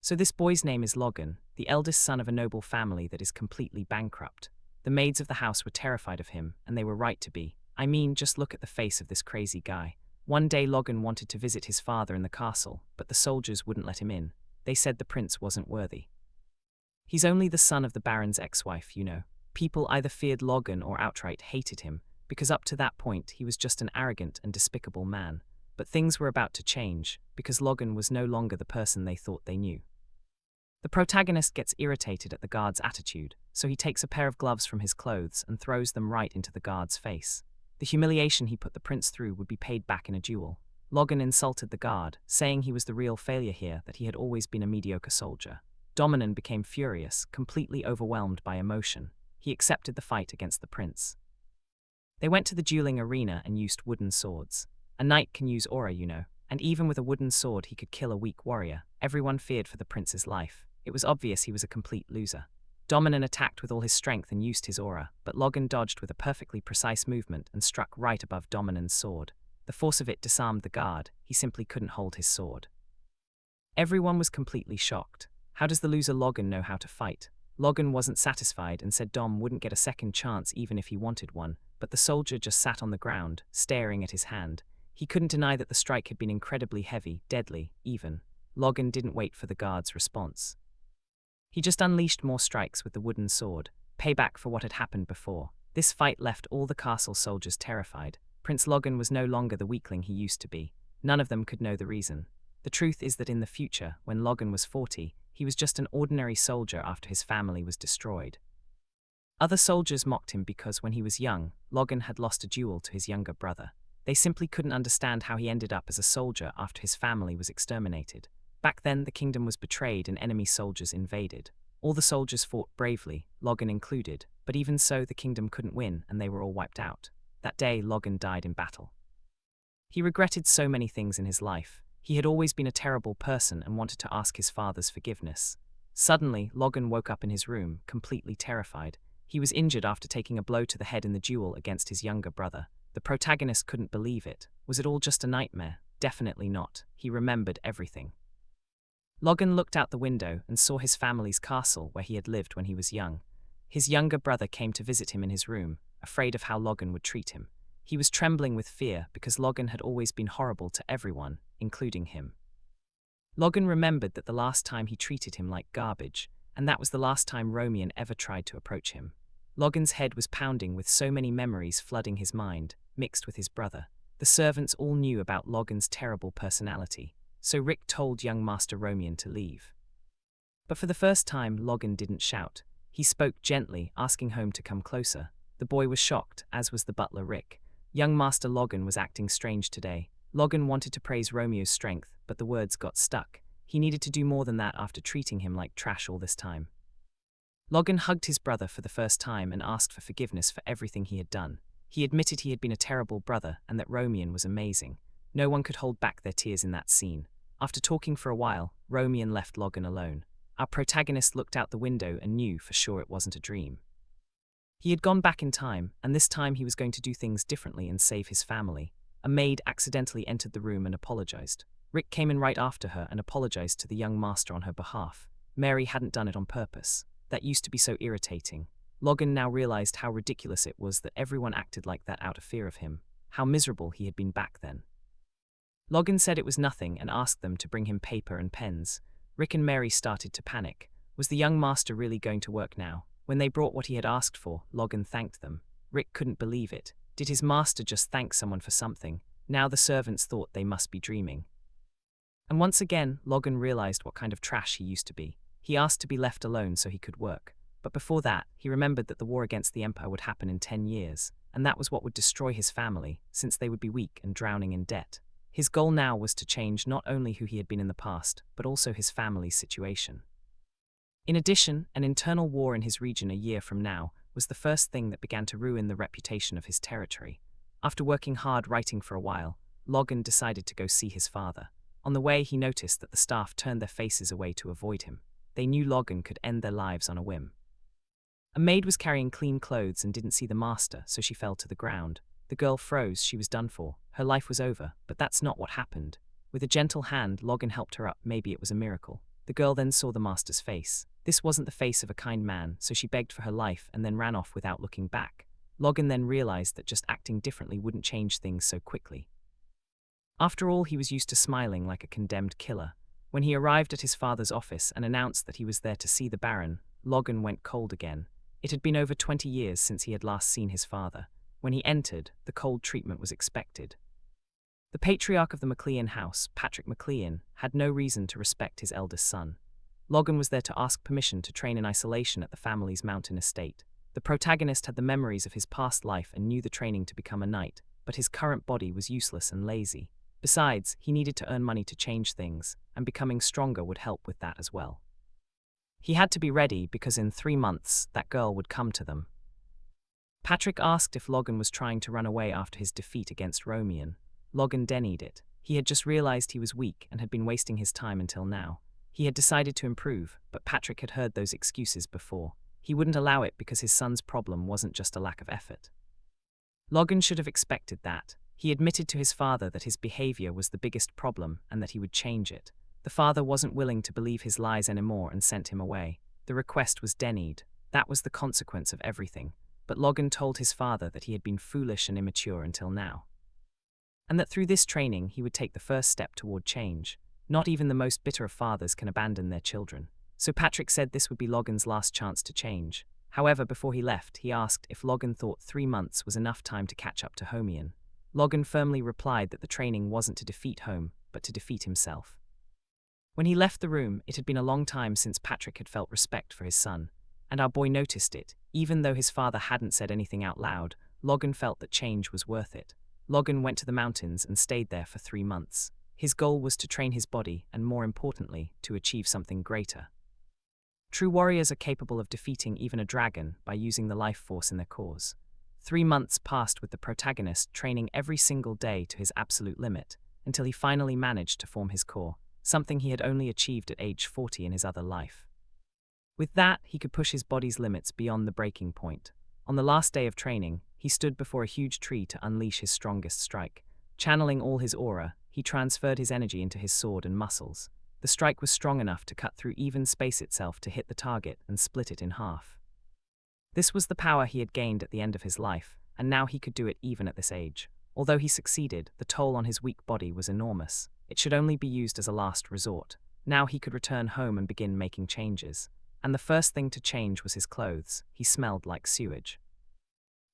So this boy's name is Logan, the eldest son of a noble family that is completely bankrupt. The maids of the house were terrified of him, and they were right to be. I mean, just look at the face of this crazy guy. One day Logan wanted to visit his father in the castle, but the soldiers wouldn't let him in. They said the prince wasn't worthy. He's only the son of the baron's ex-wife, you know. People either feared Logan or outright hated him, because up to that point he was just an arrogant and despicable man. But things were about to change, because Logan was no longer the person they thought they knew. The protagonist gets irritated at the guard's attitude, so he takes a pair of gloves from his clothes and throws them right into the guard's face. The humiliation he put the prince through would be paid back in a duel. Logan insulted the guard, saying he was the real failure here, that he had always been a mediocre soldier. Dominan became furious, completely overwhelmed by emotion. He accepted the fight against the prince. They went to the dueling arena and used wooden swords. A knight can use aura, you know, and even with a wooden sword he could kill a weak warrior. Everyone feared for the prince's life. It was obvious he was a complete loser. Dominan attacked with all his strength and used his aura, but Logan dodged with a perfectly precise movement and struck right above Dominan's sword. The force of it disarmed the guard. He simply couldn't hold his sword. Everyone was completely shocked. How does the loser Logan know how to fight? Logan wasn't satisfied and said Dom wouldn't get a second chance even if he wanted one, but the soldier just sat on the ground, staring at his hand. He couldn't deny that the strike had been incredibly heavy, deadly, even. Logan didn't wait for the guard's response. He just unleashed more strikes with the wooden sword, payback for what had happened before. This fight left all the castle soldiers terrified. Prince Logan was no longer the weakling he used to be. None of them could know the reason. The truth is that in the future, when Logan was 40, he was just an ordinary soldier after his family was destroyed. Other soldiers mocked him because when he was young, Logan had lost a duel to his younger brother. They simply couldn't understand how he ended up as a soldier after his family was exterminated. Back then, the kingdom was betrayed and enemy soldiers invaded. All the soldiers fought bravely, Logan included, but even so the kingdom couldn't win and they were all wiped out. That day, Logan died in battle. He regretted so many things in his life. He had always been a terrible person and wanted to ask his father's forgiveness. Suddenly, Logan woke up in his room, completely terrified. He was injured after taking a blow to the head in the duel against his younger brother. The protagonist couldn't believe it. Was it all just a nightmare? Definitely not. He remembered everything. Logan looked out the window and saw his family's castle where he had lived when he was young. His younger brother came to visit him in his room, afraid of how Logan would treat him. He was trembling with fear because Logan had always been horrible to everyone, including him. Logan remembered that the last time he treated him like garbage, and that was the last time Romian ever tried to approach him. Logan's head was pounding with so many memories flooding his mind, mixed with his brother. The servants all knew about Logan's terrible personality, so Rick told young Master Romian to leave. But for the first time, Logan didn't shout. He spoke gently, asking Home to come closer. The boy was shocked, as was the butler Rick. Young Master Logan was acting strange today. Logan wanted to praise Romeo's strength, but the words got stuck. He needed to do more than that after treating him like trash all this time. Logan hugged his brother for the first time and asked for forgiveness for everything he had done. He admitted he had been a terrible brother and that Romian was amazing. No one could hold back their tears in that scene. After talking for a while, Romian left Logan alone. Our protagonist looked out the window and knew for sure it wasn't a dream. He had gone back in time, and this time he was going to do things differently and save his family. A maid accidentally entered the room and apologized. Rick came in right after her and apologized to the young master on her behalf. Mary hadn't done it on purpose. That used to be so irritating. Logan now realized how ridiculous it was that everyone acted like that out of fear of him. How miserable he had been back then. Logan said it was nothing and asked them to bring him paper and pens. Rick and Mary started to panic. Was the young master really going to work now? When they brought what he had asked for, Logan thanked them. Rick couldn't believe it. Did his master just thank someone for something? Now the servants thought they must be dreaming. And once again, Logan realized what kind of trash he used to be. He asked to be left alone so he could work. But before that, he remembered that the war against the Empire would happen in 10 years, and that was what would destroy his family, since they would be weak and drowning in debt. His goal now was to change not only who he had been in the past, but also his family's situation. In addition, an internal war in his region a year from now was the first thing that began to ruin the reputation of his territory. After working hard writing for a while, Logan decided to go see his father. On the way, he noticed that the staff turned their faces away to avoid him. They knew Logan could end their lives on a whim. A maid was carrying clean clothes and didn't see the master, so she fell to the ground. The girl froze. She was done for. Her life was over, but that's not what happened. With a gentle hand, Logan helped her up. Maybe it was a miracle. The girl then saw the master's face. This wasn't the face of a kind man, so she begged for her life and then ran off without looking back. Logan then realized that just acting differently wouldn't change things so quickly. After all, he was used to smiling like a condemned killer. When he arrived at his father's office and announced that he was there to see the Baron, Logan went cold again. It had been over 20 years since he had last seen his father. When he entered, the cold treatment was expected. The patriarch of the McLean house, Patrick McLean, had no reason to respect his eldest son. Logan was there to ask permission to train in isolation at the family's mountain estate. The protagonist had the memories of his past life and knew the training to become a knight, but his current body was useless and lazy. Besides, he needed to earn money to change things, and becoming stronger would help with that as well. He had to be ready because in 3 months, that girl would come to them. Patrick asked if Logan was trying to run away after his defeat against Romian. Logan denied it. He had just realized he was weak and had been wasting his time until now. He had decided to improve, but Patrick had heard those excuses before. He wouldn't allow it because his son's problem wasn't just a lack of effort. Logan should have expected that. He admitted to his father that his behavior was the biggest problem and that he would change it. The father wasn't willing to believe his lies anymore and sent him away. The request was denied. That was the consequence of everything. But Logan told his father that he had been foolish and immature until now, and that through this training he would take the first step toward change. Not even the most bitter of fathers can abandon their children. So Patrick said this would be Logan's last chance to change. However, before he left, he asked if Logan thought 3 months was enough time to catch up to Homian. Logan firmly replied that the training wasn't to defeat Home, but to defeat himself. When he left the room, it had been a long time since Patrick had felt respect for his son, and our boy noticed it. Even though his father hadn't said anything out loud, Logan felt that change was worth it. Logan went to the mountains and stayed there for 3 months. His goal was to train his body and, more importantly, to achieve something greater. True warriors are capable of defeating even a dragon by using the life force in their cause. 3 months passed with the protagonist training every single day to his absolute limit, until he finally managed to form his core, something he had only achieved at age 40 in his other life. With that, he could push his body's limits beyond the breaking point. On the last day of training, he stood before a huge tree to unleash his strongest strike. Channeling all his aura, he transferred his energy into his sword and muscles. The strike was strong enough to cut through even space itself to hit the target and split it in half. This was the power he had gained at the end of his life, and now he could do it even at this age. Although he succeeded, the toll on his weak body was enormous. It should only be used as a last resort. Now he could return home and begin making changes. And the first thing to change was his clothes. He smelled like sewage.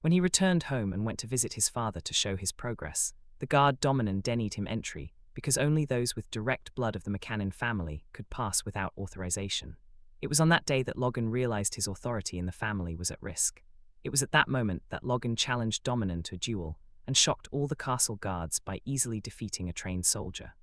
When he returned home and went to visit his father to show his progress, the guard Dominan denied him entry, because only those with direct blood of the McCannon family could pass without authorization. It was on that day that Logan realized his authority in the family was at risk. It was at that moment that Logan challenged Dominan to a duel, and shocked all the castle guards by easily defeating a trained soldier.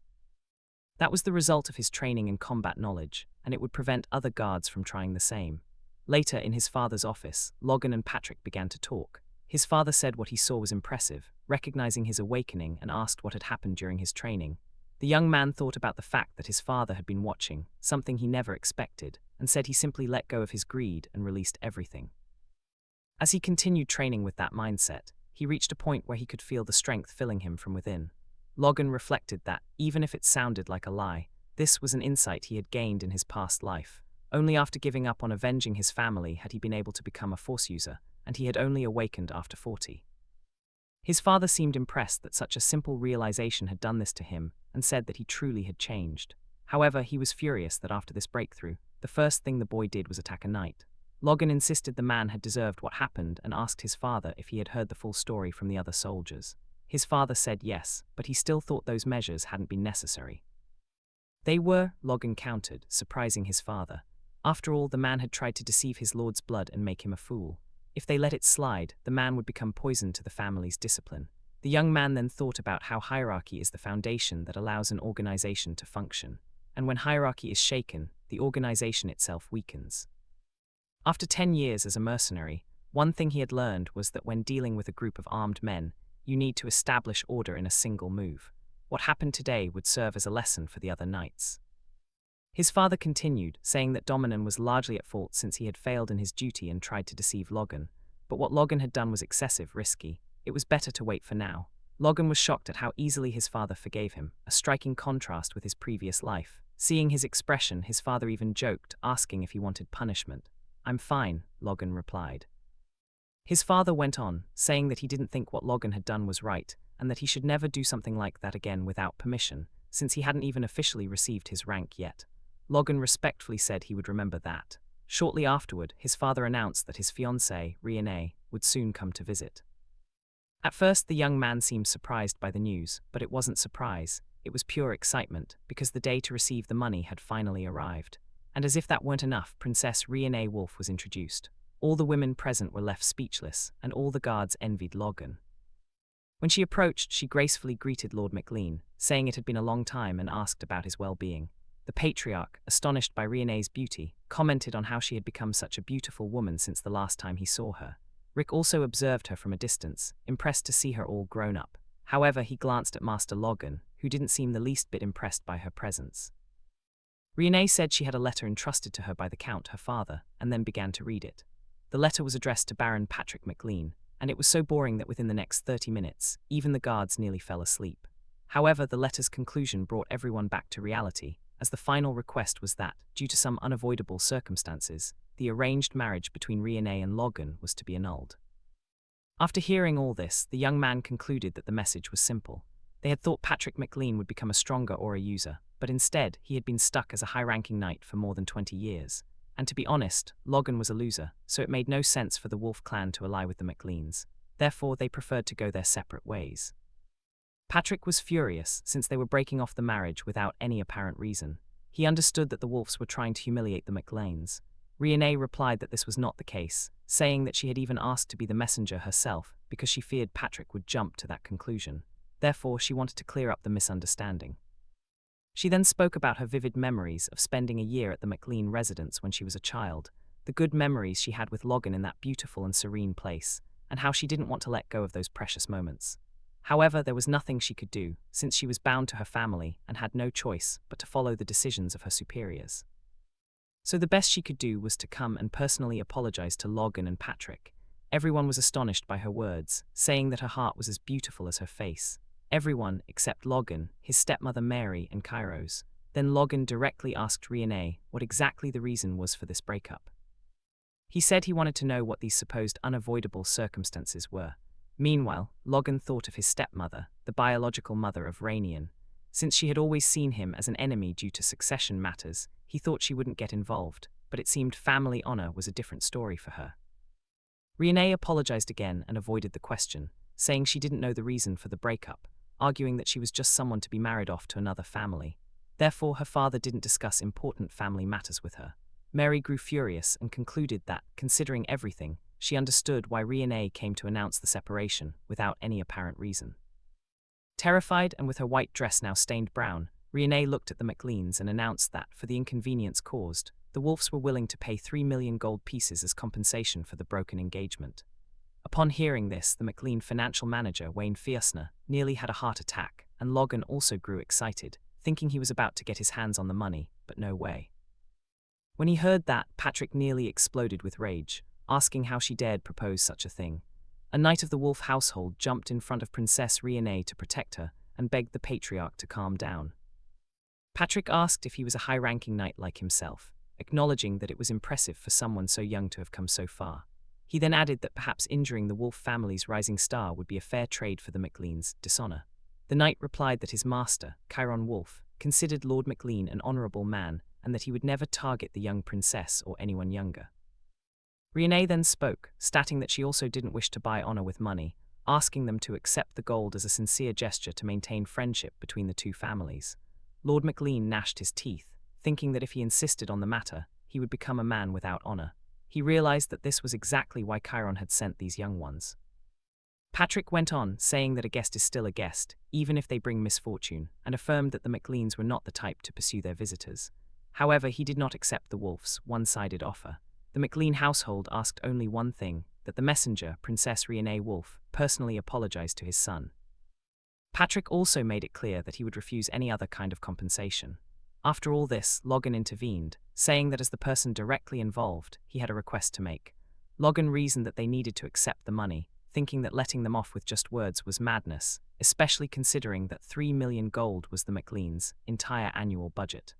That was the result of his training in combat knowledge, and it would prevent other guards from trying the same. Later, in his father's office, Logan and Patrick began to talk. His father said what he saw was impressive, recognizing his awakening, and asked what had happened during his training. The young man thought about the fact that his father had been watching, something he never expected, and said he simply let go of his greed and released everything. As he continued training with that mindset, he reached a point where he could feel the strength filling him from within. Logan reflected that, even if it sounded like a lie, this was an insight he had gained in his past life. Only after giving up on avenging his family had he been able to become a force user, and he had only awakened after 40. His father seemed impressed that such a simple realization had done this to him, and said that he truly had changed. However, he was furious that after this breakthrough, the first thing the boy did was attack a knight. Logan insisted the man had deserved what happened and asked his father if he had heard the full story from the other soldiers. His father said yes, but he still thought those measures hadn't been necessary. They were, Logan countered, surprising his father. After all, the man had tried to deceive his lord's blood and make him a fool. If they let it slide, the man would become poison to the family's discipline. The young man then thought about how hierarchy is the foundation that allows an organization to function. And when hierarchy is shaken, the organization itself weakens. After 10 years as a mercenary, one thing he had learned was that when dealing with a group of armed men, you need to establish order in a single move. What happened today would serve as a lesson for the other knights. His father continued, saying that Dominan was largely at fault since he had failed in his duty and tried to deceive Logan. But what Logan had done was excessive, risky. It was better to wait for now. Logan was shocked at how easily his father forgave him, a striking contrast with his previous life. Seeing his expression, his father even joked, asking if he wanted punishment. "I'm fine," Logan replied. His father went on, saying that he didn't think what Logan had done was right, and that he should never do something like that again without permission, since he hadn't even officially received his rank yet. Logan respectfully said he would remember that. Shortly afterward, his father announced that his fiancée, Riene, would soon come to visit. At first, the young man seemed surprised by the news, but it wasn't surprise. It was pure excitement, because the day to receive the money had finally arrived. And as if that weren't enough, Princess Riene Wolf was introduced. All the women present were left speechless, and all the guards envied Logan. When she approached, she gracefully greeted Lord McLean, saying it had been a long time, and asked about his well-being. The patriarch, astonished by Riene's beauty, commented on how she had become such a beautiful woman since the last time he saw her. Rick also observed her from a distance, impressed to see her all grown up. However, he glanced at Master Logan, who didn't seem the least bit impressed by her presence. Riene said she had a letter entrusted to her by the Count, her father, and then began to read it. The letter was addressed to Baron Patrick McLean, and it was so boring that within the next 30 minutes, even the guards nearly fell asleep. However, the letter's conclusion brought everyone back to reality, as the final request was that, due to some unavoidable circumstances, the arranged marriage between Riene and Logan was to be annulled. After hearing all this, the young man concluded that the message was simple. They had thought Patrick McLean would become a stronger Aura user, but instead, he had been stuck as a high-ranking knight for more than 20 years. And to be honest, Logan was a loser, so it made no sense for the Wolf clan to ally with the McLeans. Therefore, they preferred to go their separate ways. Patrick was furious, since they were breaking off the marriage without any apparent reason. He understood that the Wolves were trying to humiliate the McLeans. Riene replied that this was not the case, saying that she had even asked to be the messenger herself because she feared Patrick would jump to that conclusion. Therefore, she wanted to clear up the misunderstanding. She then spoke about her vivid memories of spending a year at the McLean residence when she was a child, the good memories she had with Logan in that beautiful and serene place, and how she didn't want to let go of those precious moments. However, there was nothing she could do, since she was bound to her family and had no choice but to follow the decisions of her superiors. So the best she could do was to come and personally apologize to Logan and Patrick. Everyone was astonished by her words, saying that her heart was as beautiful as her face. Everyone except Logan, his stepmother Mary, and Kairos. Then Logan directly asked Riene what exactly the reason was for this breakup. He said he wanted to know what these supposed unavoidable circumstances were. Meanwhile, Logan thought of his stepmother, the biological mother of Rainian. Since she had always seen him as an enemy due to succession matters, he thought she wouldn't get involved, but it seemed family honor was a different story for her. Riene apologized again and avoided the question, saying she didn't know the reason for the breakup, arguing that she was just someone to be married off to another family. Therefore, her father didn't discuss important family matters with her. Mary grew furious and concluded that, considering everything, she understood why Riene came to announce the separation without any apparent reason. Terrified and with her white dress now stained brown, Riene looked at the McLeans and announced that, for the inconvenience caused, the Wolves were willing to pay 3 million gold pieces as compensation for the broken engagement. Upon hearing this, the McLean financial manager, Wayne Fiercner, nearly had a heart attack, and Logan also grew excited, thinking he was about to get his hands on the money, but no way. When he heard that, Patrick nearly exploded with rage, asking how she dared propose such a thing. A knight of the Wolf household jumped in front of Princess Riene to protect her and begged the patriarch to calm down. Patrick asked if he was a high-ranking knight like himself, acknowledging that it was impressive for someone so young to have come so far. He then added that perhaps injuring the Wolf family's rising star would be a fair trade for the McLeans' dishonor. The knight replied that his master, Chiron Wolf, considered Lord McLean an honorable man and that he would never target the young princess or anyone younger. Riene then spoke, stating that she also didn't wish to buy honor with money, asking them to accept the gold as a sincere gesture to maintain friendship between the two families. Lord McLean gnashed his teeth, thinking that if he insisted on the matter, he would become a man without honor. He realized that this was exactly why Chiron had sent these young ones. Patrick went on, saying that a guest is still a guest, even if they bring misfortune, and affirmed that the McLeans were not the type to pursue their visitors. However, he did not accept the Wolf's one-sided offer. The McLean household asked only one thing, that the messenger, Princess Riene Wolf, personally apologize to his son. Patrick also made it clear that he would refuse any other kind of compensation. After all this, Logan intervened, saying that as the person directly involved, he had a request to make. Logan reasoned that they needed to accept the money, thinking that letting them off with just words was madness, especially considering that 3 million gold was the McLeans' entire annual budget.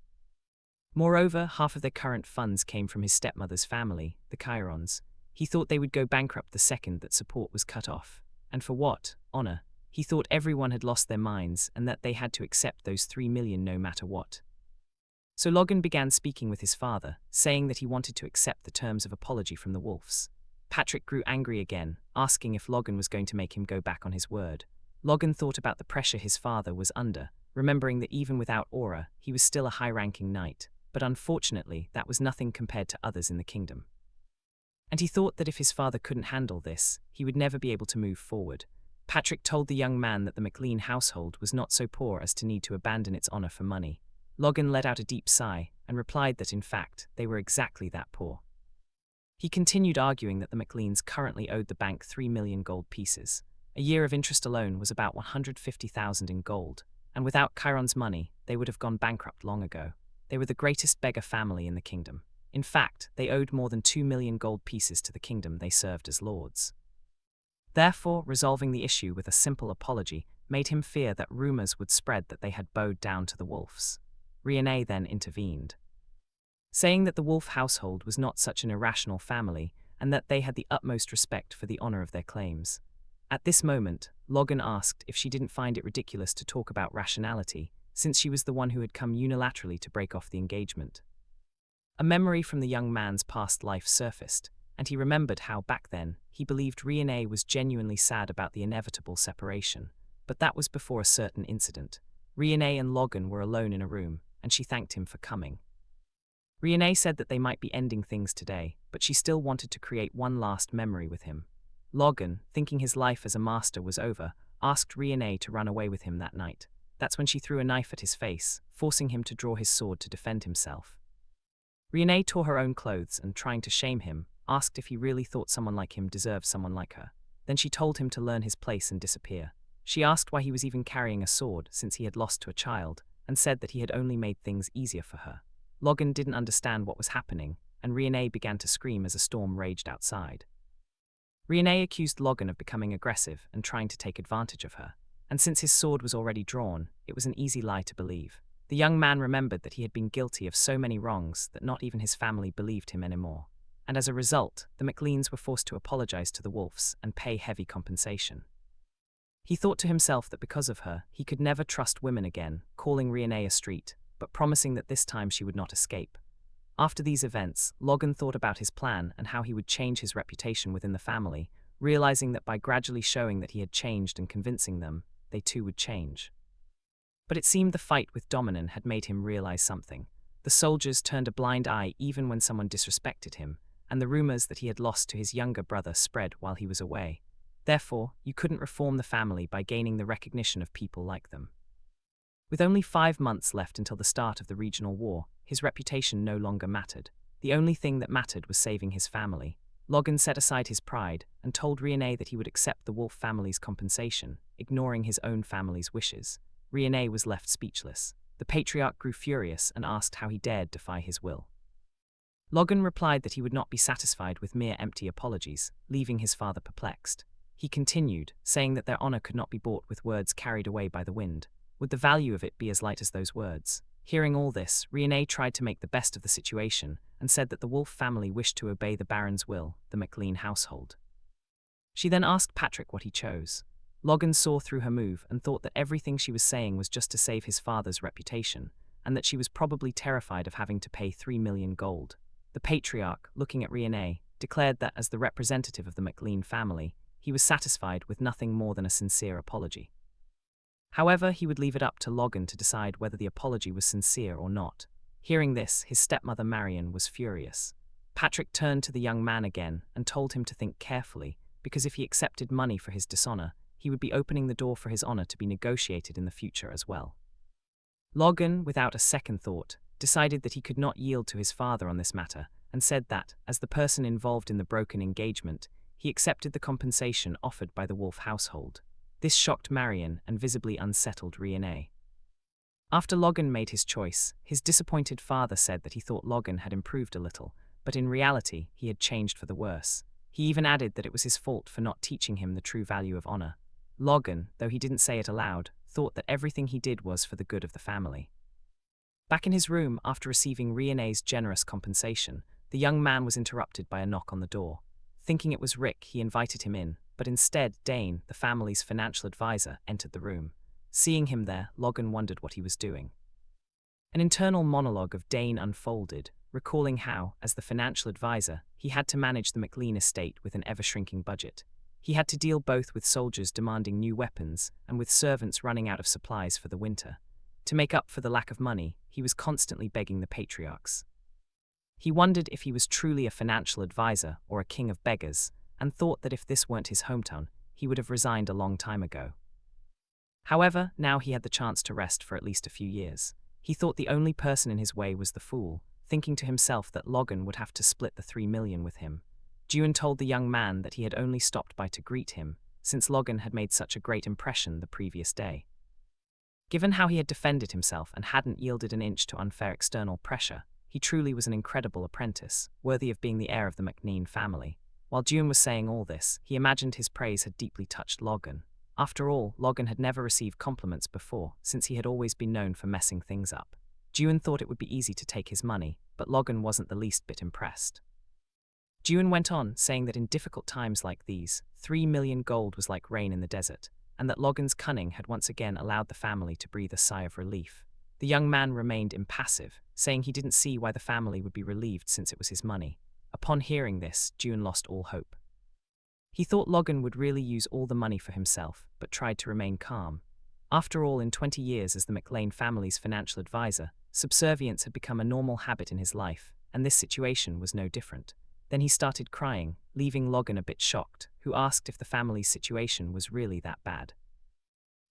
Moreover, half of their current funds came from his stepmother's family, the Chirons. He thought they would go bankrupt the second that support was cut off. And for what? Honor. He thought everyone had lost their minds and that they had to accept those 3 million no matter what. So Logan began speaking with his father, saying that he wanted to accept the terms of apology from the Wolves. Patrick grew angry again, asking if Logan was going to make him go back on his word. Logan thought about the pressure his father was under, remembering that even without aura, he was still a high-ranking knight, but unfortunately, that was nothing compared to others in the kingdom. And he thought that if his father couldn't handle this, he would never be able to move forward. Patrick told the young man that the McLean household was not so poor as to need to abandon its honor for money. Logan let out a deep sigh and replied that in fact, they were exactly that poor. He continued arguing that the McLeans currently owed the bank 3 million gold pieces. A year of interest alone was about 150,000 in gold, and without Chiron's money, they would have gone bankrupt long ago. They were the greatest beggar family in the kingdom. In fact, they owed more than 2 million gold pieces to the kingdom they served as lords. Therefore, resolving the issue with a simple apology made him fear that rumors would spread that they had bowed down to the Wolves. Riene then intervened, saying that the Wolf household was not such an irrational family and that they had the utmost respect for the honor of their claims. At this moment, Logan asked if she didn't find it ridiculous to talk about rationality, since she was the one who had come unilaterally to break off the engagement. A memory from the young man's past life surfaced, and he remembered how back then he believed Riene was genuinely sad about the inevitable separation. But that was before a certain incident. Riene and Logan were alone in a room, and she thanked him for coming. Riene said that they might be ending things today, but she still wanted to create one last memory with him. Logan, thinking his life as a master was over, asked Riene to run away with him that night. That's when she threw a knife at his face, forcing him to draw his sword to defend himself. Riene tore her own clothes and, trying to shame him, asked if he really thought someone like him deserved someone like her. Then she told him to learn his place and disappear. She asked why he was even carrying a sword since he had lost to a child, and said that he had only made things easier for her. Logan didn't understand what was happening, and Riene began to scream as a storm raged outside. Riene accused Logan of becoming aggressive and trying to take advantage of her, and since his sword was already drawn, it was an easy lie to believe. The young man remembered that he had been guilty of so many wrongs that not even his family believed him anymore. And as a result, the McLeans were forced to apologize to the Wolves and pay heavy compensation. He thought to himself that because of her, he could never trust women again, calling Riene a street, but promising that this time she would not escape. After these events, Logan thought about his plan and how he would change his reputation within the family, realizing that by gradually showing that he had changed and convincing them, they too would change. But it seemed the fight with Dominan had made him realize something. The soldiers turned a blind eye even when someone disrespected him, and the rumors that he had lost to his younger brother spread while he was away. Therefore, you couldn't reform the family by gaining the recognition of people like them. With only 5 months left until the start of the regional war, his reputation no longer mattered. The only thing that mattered was saving his family. Logan set aside his pride and told Riene that he would accept the Wolf family's compensation, ignoring his own family's wishes. Riene was left speechless. The patriarch grew furious and asked how he dared defy his will. Logan replied that he would not be satisfied with mere empty apologies, leaving his father perplexed. He continued, saying that their honor could not be bought with words carried away by the wind. Would the value of it be as light as those words? Hearing all this, Riene tried to make the best of the situation and said that the Wolf family wished to obey the Baron's will, the McLean household. She then asked Patrick what he chose. Logan saw through her move and thought that everything she was saying was just to save his father's reputation, and that she was probably terrified of having to pay 3 million gold. The patriarch, looking at Riene, declared that as the representative of the McLean family, he was satisfied with nothing more than a sincere apology. However, he would leave it up to Logan to decide whether the apology was sincere or not. Hearing this, his stepmother Marion was furious. Patrick turned to the young man again and told him to think carefully, because if he accepted money for his dishonor, he would be opening the door for his honor to be negotiated in the future as well. Logan, without a second thought, decided that he could not yield to his father on this matter, and said that, as the person involved in the broken engagement, he accepted the compensation offered by the Wolf household. This shocked Marion and visibly unsettled Riene. After Logan made his choice, his disappointed father said that he thought Logan had improved a little, but in reality he had changed for the worse. He even added that it was his fault for not teaching him the true value of honor. Logan, though he didn't say it aloud, thought that everything he did was for the good of the family. Back in his room, after receiving Rione's generous compensation, the young man was interrupted by a knock on the door. Thinking it was Rick, he invited him in, but instead Dane, the family's financial advisor, entered the room. Seeing him there, Logan wondered what he was doing. An internal monologue of Dane unfolded, recalling how, as the financial advisor, he had to manage the McLean estate with an ever-shrinking budget. He had to deal both with soldiers demanding new weapons and with servants running out of supplies for the winter. To make up for the lack of money, he was constantly begging the patriarchs. He wondered if he was truly a financial advisor or a king of beggars, and thought that if this weren't his hometown, he would have resigned a long time ago. However, now he had the chance to rest for at least a few years. He thought the only person in his way was the fool, thinking to himself that Logan would have to split the 3 million with him. June told the young man that he had only stopped by to greet him, since Logan had made such a great impression the previous day. Given how he had defended himself and hadn't yielded an inch to unfair external pressure, he truly was an incredible apprentice, worthy of being the heir of the McLean family. While June was saying all this, he imagined his praise had deeply touched Logan. After all, Logan had never received compliments before, since he had always been known for messing things up. June thought it would be easy to take his money, but Logan wasn't the least bit impressed. June went on, saying that in difficult times like these, 3 million gold was like rain in the desert, and that Logan's cunning had once again allowed the family to breathe a sigh of relief. The young man remained impassive, saying he didn't see why the family would be relieved since it was his money. Upon hearing this, June lost all hope. He thought Logan would really use all the money for himself, but tried to remain calm. After all, in 20 years as the McLean family's financial advisor, subservience had become a normal habit in his life, and this situation was no different. Then he started crying, leaving Logan a bit shocked, who asked if the family's situation was really that bad.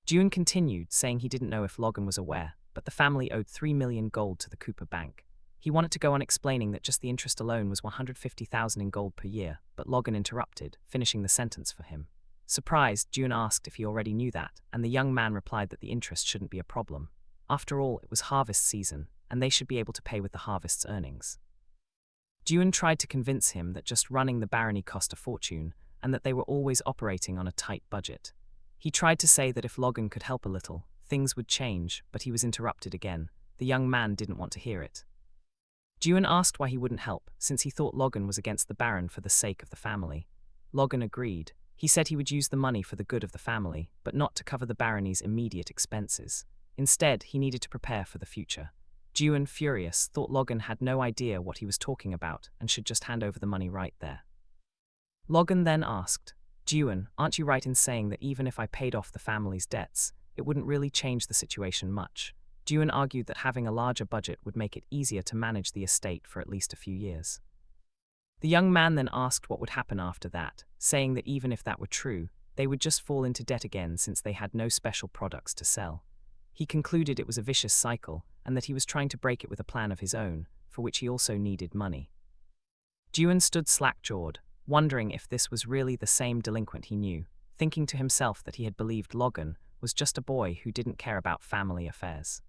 June continued, saying he didn't know if Logan was aware, but the family owed 3 million gold to the Cooper Bank. He wanted to go on explaining that just the interest alone was 150,000 in gold per year, but Logan interrupted, finishing the sentence for him. Surprised, June asked if he already knew that, and the young man replied that the interest shouldn't be a problem. After all, it was harvest season, and they should be able to pay with the harvest's earnings. June tried to convince him that just running the barony cost a fortune, and that they were always operating on a tight budget. He tried to say that if Logan could help a little, things would change, but he was interrupted again. The young man didn't want to hear it. June asked why he wouldn't help, since he thought Logan was against the Baron for the sake of the family. Logan agreed. He said he would use the money for the good of the family, but not to cover the barony's immediate expenses. Instead, he needed to prepare for the future. June, furious, thought Logan had no idea what he was talking about and should just hand over the money right there. Logan then asked, "June, aren't you right in saying that even if I paid off the family's debts, it wouldn't really change the situation much?" June argued that having a larger budget would make it easier to manage the estate for at least a few years. The young man then asked what would happen after that, saying that even if that were true, they would just fall into debt again since they had no special products to sell. He concluded it was a vicious cycle, and that he was trying to break it with a plan of his own, for which he also needed money. June stood slack-jawed, wondering if this was really the same delinquent he knew, thinking to himself that he had believed Logan was just a boy who didn't care about family affairs.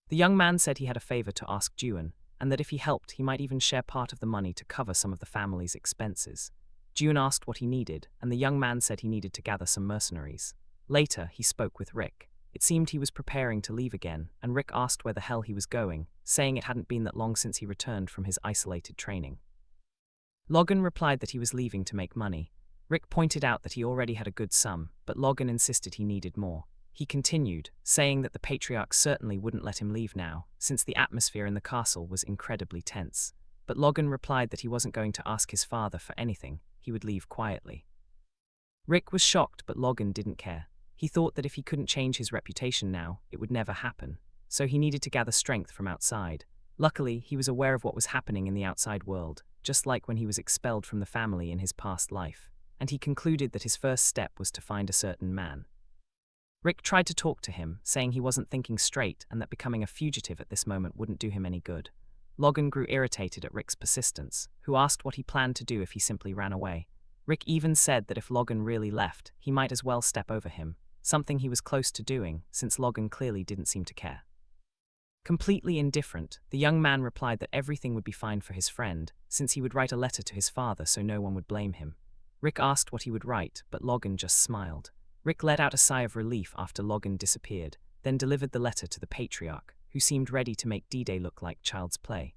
The young man said he had a favor to ask June, and that if he helped, he might even share part of the money to cover some of the family's expenses. June asked what he needed, and the young man said he needed to gather some mercenaries. Later, he spoke with Rick. It seemed he was preparing to leave again, and Rick asked where the hell he was going, saying it hadn't been that long since he returned from his isolated training. Logan replied that he was leaving to make money. Rick pointed out that he already had a good sum, but Logan insisted he needed more. He continued, saying that the patriarch certainly wouldn't let him leave now, since the atmosphere in the castle was incredibly tense. But Logan replied that he wasn't going to ask his father for anything, he would leave quietly. Rick was shocked, but Logan didn't care. He thought that if he couldn't change his reputation now, it would never happen, so he needed to gather strength from outside. Luckily, he was aware of what was happening in the outside world, just like when he was expelled from the family in his past life, and he concluded that his first step was to find a certain man. Rick tried to talk to him, saying he wasn't thinking straight and that becoming a fugitive at this moment wouldn't do him any good. Logan grew irritated at Rick's persistence, who asked what he planned to do if he simply ran away. Rick even said that if Logan really left, he might as well step over him, something he was close to doing, since Logan clearly didn't seem to care. Completely indifferent, the young man replied that everything would be fine for his friend, since he would write a letter to his father so no one would blame him. Rick asked what he would write, but Logan just smiled. Rick let out a sigh of relief after Logan disappeared, then delivered the letter to the patriarch, who seemed ready to make D-Day look like child's play.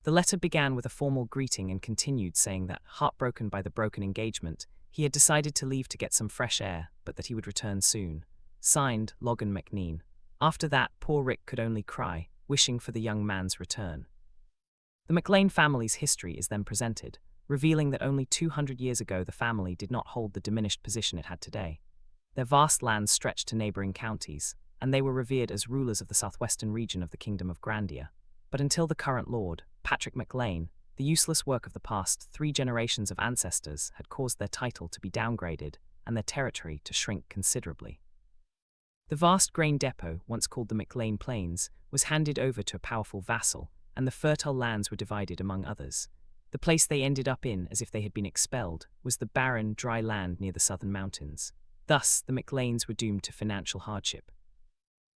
The letter began with a formal greeting and continued saying that, heartbroken by the broken engagement, he had decided to leave to get some fresh air, but that he would return soon. Signed, Logan McNean. After that, poor Rick could only cry, wishing for the young man's return. The McLean family's history is then presented, revealing that only 200 years ago the family did not hold the diminished position it had today. Their vast lands stretched to neighboring counties, and they were revered as rulers of the southwestern region of the Kingdom of Grandia. But until the current lord, Patrick McLean, the useless work of the past 3 generations of ancestors had caused their title to be downgraded and their territory to shrink considerably. The vast grain depot, once called the McLean Plains, was handed over to a powerful vassal, and the fertile lands were divided among others. The place they ended up in, as if they had been expelled, was the barren, dry land near the southern mountains. Thus, the McLeans were doomed to financial hardship.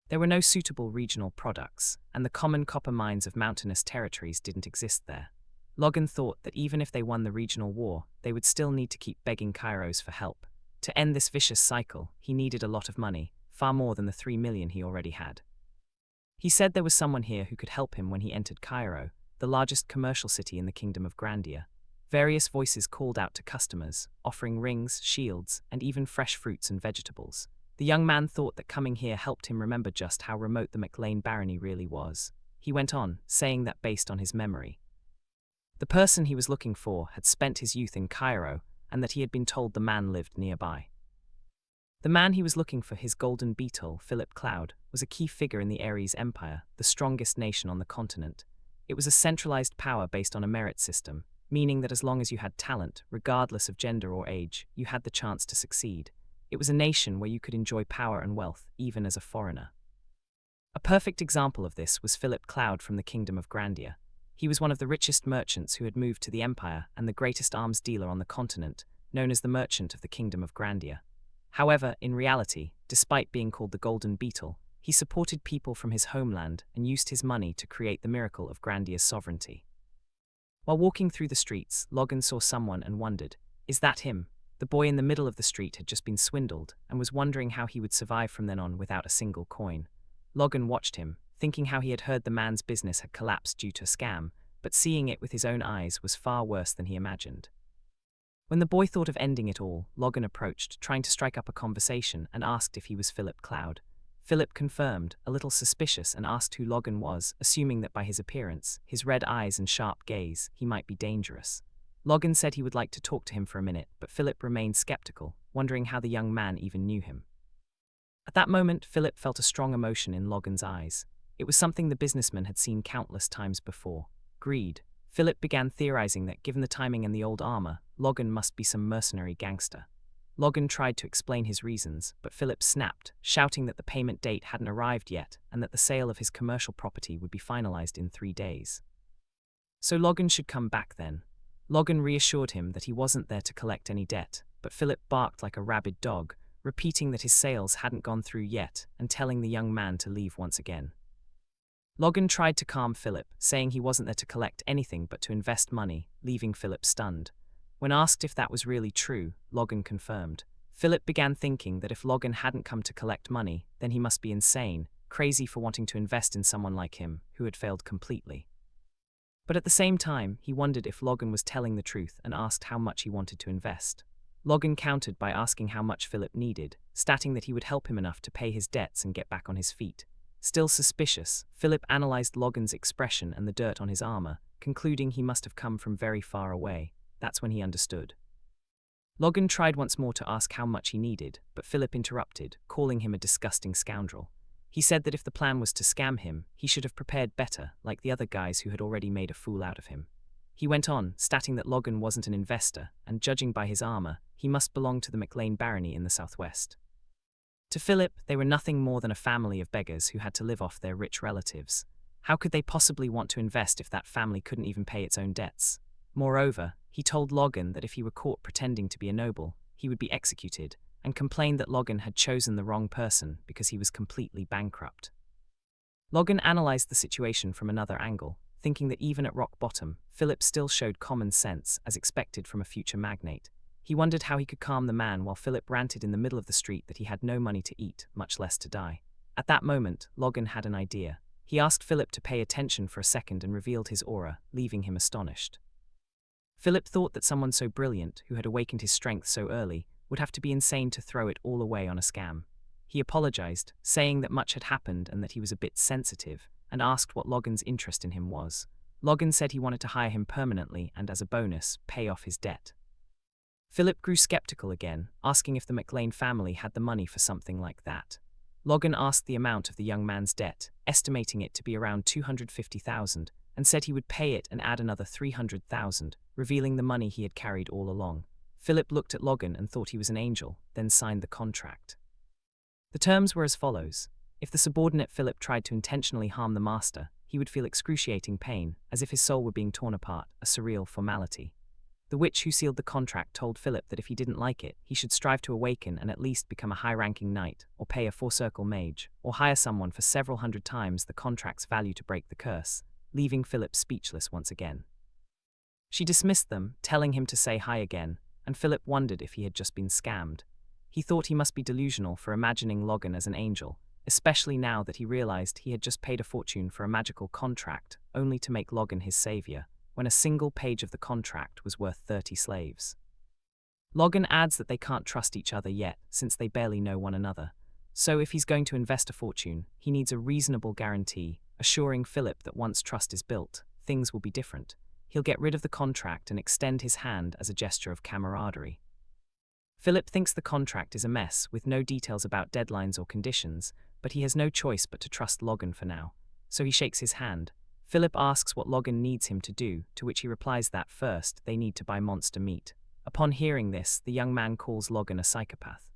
There were no suitable regional products, and the common copper mines of mountainous territories didn't exist there. Logan thought that even if they won the regional war, they would still need to keep begging Kairos for help. To end this vicious cycle, he needed a lot of money, far more than the 3 million he already had. He said there was someone here who could help him when he entered Cairo, the largest commercial city in the Kingdom of Grandia. Various voices called out to customers, offering rings, shields, and even fresh fruits and vegetables. The young man thought that coming here helped him remember just how remote the McLean barony really was. He went on, saying that based on his memory, the person he was looking for had spent his youth in Cairo, and that he had been told the man lived nearby. The man he was looking for, his golden beetle, Philip Cloud, was a key figure in the Ares Empire, the strongest nation on the continent. It was a centralized power based on a merit system, meaning that as long as you had talent, regardless of gender or age, you had the chance to succeed. It was a nation where you could enjoy power and wealth, even as a foreigner. A perfect example of this was Philip Cloud from the Kingdom of Grandia. He was one of the richest merchants who had moved to the Empire and the greatest arms dealer on the continent, known as the Merchant of the Kingdom of Grandia. However, in reality, despite being called the Golden Beetle, he supported people from his homeland and used his money to create the miracle of Grandia's sovereignty. While walking through the streets, Logan saw someone and wondered, is that him? The boy in the middle of the street had just been swindled and was wondering how he would survive from then on without a single coin. Logan watched him, thinking how he had heard the man's business had collapsed due to a scam, but seeing it with his own eyes was far worse than he imagined. When the boy thought of ending it all, Logan approached, trying to strike up a conversation, and asked if he was Philip Cloud. Philip confirmed, a little suspicious, and asked who Logan was, assuming that by his appearance, his red eyes and sharp gaze, he might be dangerous. Logan said he would like to talk to him for a minute, but Philip remained skeptical, wondering how the young man even knew him. At that moment, Philip felt a strong emotion in Logan's eyes. It was something the businessman had seen countless times before: greed. Philip began theorizing that, given the timing and the old armor, Logan must be some mercenary gangster. Logan tried to explain his reasons, but Philip snapped, shouting that the payment date hadn't arrived yet and that the sale of his commercial property would be finalized in 3 days. So Logan should come back then. Logan reassured him that he wasn't there to collect any debt, but Philip barked like a rabid dog, repeating that his sales hadn't gone through yet and telling the young man to leave once again. Logan tried to calm Philip, saying he wasn't there to collect anything but to invest money, leaving Philip stunned. When asked if that was really true, Logan confirmed. Philip began thinking that if Logan hadn't come to collect money, then he must be insane, crazy for wanting to invest in someone like him, who had failed completely. But at the same time, he wondered if Logan was telling the truth and asked how much he wanted to invest. Logan countered by asking how much Philip needed, stating that he would help him enough to pay his debts and get back on his feet. Still suspicious, Philip analyzed Logan's expression and the dirt on his armor, concluding he must have come from very far away. That's when he understood. Logan tried once more to ask how much he needed, but Philip interrupted, calling him a disgusting scoundrel. He said that if the plan was to scam him, he should have prepared better, like the other guys who had already made a fool out of him. He went on, stating that Logan wasn't an investor, and judging by his armor, he must belong to the McLean barony in the southwest. To Philip, they were nothing more than a family of beggars who had to live off their rich relatives. How could they possibly want to invest if that family couldn't even pay its own debts? Moreover, he told Logan that if he were caught pretending to be a noble, he would be executed, and complained that Logan had chosen the wrong person because he was completely bankrupt. Logan analyzed the situation from another angle, thinking that even at rock bottom, Philip still showed common sense as expected from a future magnate. He wondered how he could calm the man while Philip ranted in the middle of the street that he had no money to eat, much less to die. At that moment, Logan had an idea. He asked Philip to pay attention for a second and revealed his aura, leaving him astonished. Philip thought that someone so brilliant, who had awakened his strength so early, would have to be insane to throw it all away on a scam. He apologized, saying that much had happened and that he was a bit sensitive, and asked what Logan's interest in him was. Logan said he wanted to hire him permanently and, as a bonus, pay off his debt. Philip grew skeptical again, asking if the McLean family had the money for something like that. Logan asked the amount of the young man's debt, estimating it to be around $250,000, and said he would pay it and add another $300,000, revealing the money he had carried all along. Philip looked at Logan and thought he was an angel, then signed the contract. The terms were as follows. If the subordinate Philip tried to intentionally harm the master, he would feel excruciating pain, as if his soul were being torn apart, a surreal formality. The witch who sealed the contract told Philip that if he didn't like it, he should strive to awaken and at least become a high-ranking knight, or pay a four-circle mage, or hire someone for several hundred times the contract's value to break the curse, leaving Philip speechless once again. She dismissed them, telling him to say hi again, and Philip wondered if he had just been scammed. He thought he must be delusional for imagining Logan as an angel, especially now that he realized he had just paid a fortune for a magical contract, only to make Logan his savior, when a single page of the contract was worth 30 slaves. Logan adds that they can't trust each other yet, since they barely know one another. So if he's going to invest a fortune, he needs a reasonable guarantee, assuring Philip that once trust is built, things will be different. He'll get rid of the contract and extend his hand as a gesture of camaraderie. Philip thinks the contract is a mess, with no details about deadlines or conditions, but he has no choice but to trust Logan for now. So he shakes his hand. Philip asks what Logan needs him to do, to which he replies that first, they need to buy monster meat. Upon hearing this, the young man calls Logan a psychopath.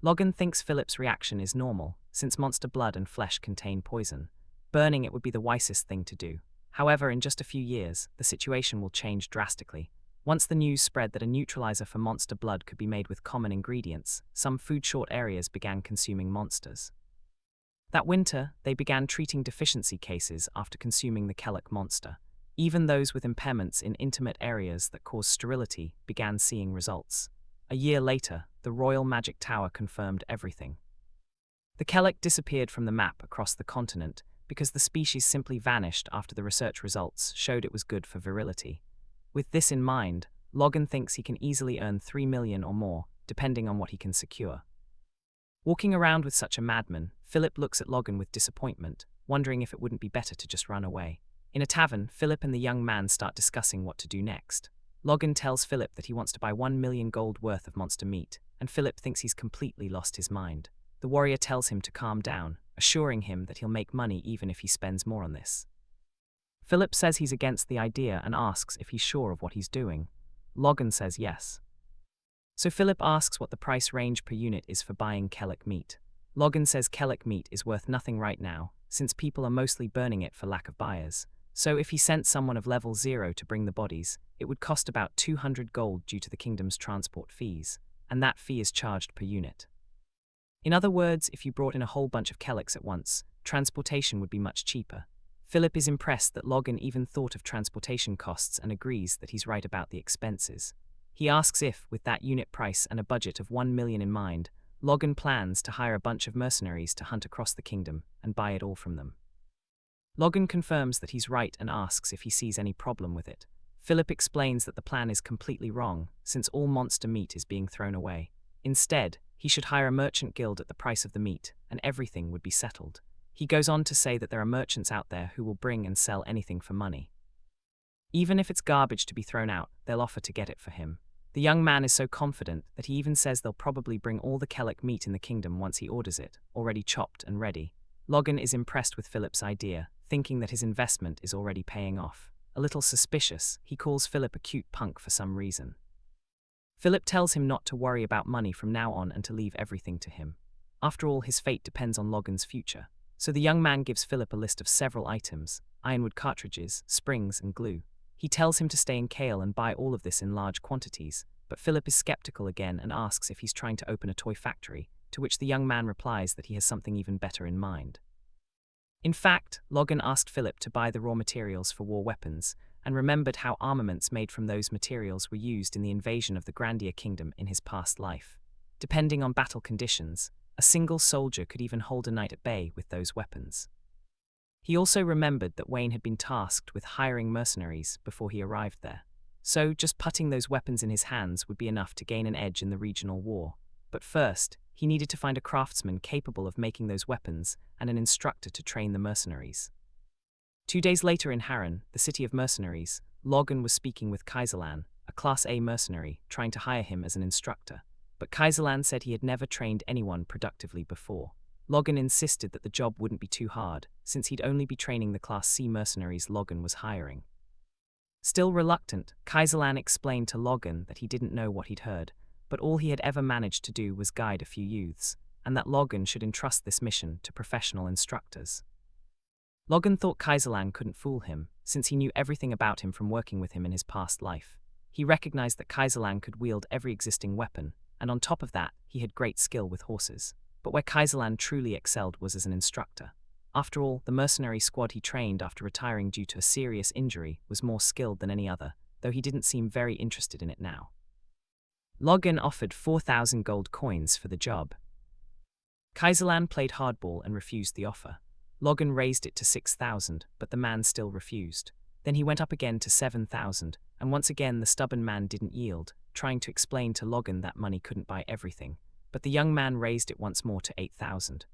Logan thinks Philip's reaction is normal, since monster blood and flesh contain poison. Burning it would be the wisest thing to do. However, in just a few years, the situation will change drastically. Once the news spread that a neutralizer for monster blood could be made with common ingredients, some food-short areas began consuming monsters. That winter, they began treating deficiency cases after consuming the Kellock monster. Even those with impairments in intimate areas that cause sterility began seeing results. A year later, the Royal Magic Tower confirmed everything. The Kellock disappeared from the map across the continent because the species simply vanished after the research results showed it was good for virility. With this in mind, Logan thinks he can easily earn 3 million or more, depending on what he can secure. Walking around with such a madman, Philip looks at Logan with disappointment, wondering if it wouldn't be better to just run away. In a tavern, Philip and the young man start discussing what to do next. Logan tells Philip that he wants to buy 1 million gold worth of monster meat, and Philip thinks he's completely lost his mind. The warrior tells him to calm down, assuring him that he'll make money even if he spends more on this. Philip says he's against the idea and asks if he's sure of what he's doing. Logan says yes. So Philip asks what the price range per unit is for buying Kellock meat. Logan says Kellock meat is worth nothing right now, since people are mostly burning it for lack of buyers. So if he sent someone of level 0 to bring the bodies, it would cost about 200 gold due to the kingdom's transport fees, and that fee is charged per unit. In other words, if you brought in a whole bunch of Kellocks at once, transportation would be much cheaper. Philip is impressed that Logan even thought of transportation costs and agrees that he's right about the expenses. He asks if, with that unit price and a budget of 1 million in mind, Logan plans to hire a bunch of mercenaries to hunt across the kingdom and buy it all from them. Logan confirms that he's right and asks if he sees any problem with it. Philip explains that the plan is completely wrong, since all monster meat is being thrown away. Instead, he should hire a merchant guild at the price of the meat, and everything would be settled. He goes on to say that there are merchants out there who will bring and sell anything for money. Even if it's garbage to be thrown out, they'll offer to get it for him. The young man is so confident that he even says they'll probably bring all the Kellock meat in the kingdom once he orders it, already chopped and ready. Logan is impressed with Philip's idea, thinking that his investment is already paying off. A little suspicious, he calls Philip a cute punk for some reason. Philip tells him not to worry about money from now on and to leave everything to him. After all, his fate depends on Logan's future. So the young man gives Philip a list of several items: ironwood cartridges, springs, and glue. He tells him to stay in Kale and buy all of this in large quantities, but Philip is skeptical again and asks if he's trying to open a toy factory, to which the young man replies that he has something even better in mind. In fact, Logan asked Philip to buy the raw materials for war weapons, and remembered how armaments made from those materials were used in the invasion of the Grandia Kingdom in his past life. Depending on battle conditions, a single soldier could even hold a knight at bay with those weapons. He also remembered that Wayne had been tasked with hiring mercenaries before he arrived there. So, just putting those weapons in his hands would be enough to gain an edge in the regional war. But first, he needed to find a craftsman capable of making those weapons and an instructor to train the mercenaries. 2 days later in Harran, the city of mercenaries, Logan was speaking with Kaiserlan, a Class A mercenary, trying to hire him as an instructor. But Kaiserlan said he had never trained anyone productively before. Logan insisted that the job wouldn't be too hard, since he'd only be training the Class C mercenaries Logan was hiring. Still reluctant, Kaiserlan explained to Logan that he didn't know what he'd heard, but all he had ever managed to do was guide a few youths, and that Logan should entrust this mission to professional instructors. Logan thought Kaiserlan couldn't fool him, since he knew everything about him from working with him in his past life. He recognized that Kaiserlan could wield every existing weapon, and on top of that, he had great skill with horses. But where Kaiserlan truly excelled was as an instructor. After all, the mercenary squad he trained after retiring due to a serious injury was more skilled than any other, though he didn't seem very interested in it now. Logan offered 4,000 gold coins for the job. Kaiserlan played hardball and refused the offer. Logan raised it to 6,000, but the man still refused. Then he went up again to 7,000, and once again the stubborn man didn't yield, trying to explain to Logan that money couldn't buy everything. But the young man raised it once more to 8,000.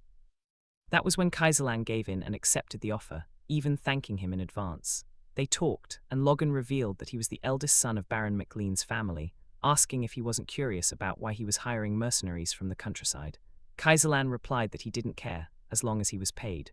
That was when Kaiserlan gave in and accepted the offer, even thanking him in advance. They talked, and Logan revealed that he was the eldest son of Baron McLean's family, asking if he wasn't curious about why he was hiring mercenaries from the countryside. Kaiserlan replied that he didn't care, as long as he was paid.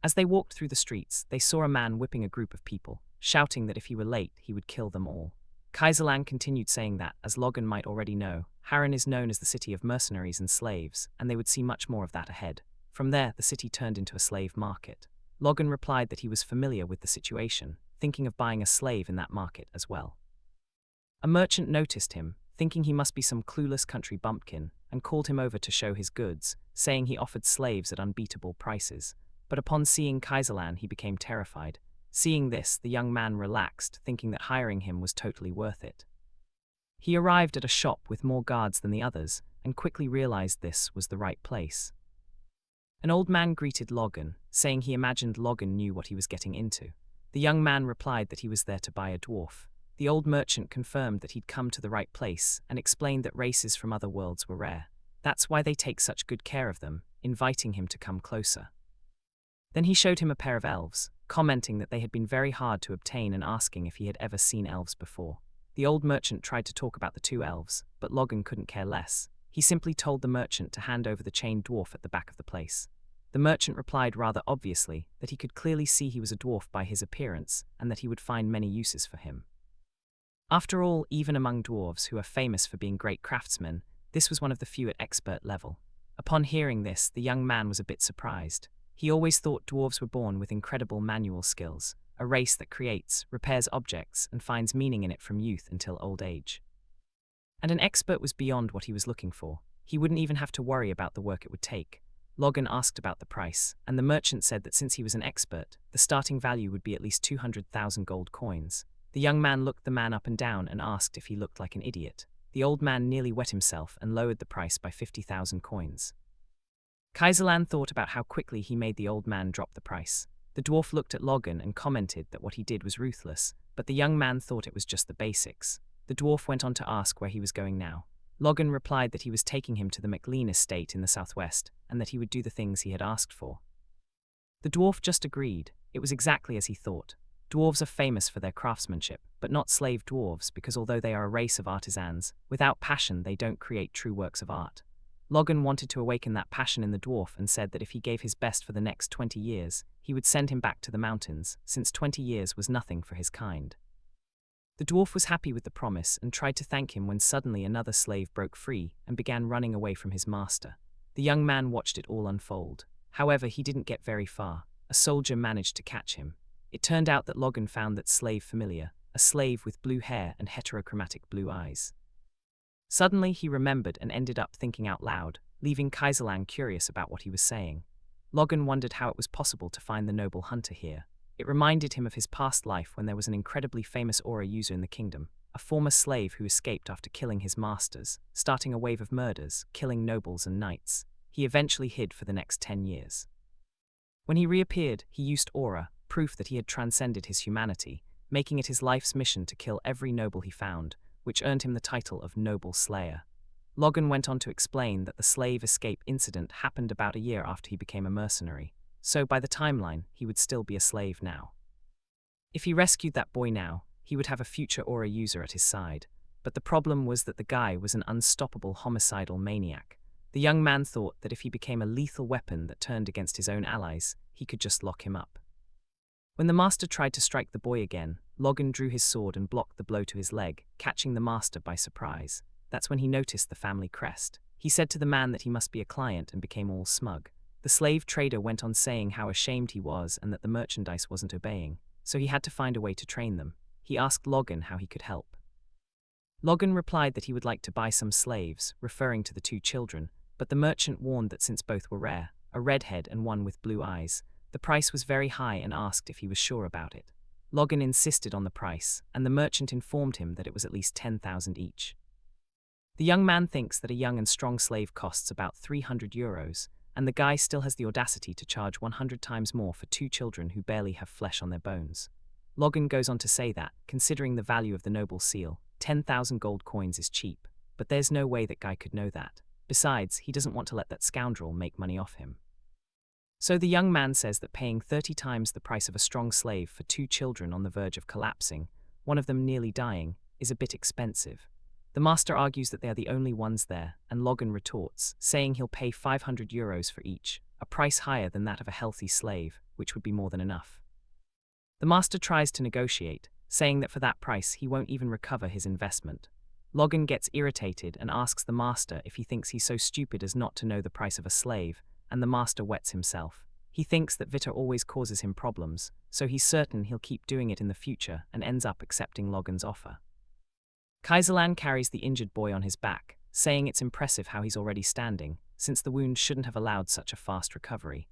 As they walked through the streets, they saw a man whipping a group of people, shouting that if he were late, he would kill them all. Kaiserlan continued saying that, as Logan might already know, Harran is known as the city of mercenaries and slaves, and they would see much more of that ahead. From there, the city turned into a slave market. Logan replied that he was familiar with the situation, thinking of buying a slave in that market as well. A merchant noticed him, thinking he must be some clueless country bumpkin, and called him over to show his goods, saying he offered slaves at unbeatable prices. But upon seeing Kaiserlan, he became terrified. Seeing this, the young man relaxed, thinking that hiring him was totally worth it. He arrived at a shop with more guards than the others, and quickly realized this was the right place. An old man greeted Logan, saying he imagined Logan knew what he was getting into. The young man replied that he was there to buy a dwarf. The old merchant confirmed that he'd come to the right place, and explained that races from other worlds were rare. That's why they take such good care of them, inviting him to come closer. Then he showed him a pair of elves, commenting that they had been very hard to obtain and asking if he had ever seen elves before. The old merchant tried to talk about the two elves, but Logan couldn't care less. He simply told the merchant to hand over the chained dwarf at the back of the place. The merchant replied rather obviously that he could clearly see he was a dwarf by his appearance, and that he would find many uses for him. After all, even among dwarves who are famous for being great craftsmen, this was one of the few at expert level. Upon hearing this, the young man was a bit surprised. He always thought dwarves were born with incredible manual skills, a race that creates, repairs objects, and finds meaning in it from youth until old age. And an expert was beyond what he was looking for. He wouldn't even have to worry about the work it would take. Logan asked about the price, and the merchant said that since he was an expert, the starting value would be at least 200,000 gold coins. The young man looked the man up and down and asked if he looked like an idiot. The old man nearly wet himself and lowered the price by 50,000 coins. Kaiserlan thought about how quickly he made the old man drop the price. The dwarf looked at Logan and commented that what he did was ruthless, but the young man thought it was just the basics. The dwarf went on to ask where he was going now. Logan replied that he was taking him to the McLean estate in the southwest, and that he would do the things he had asked for. The dwarf just agreed. It was exactly as he thought. Dwarves are famous for their craftsmanship, but not slave dwarves, because although they are a race of artisans, without passion they don't create true works of art. Logan wanted to awaken that passion in the dwarf and said that if he gave his best for the next 20 years, he would send him back to the mountains, since 20 years was nothing for his kind. The dwarf was happy with the promise and tried to thank him when suddenly another slave broke free and began running away from his master. The young man watched it all unfold. However, he didn't get very far. A soldier managed to catch him. It turned out that Logan found that slave familiar, a slave with blue hair and heterochromatic blue eyes. Suddenly he remembered and ended up thinking out loud, leaving Kaiserlan curious about what he was saying. Logan wondered how it was possible to find the noble hunter here. It reminded him of his past life when there was an incredibly famous aura user in the kingdom, a former slave who escaped after killing his masters, starting a wave of murders, killing nobles and knights. He eventually hid for the next 10 years. When he reappeared, he used aura, proof that he had transcended his humanity, making it his life's mission to kill every noble he found, which earned him the title of Noble Slayer. Logan went on to explain that the slave escape incident happened about a year after he became a mercenary, so by the timeline, he would still be a slave now. If he rescued that boy now, he would have a future aura user at his side, but the problem was that the guy was an unstoppable homicidal maniac. The young man thought that if he became a lethal weapon that turned against his own allies, he could just lock him up. When the master tried to strike the boy again, Logan drew his sword and blocked the blow to his leg, catching the master by surprise. That's when he noticed the family crest. He said to the man that he must be a client and became all smug. The slave trader went on saying how ashamed he was and that the merchandise wasn't obeying, so he had to find a way to train them. He asked Logan how he could help. Logan replied that he would like to buy some slaves, referring to the two children, but the merchant warned that since both were rare, a redhead and one with blue eyes, the price was very high and asked if he was sure about it. Logan insisted on the price, and the merchant informed him that it was at least 10,000 each. The young man thinks that a young and strong slave costs about €300, and the guy still has the audacity to charge 100 times more for two children who barely have flesh on their bones. Logan goes on to say that, considering the value of the noble seal, 10,000 gold coins is cheap, but there's no way that guy could know that. Besides, he doesn't want to let that scoundrel make money off him. So the young man says that paying 30 times the price of a strong slave for two children on the verge of collapsing, one of them nearly dying, is a bit expensive. The master argues that they are the only ones there, and Logan retorts, saying he'll pay €500 for each, a price higher than that of a healthy slave, which would be more than enough. The master tries to negotiate, saying that for that price he won't even recover his investment. Logan gets irritated and asks the master if he thinks he's so stupid as not to know the price of a slave, and the master wets himself. He thinks that Vita always causes him problems, so he's certain he'll keep doing it in the future and ends up accepting Logan's offer. Kaiserlan carries the injured boy on his back, saying it's impressive how he's already standing, since the wound shouldn't have allowed such a fast recovery.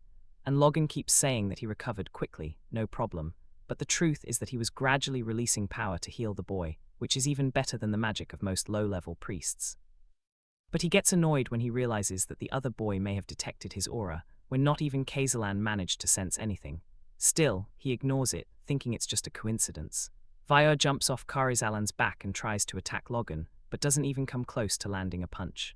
And Logan keeps saying that he recovered quickly, no problem, but the truth is that he was gradually releasing power to heal the boy, which is even better than the magic of most low-level priests. But he gets annoyed when he realizes that the other boy may have detected his aura, when not even Kaiserlan managed to sense anything. Still, he ignores it, thinking it's just a coincidence. Vior jumps off Karizalan's back and tries to attack Logan, but doesn't even come close to landing a punch.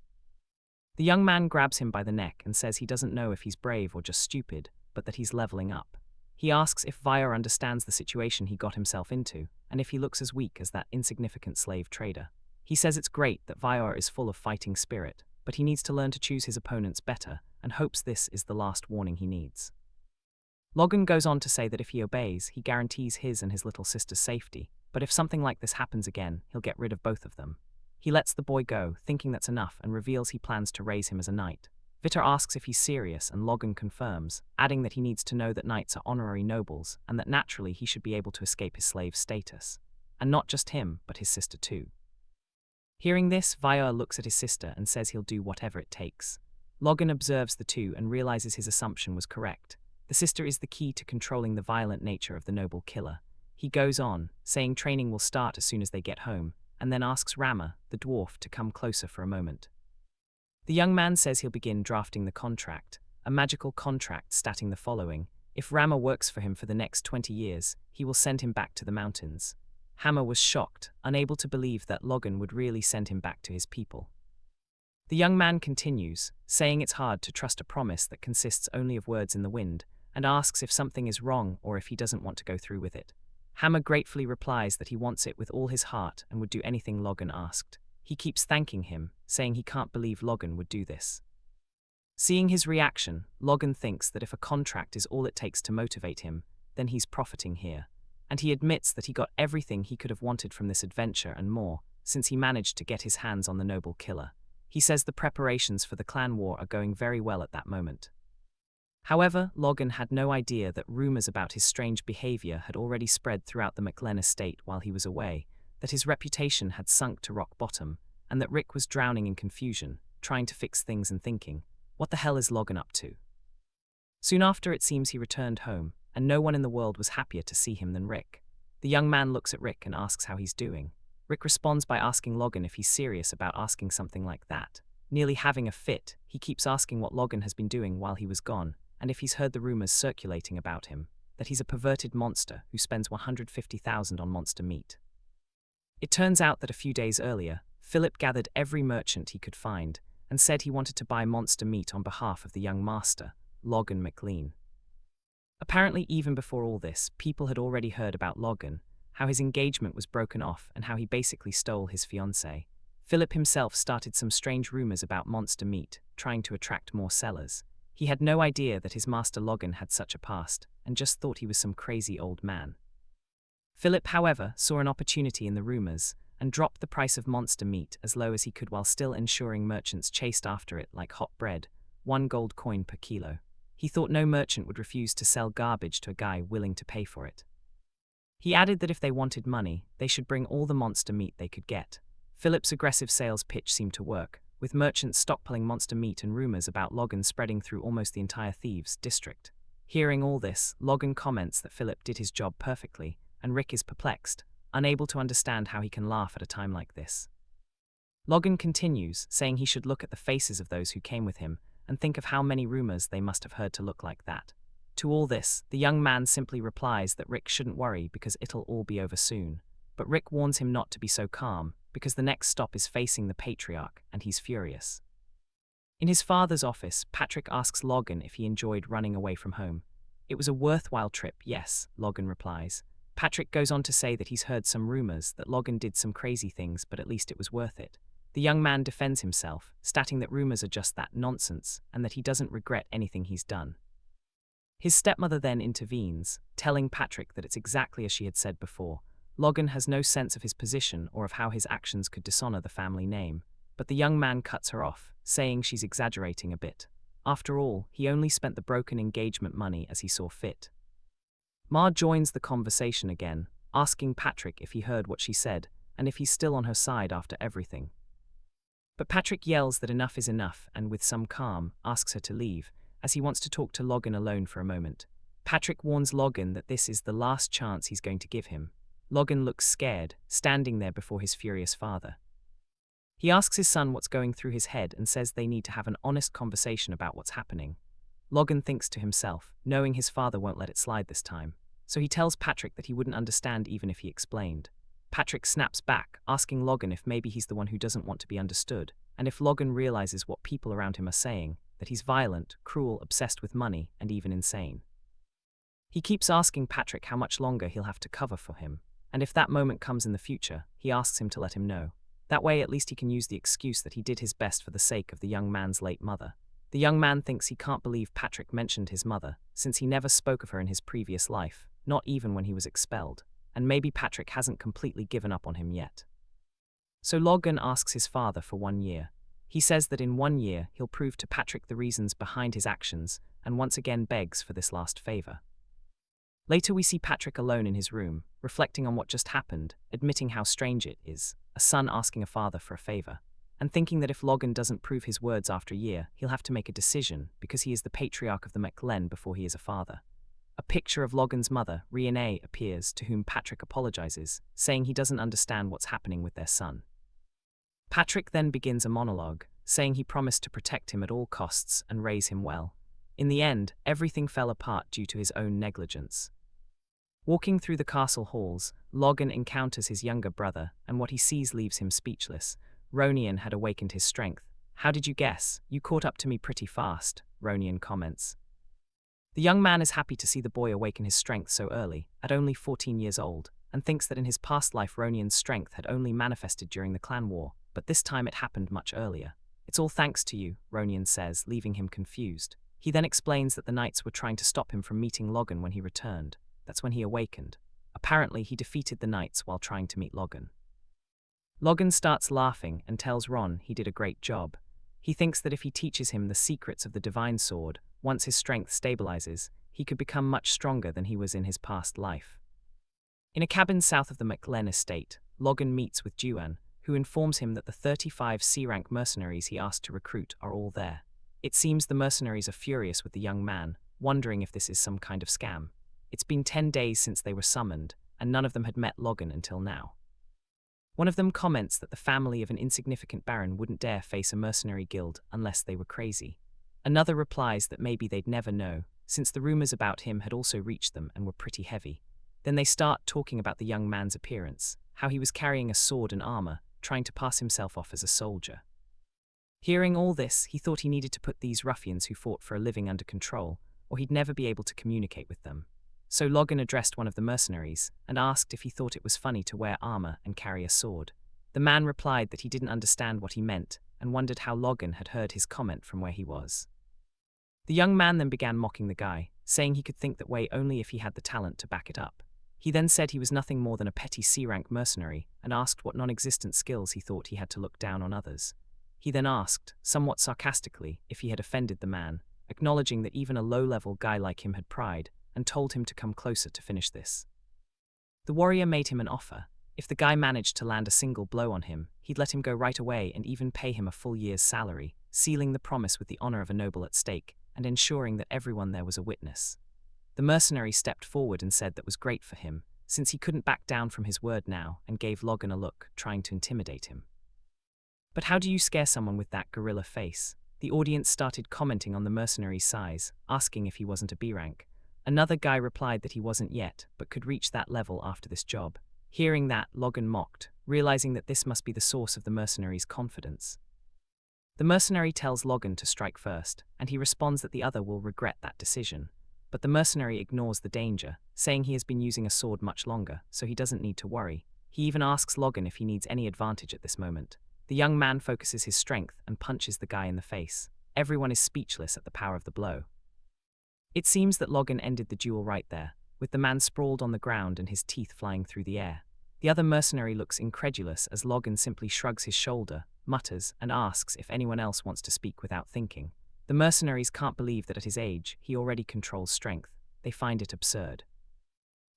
The young man grabs him by the neck and says he doesn't know if he's brave or just stupid, but that he's leveling up. He asks if Vior understands the situation he got himself into, and if he looks as weak as that insignificant slave trader. He says it's great that Vior is full of fighting spirit, but he needs to learn to choose his opponents better, and hopes this is the last warning he needs. Logan goes on to say that if he obeys, he guarantees his and his little sister's safety, but if something like this happens again, he'll get rid of both of them. He lets the boy go, thinking that's enough, and reveals he plans to raise him as a knight. Vitor asks if he's serious, and Logan confirms, adding that he needs to know that knights are honorary nobles, and that naturally he should be able to escape his slave status. And not just him, but his sister too. Hearing this, Vior looks at his sister and says he'll do whatever it takes. Logan observes the two and realizes his assumption was correct. The sister is the key to controlling the violent nature of the noble killer. He goes on, saying training will start as soon as they get home, and then asks Rama, the dwarf, to come closer for a moment. The young man says he'll begin drafting the contract, a magical contract stating the following: if Rama works for him for the next 20 years, he will send him back to the mountains. Hammer was shocked, unable to believe that Logan would really send him back to his people. The young man continues, saying it's hard to trust a promise that consists only of words in the wind, and asks if something is wrong or if he doesn't want to go through with it. Hammer gratefully replies that he wants it with all his heart and would do anything Logan asked. He keeps thanking him, saying he can't believe Logan would do this. Seeing his reaction, Logan thinks that if a contract is all it takes to motivate him, then he's profiting here. And he admits that he got everything he could have wanted from this adventure and more, since he managed to get his hands on the noble killer. He says the preparations for the clan war are going very well at that moment. However, Logan had no idea that rumors about his strange behavior had already spread throughout the McLen estate while he was away, that his reputation had sunk to rock bottom, and that Rick was drowning in confusion, trying to fix things and thinking, what the hell is Logan up to? Soon after, it seems he returned home, and no one in the world was happier to see him than Rick. The young man looks at Rick and asks how he's doing. Rick responds by asking Logan if he's serious about asking something like that. Nearly having a fit, he keeps asking what Logan has been doing while he was gone, and if he's heard the rumors circulating about him, that he's a perverted monster who spends 150,000 on monster meat. It turns out that a few days earlier, Philip gathered every merchant he could find and said he wanted to buy monster meat on behalf of the young master, Logan McLean. Apparently, even before all this, people had already heard about Logan, how his engagement was broken off and how he basically stole his fiancée. Philip himself started some strange rumors about monster meat, trying to attract more sellers. He had no idea that his master Logan had such a past, and just thought he was some crazy old man. Philip, however, saw an opportunity in the rumors, and dropped the price of monster meat as low as he could while still ensuring merchants chased after it like hot bread, 1 gold coin per kilo. He thought no merchant would refuse to sell garbage to a guy willing to pay for it. He added that if they wanted money, they should bring all the monster meat they could get. Philip's aggressive sales pitch seemed to work, with merchants stockpiling monster meat and rumors about Logan spreading through almost the entire Thieves' district. Hearing all this, Logan comments that Philip did his job perfectly, and Rick is perplexed, unable to understand how he can laugh at a time like this. Logan continues, saying he should look at the faces of those who came with him and think of how many rumors they must have heard to look like that. To all this, the young man simply replies that Rick shouldn't worry because it'll all be over soon. But Rick warns him not to be so calm, because the next stop is facing the patriarch, and he's furious. In his father's office, Patrick asks Logan if he enjoyed running away from home. It was a worthwhile trip, yes, Logan replies. Patrick goes on to say that he's heard some rumors that Logan did some crazy things, but at least it was worth it. The young man defends himself, stating that rumors are just that nonsense, and that he doesn't regret anything he's done. His stepmother then intervenes, telling Patrick that it's exactly as she had said before. Logan has no sense of his position or of how his actions could dishonor the family name, but the young man cuts her off, saying she's exaggerating a bit. After all, he only spent the broken engagement money as he saw fit. Ma joins the conversation again, asking Patrick if he heard what she said, and if he's still on her side after everything. But Patrick yells that enough is enough and with some calm, asks her to leave, as he wants to talk to Logan alone for a moment. Patrick warns Logan that this is the last chance he's going to give him. Logan looks scared, standing there before his furious father. He asks his son what's going through his head and says they need to have an honest conversation about what's happening. Logan thinks to himself, knowing his father won't let it slide this time, so he tells Patrick that he wouldn't understand even if he explained. Patrick snaps back, asking Logan if maybe he's the one who doesn't want to be understood, and if Logan realizes what people around him are saying, that he's violent, cruel, obsessed with money, and even insane. He keeps asking Patrick how much longer he'll have to cover for him, and if that moment comes in the future, he asks him to let him know. That way at least he can use the excuse that he did his best for the sake of the young man's late mother. The young man thinks he can't believe Patrick mentioned his mother, since he never spoke of her in his previous life, not even when he was expelled, and maybe Patrick hasn't completely given up on him yet. So Logan asks his father for 1 year. He says that in 1 year he'll prove to Patrick the reasons behind his actions, and once again begs for this last favor. Later we see Patrick alone in his room, reflecting on what just happened, admitting how strange it is, a son asking a father for a favor, and thinking that if Logan doesn't prove his words after a year, he'll have to make a decision because he is the patriarch of the McLen before he is a father. A picture of Logan's mother, Renee, appears, to whom Patrick apologizes, saying he doesn't understand what's happening with their son. Patrick then begins a monologue, saying he promised to protect him at all costs and raise him well. In the end, everything fell apart due to his own negligence. Walking through the castle halls, Logan encounters his younger brother, and what he sees leaves him speechless. Ronian had awakened his strength. "How did you guess? You caught up to me pretty fast," Ronian comments. The young man is happy to see the boy awaken his strength so early, at only 14 years old, and thinks that in his past life Ronian's strength had only manifested during the clan war, but this time it happened much earlier. "It's all thanks to you," Ronian says, leaving him confused. He then explains that the knights were trying to stop him from meeting Logan when he returned. That's when he awakened. Apparently, he defeated the knights while trying to meet Logan. Logan starts laughing and tells Ron he did a great job. He thinks that if he teaches him the secrets of the divine sword, once his strength stabilizes, he could become much stronger than he was in his past life. In a cabin south of the McLen estate, Logan meets with Juan, who informs him that the 35 C-rank mercenaries he asked to recruit are all there. It seems the mercenaries are furious with the young man, wondering if this is some kind of scam. It's been 10 days since they were summoned, and none of them had met Logan until now. One of them comments that the family of an insignificant baron wouldn't dare face a mercenary guild unless they were crazy. Another replies that maybe they'd never know, since the rumors about him had also reached them and were pretty heavy. Then they start talking about the young man's appearance, how he was carrying a sword and armor, trying to pass himself off as a soldier. Hearing all this, he thought he needed to put these ruffians who fought for a living under control, or he'd never be able to communicate with them. So Logan addressed one of the mercenaries and asked if he thought it was funny to wear armor and carry a sword. The man replied that he didn't understand what he meant and wondered how Logan had heard his comment from where he was. The young man then began mocking the guy, saying he could think that way only if he had the talent to back it up. He then said he was nothing more than a petty C-rank mercenary and asked what non-existent skills he thought he had to look down on others. He then asked, somewhat sarcastically, if he had offended the man, acknowledging that even a low-level guy like him had pride, and told him to come closer to finish this. The warrior made him an offer. If the guy managed to land a single blow on him, he'd let him go right away and even pay him a full year's salary, sealing the promise with the honor of a noble at stake, and ensuring that everyone there was a witness. The mercenary stepped forward and said that was great for him, since he couldn't back down from his word now, and gave Logan a look, trying to intimidate him. But how do you scare someone with that gorilla face? The audience started commenting on the mercenary's size, asking if he wasn't a B rank. Another guy replied that he wasn't yet, but could reach that level after this job. Hearing that, Logan mocked, realizing that this must be the source of the mercenary's confidence. The mercenary tells Logan to strike first, and he responds that the other will regret that decision. But the mercenary ignores the danger, saying he has been using a sword much longer, so he doesn't need to worry. He even asks Logan if he needs any advantage at this moment. The young man focuses his strength and punches the guy in the face. Everyone is speechless at the power of the blow. It seems that Logan ended the duel right there, with the man sprawled on the ground and his teeth flying through the air. The other mercenary looks incredulous as Logan simply shrugs his shoulder, mutters, and asks if anyone else wants to speak without thinking. The mercenaries can't believe that at his age, he already controls strength. They find it absurd.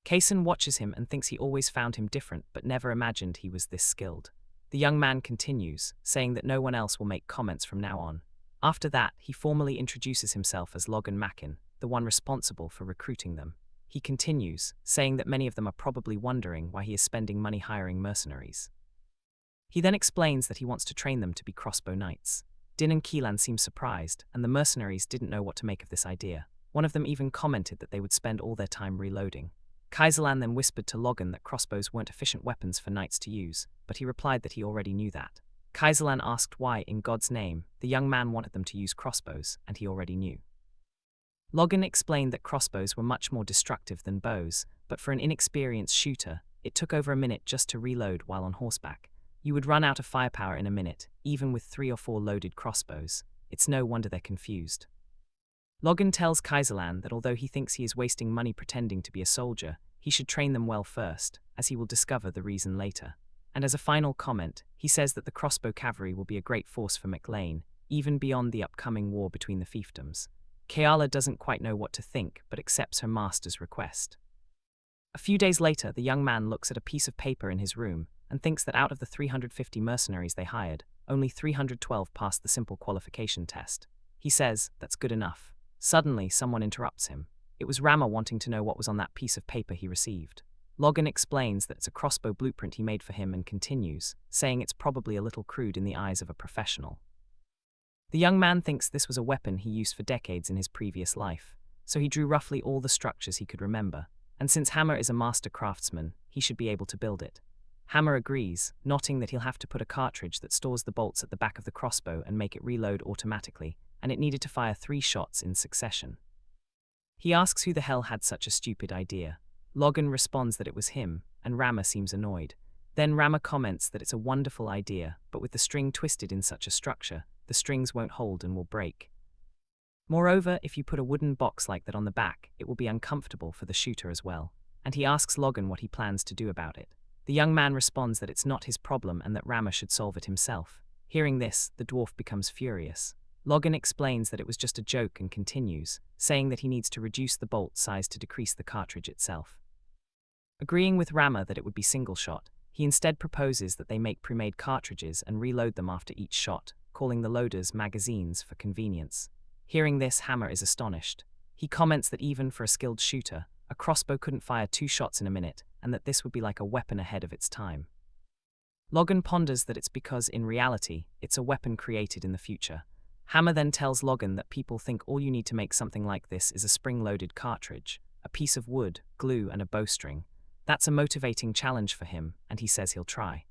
Kason watches him and thinks he always found him different but never imagined he was this skilled. The young man continues, saying that no one else will make comments from now on. After that, he formally introduces himself as Logan Mackin, the one responsible for recruiting them. He continues, saying that many of them are probably wondering why he is spending money hiring mercenaries. He then explains that he wants to train them to be crossbow knights. Din and Keelan seem surprised, and the mercenaries didn't know what to make of this idea. One of them even commented that they would spend all their time reloading. Kaiserlan then whispered to Logan that crossbows weren't efficient weapons for knights to use, but he replied that he already knew that. Kaiserlan asked why, in God's name, the young man wanted them to use crossbows, and he already knew. Logan explained that crossbows were much more destructive than bows, but for an inexperienced shooter, it took over a minute just to reload while on horseback. You would run out of firepower in a minute, even with 3 or 4 loaded crossbows. It's no wonder they're confused. Logan tells Kaiserlan that although he thinks he is wasting money pretending to be a soldier, he should train them well first, as he will discover the reason later. And as a final comment, he says that the crossbow cavalry will be a great force for McLean, even beyond the upcoming war between the fiefdoms. Keala doesn't quite know what to think, but accepts her master's request. A few days later, the young man looks at a piece of paper in his room and thinks that out of the 350 mercenaries they hired, only 312 passed the simple qualification test. He says, that's good enough. Suddenly, someone interrupts him. It was Rama wanting to know what was on that piece of paper he received. Logan explains that it's a crossbow blueprint he made for him and continues, saying it's probably a little crude in the eyes of a professional. The young man thinks this was a weapon he used for decades in his previous life, so he drew roughly all the structures he could remember, and since Hammer is a master craftsman, he should be able to build it. Hammer agrees, noting that he'll have to put a cartridge that stores the bolts at the back of the crossbow and make it reload automatically, and it needed to fire 3 shots in succession. He asks who the hell had such a stupid idea. Logan responds that it was him, and Rama seems annoyed. Then Rama comments that it's a wonderful idea, but with the string twisted in such a structure, the strings won't hold and will break. Moreover, if you put a wooden box like that on the back, it will be uncomfortable for the shooter as well. And he asks Logan what he plans to do about it. The young man responds that it's not his problem and that Rama should solve it himself. Hearing this, the dwarf becomes furious. Logan explains that it was just a joke and continues, saying that he needs to reduce the bolt size to decrease the cartridge itself. Agreeing with Rama that it would be single shot, he instead proposes that they make pre-made cartridges and reload them after each shot, calling the loaders magazines for convenience. Hearing this, Hammer is astonished. He comments that even for a skilled shooter, a crossbow couldn't fire 2 shots in a minute, and that this would be like a weapon ahead of its time. Logan ponders that it's because, in reality, it's a weapon created in the future. Hammer then tells Logan that people think all you need to make something like this is a spring-loaded cartridge, a piece of wood, glue, and a bowstring. That's a motivating challenge for him, and he says he'll try.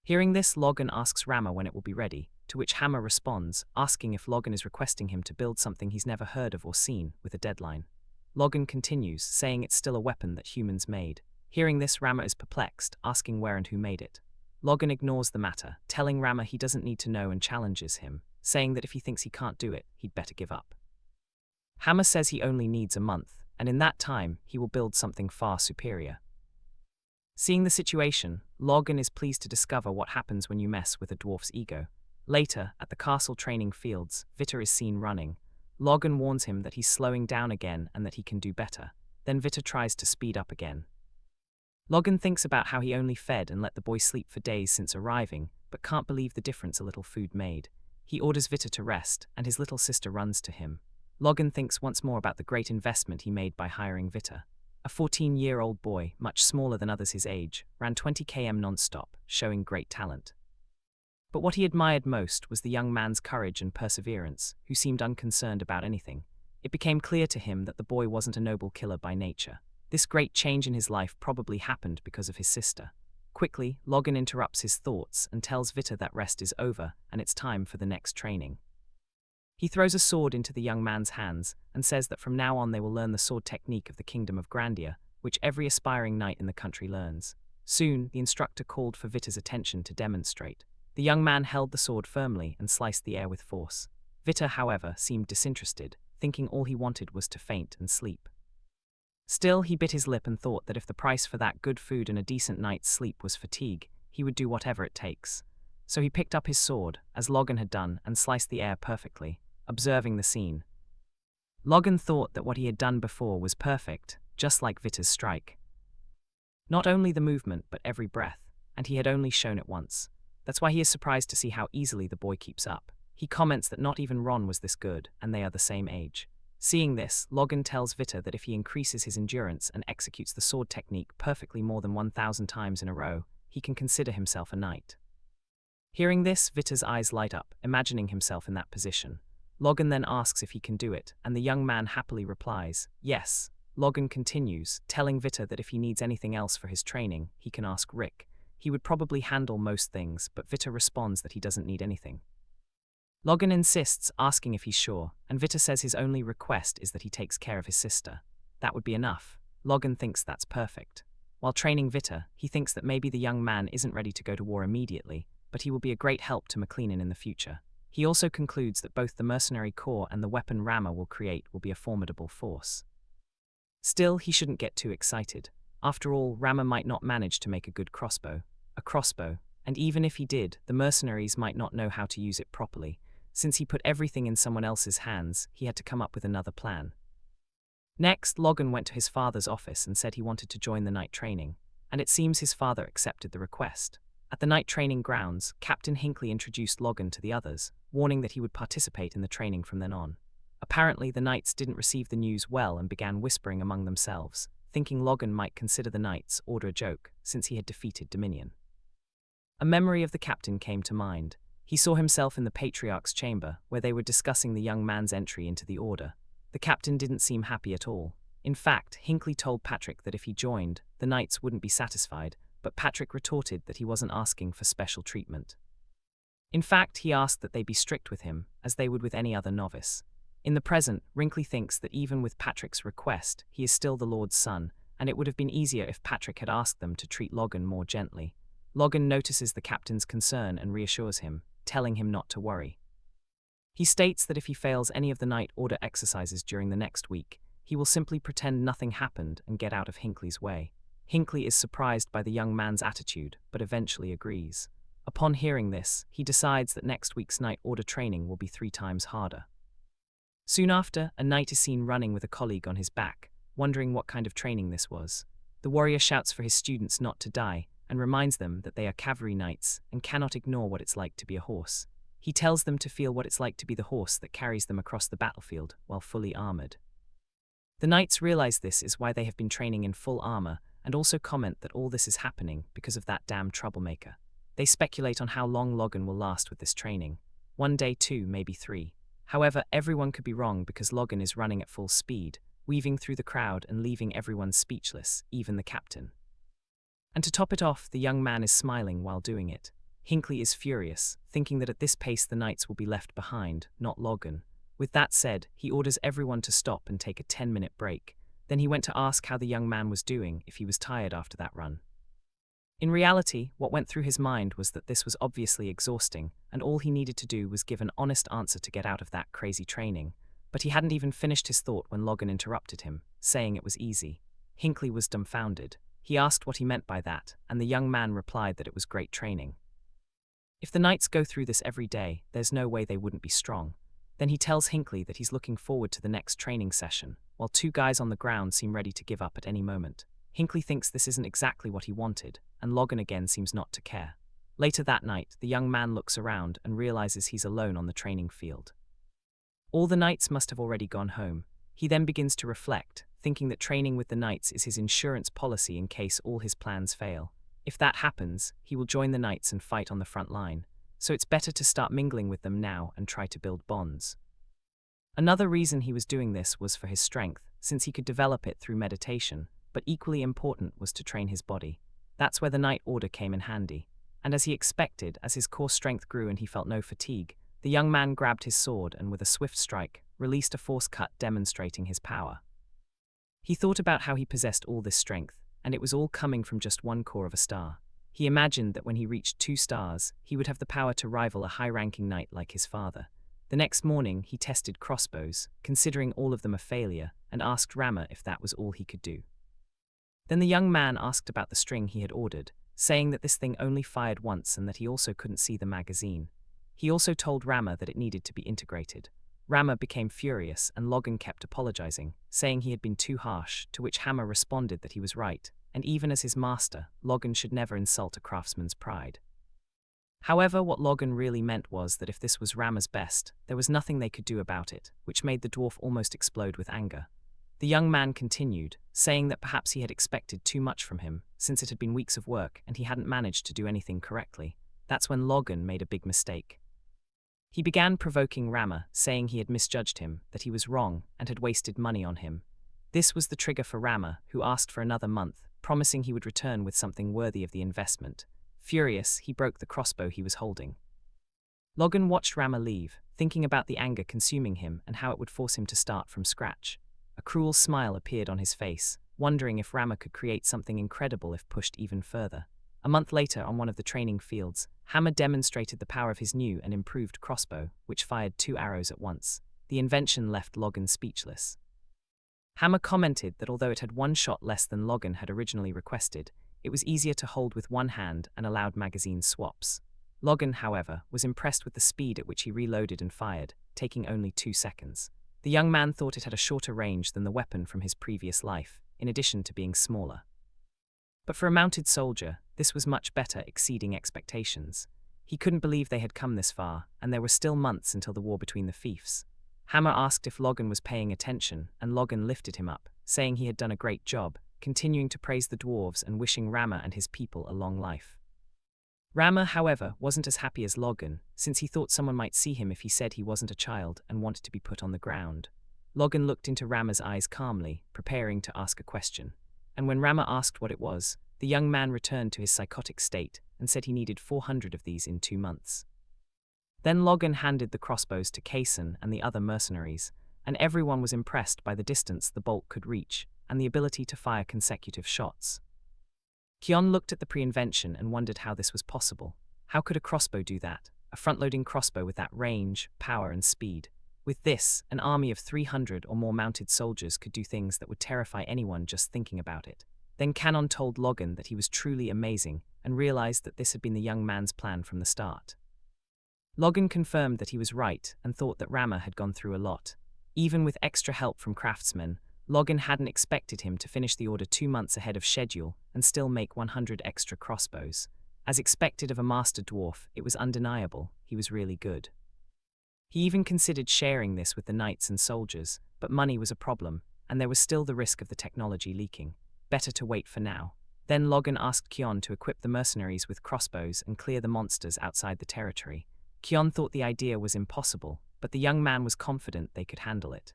Hearing this, Logan asks Rammer when it will be ready, to which Hammer responds, asking if Logan is requesting him to build something he's never heard of or seen, with a deadline. Logan continues, saying it's still a weapon that humans made. Hearing this, Rammer is perplexed, asking where and who made it. Logan ignores the matter, telling Rammer he doesn't need to know and challenges him, saying that if he thinks he can't do it, he'd better give up. Hammer says he only needs a month, and in that time, he will build something far superior. Seeing the situation, Logan is pleased to discover what happens when you mess with a dwarf's ego. Later, at the castle training fields, Vita is seen running. Logan warns him that he's slowing down again and that he can do better. Then Vita tries to speed up again. Logan thinks about how he only fed and let the boy sleep for days since arriving, but can't believe the difference a little food made. He orders Vita to rest, and his little sister runs to him. Logan thinks once more about the great investment he made by hiring Vita. A 14-year-old boy, much smaller than others his age, ran 20 km non-stop, showing great talent. But what he admired most was the young man's courage and perseverance, who seemed unconcerned about anything. It became clear to him that the boy wasn't a noble killer by nature. This great change in his life probably happened because of his sister. Quickly, Logan interrupts his thoughts and tells Vita that rest is over and it's time for the next training. He throws a sword into the young man's hands and says that from now on they will learn the sword technique of the Kingdom of Grandia, which every aspiring knight in the country learns. Soon, the instructor called for Vita's attention to demonstrate. The young man held the sword firmly and sliced the air with force. Vita, however, seemed disinterested, thinking all he wanted was to faint and sleep. Still, he bit his lip and thought that if the price for that good food and a decent night's sleep was fatigue, he would do whatever it takes. So he picked up his sword, as Logan had done, and sliced the air perfectly, observing the scene. Logan thought that what he had done before was perfect, just like Vita's strike. Not only the movement, but every breath, and he had only shown it once. That's why he is surprised to see how easily the boy keeps up. He comments that not even Ron was this good, and they are the same age. Seeing this, Logan tells Vita that if he increases his endurance and executes the sword technique perfectly more than 1,000 times in a row, he can consider himself a knight. Hearing this, Vita's eyes light up, imagining himself in that position. Logan then asks if he can do it, and the young man happily replies, yes. Logan continues, telling Vita that if he needs anything else for his training, he can ask Rick. He would probably handle most things, but Vita responds that he doesn't need anything. Logan insists, asking if he's sure, and Vita says his only request is that he takes care of his sister. That would be enough. Logan thinks that's perfect. While training Vita, he thinks that maybe the young man isn't ready to go to war immediately, but he will be a great help to McLeanan in the future. He also concludes that both the mercenary corps and the weapon Rammer will create will be a formidable force. Still, he shouldn't get too excited. After all, Rammer might not manage to make a good crossbow. And even if he did, the mercenaries might not know how to use it properly. Since he put everything in someone else's hands, he had to come up with another plan. Next, Logan went to his father's office and said he wanted to join the night training, and it seems his father accepted the request. At the night training grounds, Captain Hinckley introduced Logan to the others, warning that he would participate in the training from then on. Apparently, the knights didn't receive the news well and began whispering among themselves, thinking Logan might consider the knights' order a joke, since he had defeated Dominion. A memory of the captain came to mind. He saw himself in the Patriarch's chamber, where they were discussing the young man's entry into the order. The captain didn't seem happy at all. In fact, Hinckley told Patrick that if he joined, the knights wouldn't be satisfied, but Patrick retorted that he wasn't asking for special treatment. In fact, he asked that they be strict with him, as they would with any other novice. In the present, Hinckley thinks that even with Patrick's request, he is still the Lord's son, and it would have been easier if Patrick had asked them to treat Logan more gently. Logan notices the captain's concern and reassures him, telling him not to worry. He states that if he fails any of the night order exercises during the next week, he will simply pretend nothing happened and get out of Hinckley's way. Hinckley is surprised by the young man's attitude, but eventually agrees. Upon hearing this, he decides that next week's night order training will be 3 times harder. Soon after, a knight is seen running with a colleague on his back, wondering what kind of training this was. The warrior shouts for his students not to die, and reminds them that they are cavalry knights and cannot ignore what it's like to be a horse. He tells them to feel what it's like to be the horse that carries them across the battlefield while fully armored. The knights realize this is why they have been training in full armor, and also comment that all this is happening because of that damn troublemaker. They speculate on how long Logan will last with this training. one day 2, maybe 3. However, everyone could be wrong because Logan is running at full speed, weaving through the crowd and leaving everyone speechless, even the captain. And to top it off, the young man is smiling while doing it. Hinckley is furious, thinking that at this pace the knights will be left behind, not Logan. With that said, he orders everyone to stop and take a 10-minute break. Then he went to ask how the young man was doing, if he was tired after that run. In reality, what went through his mind was that this was obviously exhausting, and all he needed to do was give an honest answer to get out of that crazy training. But he hadn't even finished his thought when Logan interrupted him, saying it was easy. Hinckley was dumbfounded. He asked what he meant by that, and the young man replied that it was great training. If the knights go through this every day, there's no way they wouldn't be strong. Then he tells Hinckley that he's looking forward to the next training session, while 2 guys on the ground seem ready to give up at any moment. Hinckley thinks this isn't exactly what he wanted, and Logan again seems not to care. Later that night, the young man looks around and realizes he's alone on the training field. All the knights must have already gone home. He then begins to reflect, thinking that training with the knights is his insurance policy in case all his plans fail. If that happens, he will join the knights and fight on the front line, so it's better to start mingling with them now and try to build bonds. Another reason he was doing this was for his strength, since he could develop it through meditation, but equally important was to train his body. That's where the Knight Order came in handy. And as he expected, as his core strength grew and he felt no fatigue, the young man grabbed his sword and with a swift strike, released a force cut demonstrating his power. He thought about how he possessed all this strength, and it was all coming from just one core of a star. He imagined that when he reached 2 stars, he would have the power to rival a high-ranking knight like his father. The next morning, he tested crossbows, considering all of them a failure, and asked Rama if that was all he could do. Then the young man asked about the string he had ordered, saying that this thing only fired once and that he also couldn't see the magazine. He also told Rama that it needed to be integrated. Rama became furious and Logan kept apologizing, saying he had been too harsh, to which Hammer responded that he was right, and even as his master, Logan should never insult a craftsman's pride. However, what Logan really meant was that if this was Rama's best, there was nothing they could do about it, which made the dwarf almost explode with anger. The young man continued, saying that perhaps he had expected too much from him, since it had been weeks of work and he hadn't managed to do anything correctly. That's when Logan made a big mistake. He began provoking Rama, saying he had misjudged him, that he was wrong, and had wasted money on him. This was the trigger for Rama, who asked for another month, promising he would return with something worthy of the investment. Furious, he broke the crossbow he was holding. Logan watched Rama leave, thinking about the anger consuming him and how it would force him to start from scratch. A cruel smile appeared on his face, wondering if Rama could create something incredible if pushed even further. A month later, on one of the training fields, Hammer demonstrated the power of his new and improved crossbow, which fired 2 arrows at once. The invention left Logan speechless. Hammer commented that although it had 1 shot less than Logan had originally requested, it was easier to hold with one hand and allowed magazine swaps. Logan, however, was impressed with the speed at which he reloaded and fired, taking only 2 seconds. The young man thought it had a shorter range than the weapon from his previous life, in addition to being smaller. But for a mounted soldier, this was much better, exceeding expectations. He couldn't believe they had come this far, and there were still months until the war between the fiefs. Hammer asked if Logan was paying attention, and Logan lifted him up, saying he had done a great job, continuing to praise the dwarves and wishing Rama and his people a long life. Rama, however, wasn't as happy as Logan, since he thought someone might see him if he said he wasn't a child and wanted to be put on the ground. Logan looked into Rama's eyes calmly, preparing to ask a question. And when Rama asked what it was, the young man returned to his psychotic state and said he needed 400 of these in 2 months. Then Logan handed the crossbows to Kaysen and the other mercenaries, and everyone was impressed by the distance the bolt could reach and the ability to fire consecutive shots. Kion looked at the pre-invention and wondered how this was possible. How could a crossbow do that? A front-loading crossbow with that range, power, and speed. With this, an army of 300 or more mounted soldiers could do things that would terrify anyone just thinking about it. Then Canon told Logan that he was truly amazing and realized that this had been the young man's plan from the start. Logan confirmed that he was right and thought that Rama had gone through a lot. Even with extra help from craftsmen, Logan hadn't expected him to finish the order 2 months ahead of schedule and still make 100 extra crossbows. As expected of a master dwarf, it was undeniable, he was really good. He even considered sharing this with the knights and soldiers, but money was a problem, and there was still the risk of the technology leaking. Better to wait for now. Then Logan asked Kion to equip the mercenaries with crossbows and clear the monsters outside the territory. Kyon thought the idea was impossible, but the young man was confident they could handle it.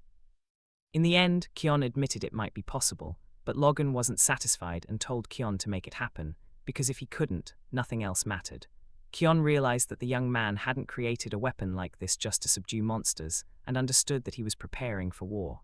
In the end, Kyon admitted it might be possible, but Logan wasn't satisfied and told Kyon to make it happen, because if he couldn't, nothing else mattered. Kyon realized that the young man hadn't created a weapon like this just to subdue monsters, and understood that he was preparing for war.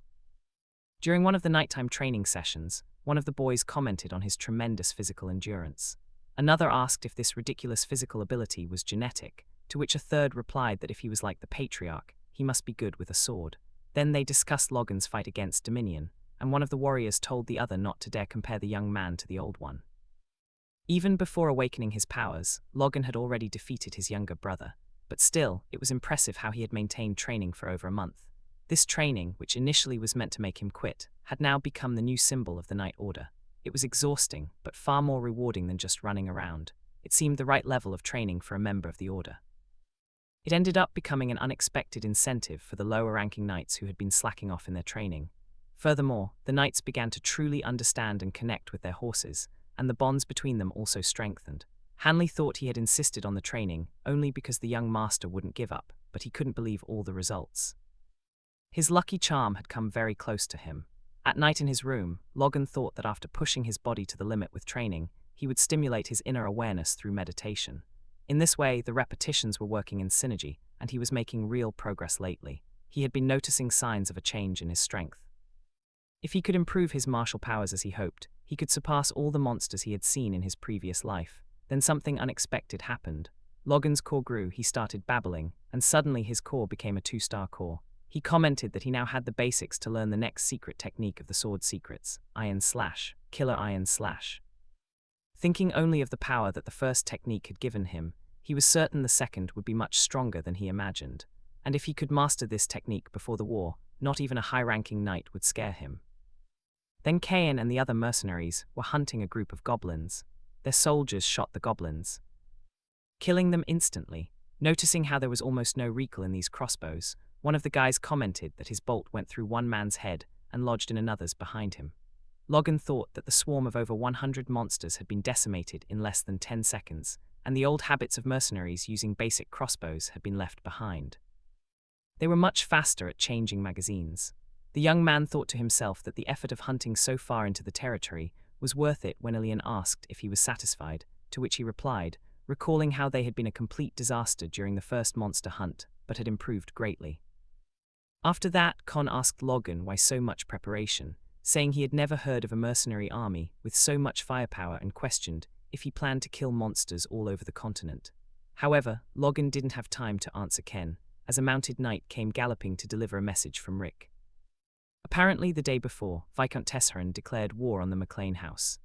During one of the nighttime training sessions, one of the boys commented on his tremendous physical endurance. Another asked if this ridiculous physical ability was genetic, to which a third replied that if he was like the patriarch, he must be good with a sword. Then they discussed Logan's fight against Dominion, and one of the warriors told the other not to dare compare the young man to the old one. Even before awakening his powers, Logan had already defeated his younger brother, but still, it was impressive how he had maintained training for over a month. This training, which initially was meant to make him quit, had now become the new symbol of the Night Order. It was exhausting, but far more rewarding than just running around. It seemed the right level of training for a member of the Order. It ended up becoming an unexpected incentive for the lower-ranking knights who had been slacking off in their training. Furthermore, the knights began to truly understand and connect with their horses, and the bonds between them also strengthened. Hanley thought he had insisted on the training only because the young master wouldn't give up, but he couldn't believe all the results. His lucky charm had come very close to him. At night in his room, Logan thought that after pushing his body to the limit with training, he would stimulate his inner awareness through meditation. In this way, the repetitions were working in synergy, and he was making real progress lately. He had been noticing signs of a change in his strength. If he could improve his martial powers as he hoped, he could surpass all the monsters he had seen in his previous life. Then something unexpected happened. Logan's core grew, he started babbling, and suddenly his core became a 2-star core. He commented that he now had the basics to learn the next secret technique of the sword secrets, Iron Slash, Killer Iron Slash. Thinking only of the power that the first technique had given him, he was certain the second would be much stronger than he imagined. And if he could master this technique before the war, not even a high-ranking knight would scare him. Then Kain and the other mercenaries were hunting a group of goblins. Their soldiers shot the goblins, killing them instantly. Noticing how there was almost no recoil in these crossbows, one of the guys commented that his bolt went through one man's head and lodged in another's behind him. Logan thought that the swarm of over 100 monsters had been decimated in less than 10 seconds, and the old habits of mercenaries using basic crossbows had been left behind. They were much faster at changing magazines. The young man thought to himself that the effort of hunting so far into the territory was worth it when Ilian asked if he was satisfied, to which he replied, recalling how they had been a complete disaster during the first monster hunt, but had improved greatly. After that, Con asked Logan why so much preparation, saying he had never heard of a mercenary army with so much firepower, and questioned if he planned to kill monsters all over the continent. However, Logan didn't have time to answer Ken, as a mounted knight came galloping to deliver a message from Rick. Apparently the day before, Viscount Tesseran declared war on the McLean house.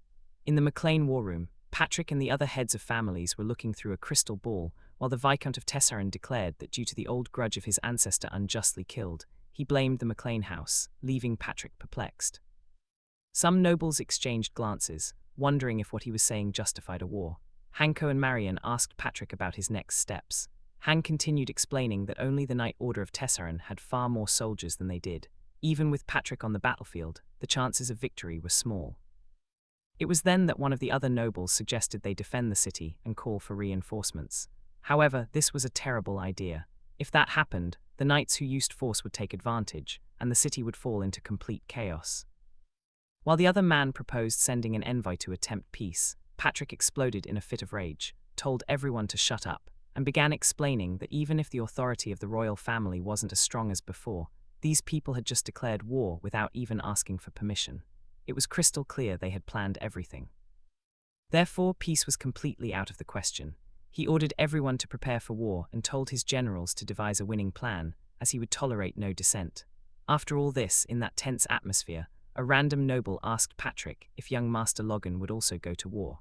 In the McLean war room, Patrick and the other heads of families were looking through a crystal ball, while the Viscount of Tesseran declared that due to the old grudge of his ancestor unjustly killed, he blamed the McLean house, leaving Patrick perplexed. Some nobles exchanged glances, wondering if what he was saying justified a war. Hanko and Marion asked Patrick about his next steps. Han continued explaining that only the Knight Order of Tesseran had far more soldiers than they did. Even with Patrick on the battlefield, the chances of victory were small. It was then that one of the other nobles suggested they defend the city and call for reinforcements. However, this was a terrible idea. If that happened, the knights who used force would take advantage, and the city would fall into complete chaos. While the other man proposed sending an envoy to attempt peace, Patrick exploded in a fit of rage, told everyone to shut up, and began explaining that even if the authority of the royal family wasn't as strong as before, these people had just declared war without even asking for permission. It was crystal clear they had planned everything. Therefore, peace was completely out of the question. He ordered everyone to prepare for war and told his generals to devise a winning plan, as he would tolerate no dissent. After all this, in that tense atmosphere, a random noble asked Patrick if young Master Logan would also go to war.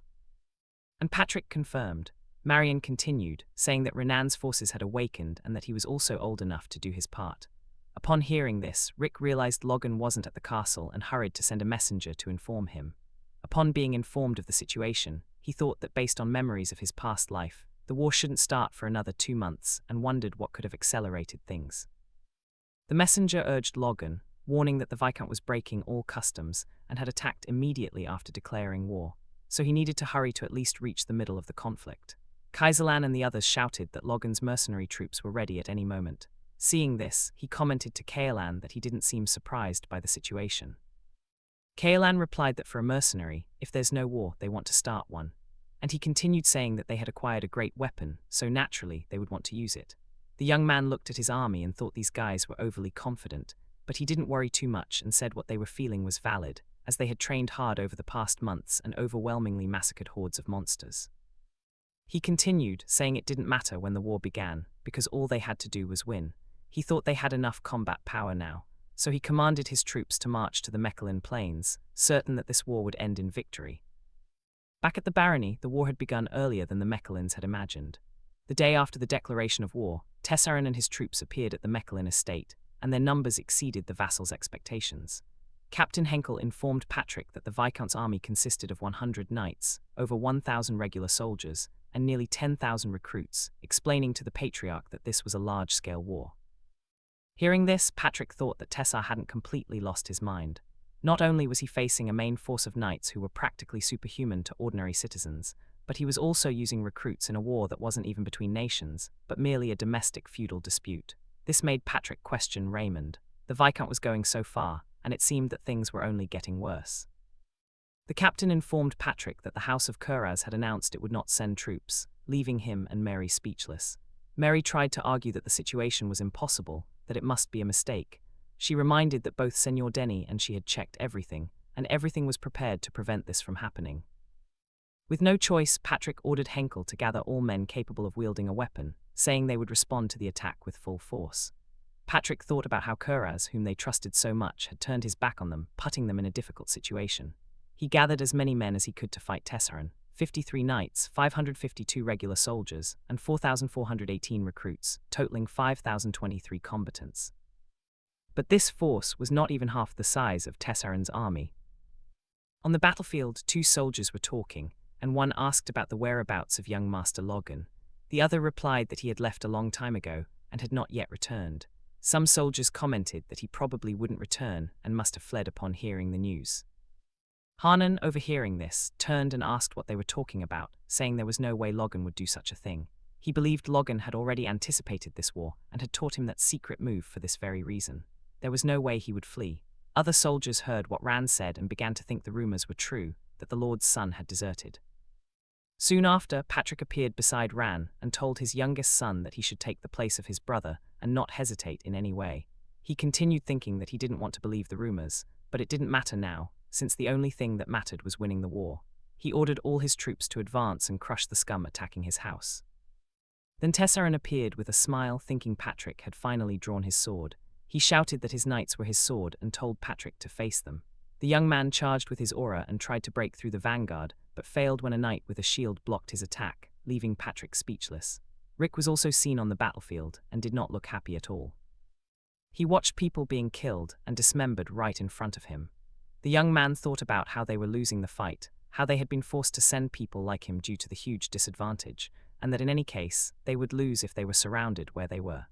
And Patrick confirmed. Marion continued, saying that Renan's forces had awakened and that he was also old enough to do his part. Upon hearing this, Rick realized Logan wasn't at the castle and hurried to send a messenger to inform him. Upon being informed of the situation, he thought that based on memories of his past life, the war shouldn't start for another 2 months and wondered what could have accelerated things. The messenger urged Logan, warning that the Viscount was breaking all customs and had attacked immediately after declaring war, so he needed to hurry to at least reach the middle of the conflict. Kaiserlan and the others shouted that Logan's mercenary troops were ready at any moment. Seeing this, he commented to Kaelan that he didn't seem surprised by the situation. Kaelan replied that for a mercenary, if there's no war, they want to start one. And he continued saying that they had acquired a great weapon, so naturally they would want to use it. The young man looked at his army and thought these guys were overly confident, but he didn't worry too much and said what they were feeling was valid, as they had trained hard over the past months and overwhelmingly massacred hordes of monsters. He continued, saying it didn't matter when the war began, because all they had to do was win. He thought they had enough combat power now, so he commanded his troops to march to the Mechalin Plains, certain that this war would end in victory. Back at the barony, the war had begun earlier than the Mechalins had imagined. The day after the declaration of war, Tessarin and his troops appeared at the Mechalin estate, and their numbers exceeded the vassals' expectations. Captain Henkel informed Patrick that the Viscount's army consisted of 100 knights, over 1,000 regular soldiers, and nearly 10,000 recruits, explaining to the Patriarch that this was a large-scale war. Hearing this, Patrick thought that Tessar hadn't completely lost his mind. Not only was he facing a main force of knights who were practically superhuman to ordinary citizens, but he was also using recruits in a war that wasn't even between nations, but merely a domestic feudal dispute. This made Patrick question Raymond. The Viscount was going so far, and it seemed that things were only getting worse. The captain informed Patrick that the House of Kuraz had announced it would not send troops, leaving him and Mary speechless. Mary tried to argue that the situation was impossible, that it must be a mistake. She reminded that both Senor Denny and she had checked everything, and everything was prepared to prevent this from happening. With no choice, Patrick ordered Henkel to gather all men capable of wielding a weapon, saying they would respond to the attack with full force. Patrick thought about how Kuraz, whom they trusted so much, had turned his back on them, putting them in a difficult situation. He gathered as many men as he could to fight Tessarin, 53 knights, 552 regular soldiers, and 4,418 recruits, totaling 5,023 combatants. But this force was not even half the size of Tessarin's army. On the battlefield, two soldiers were talking, and one asked about the whereabouts of young Master Logan. The other replied that he had left a long time ago and had not yet returned. Some soldiers commented that he probably wouldn't return and must have fled upon hearing the news. Hanan, overhearing this, turned and asked what they were talking about, saying there was no way Logan would do such a thing. He believed Logan had already anticipated this war and had taught him that secret move for this very reason. There was no way he would flee. Other soldiers heard what Ran said and began to think the rumors were true, that the Lord's son had deserted. Soon after, Patrick appeared beside Ran and told his youngest son that he should take the place of his brother and not hesitate in any way. He continued thinking that he didn't want to believe the rumors, but it didn't matter now, since the only thing that mattered was winning the war. He ordered all his troops to advance and crush the scum attacking his house. Then Tessarin appeared with a smile, thinking Patrick had finally drawn his sword. He shouted that his knights were his sword and told Patrick to face them. The young man charged with his aura and tried to break through the vanguard, but failed when a knight with a shield blocked his attack, leaving Patrick speechless. Rick was also seen on the battlefield and did not look happy at all. He watched people being killed and dismembered right in front of him. The young man thought about how they were losing the fight, how they had been forced to send people like him due to the huge disadvantage, and that in any case, they would lose if they were surrounded where they were.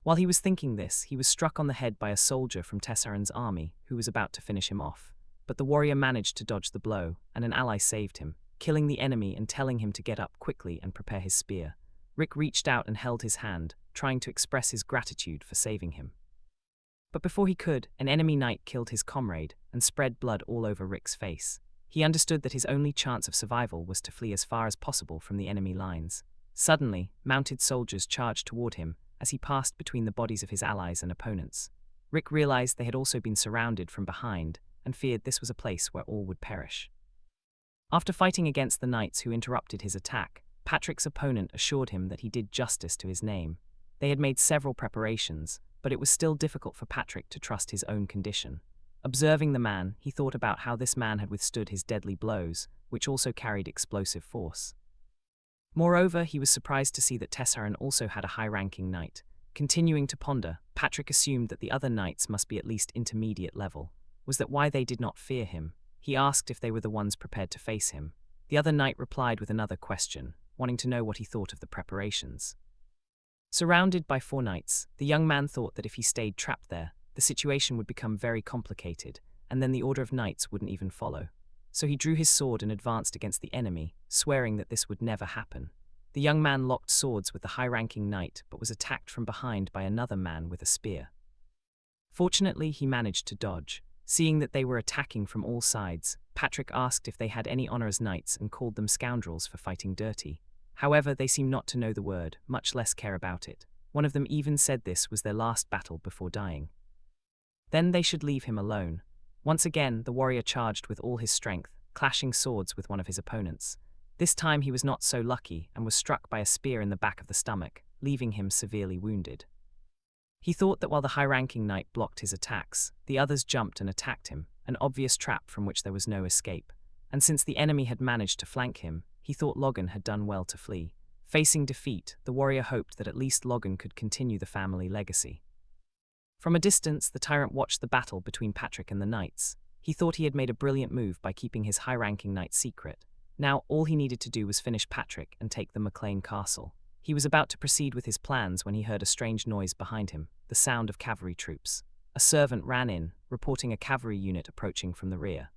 While he was thinking this, he was struck on the head by a soldier from Tessarin's army who was about to finish him off. But the warrior managed to dodge the blow, and an ally saved him, killing the enemy and telling him to get up quickly and prepare his spear. Rick reached out and held his hand, trying to express his gratitude for saving him. But before he could, an enemy knight killed his comrade and spread blood all over Rick's face. He understood that his only chance of survival was to flee as far as possible from the enemy lines. Suddenly, mounted soldiers charged toward him as he passed between the bodies of his allies and opponents. Rick realized they had also been surrounded from behind and feared this was a place where all would perish. After fighting against the knights who interrupted his attack, Patrick's opponent assured him that he did justice to his name. They had made several preparations, but it was still difficult for Patrick to trust his own condition. Observing the man, he thought about how this man had withstood his deadly blows, which also carried explosive force. Moreover, he was surprised to see that Tessarin also had a high-ranking knight. Continuing to ponder, Patrick assumed that the other knights must be at least intermediate level. Was that why they did not fear him? He asked if they were the ones prepared to face him. The other knight replied with another question, wanting to know what he thought of the preparations. Surrounded by 4 knights, the young man thought that if he stayed trapped there, the situation would become very complicated, and then the order of knights wouldn't even follow. So he drew his sword and advanced against the enemy, swearing that this would never happen. The young man locked swords with the high-ranking knight but was attacked from behind by another man with a spear. Fortunately, he managed to dodge. Seeing that they were attacking from all sides, Patrick asked if they had any honor as knights and called them scoundrels for fighting dirty. However, they seemed not to know the word, much less care about it. One of them even said this was their last battle before dying. Then they should leave him alone. Once again, the warrior charged with all his strength, clashing swords with one of his opponents. This time he was not so lucky and was struck by a spear in the back of the stomach, leaving him severely wounded. He thought that while the high-ranking knight blocked his attacks, the others jumped and attacked him, an obvious trap from which there was no escape. And since the enemy had managed to flank him, he thought Logan had done well to flee. Facing defeat, the warrior hoped that at least Logan could continue the family legacy. From a distance, the tyrant watched the battle between Patrick and the knights. He thought he had made a brilliant move by keeping his high-ranking knight secret. Now, all he needed to do was finish Patrick and take the McLean castle. He was about to proceed with his plans when he heard a strange noise behind him, the sound of cavalry troops. A servant ran in, reporting a cavalry unit approaching from the rear.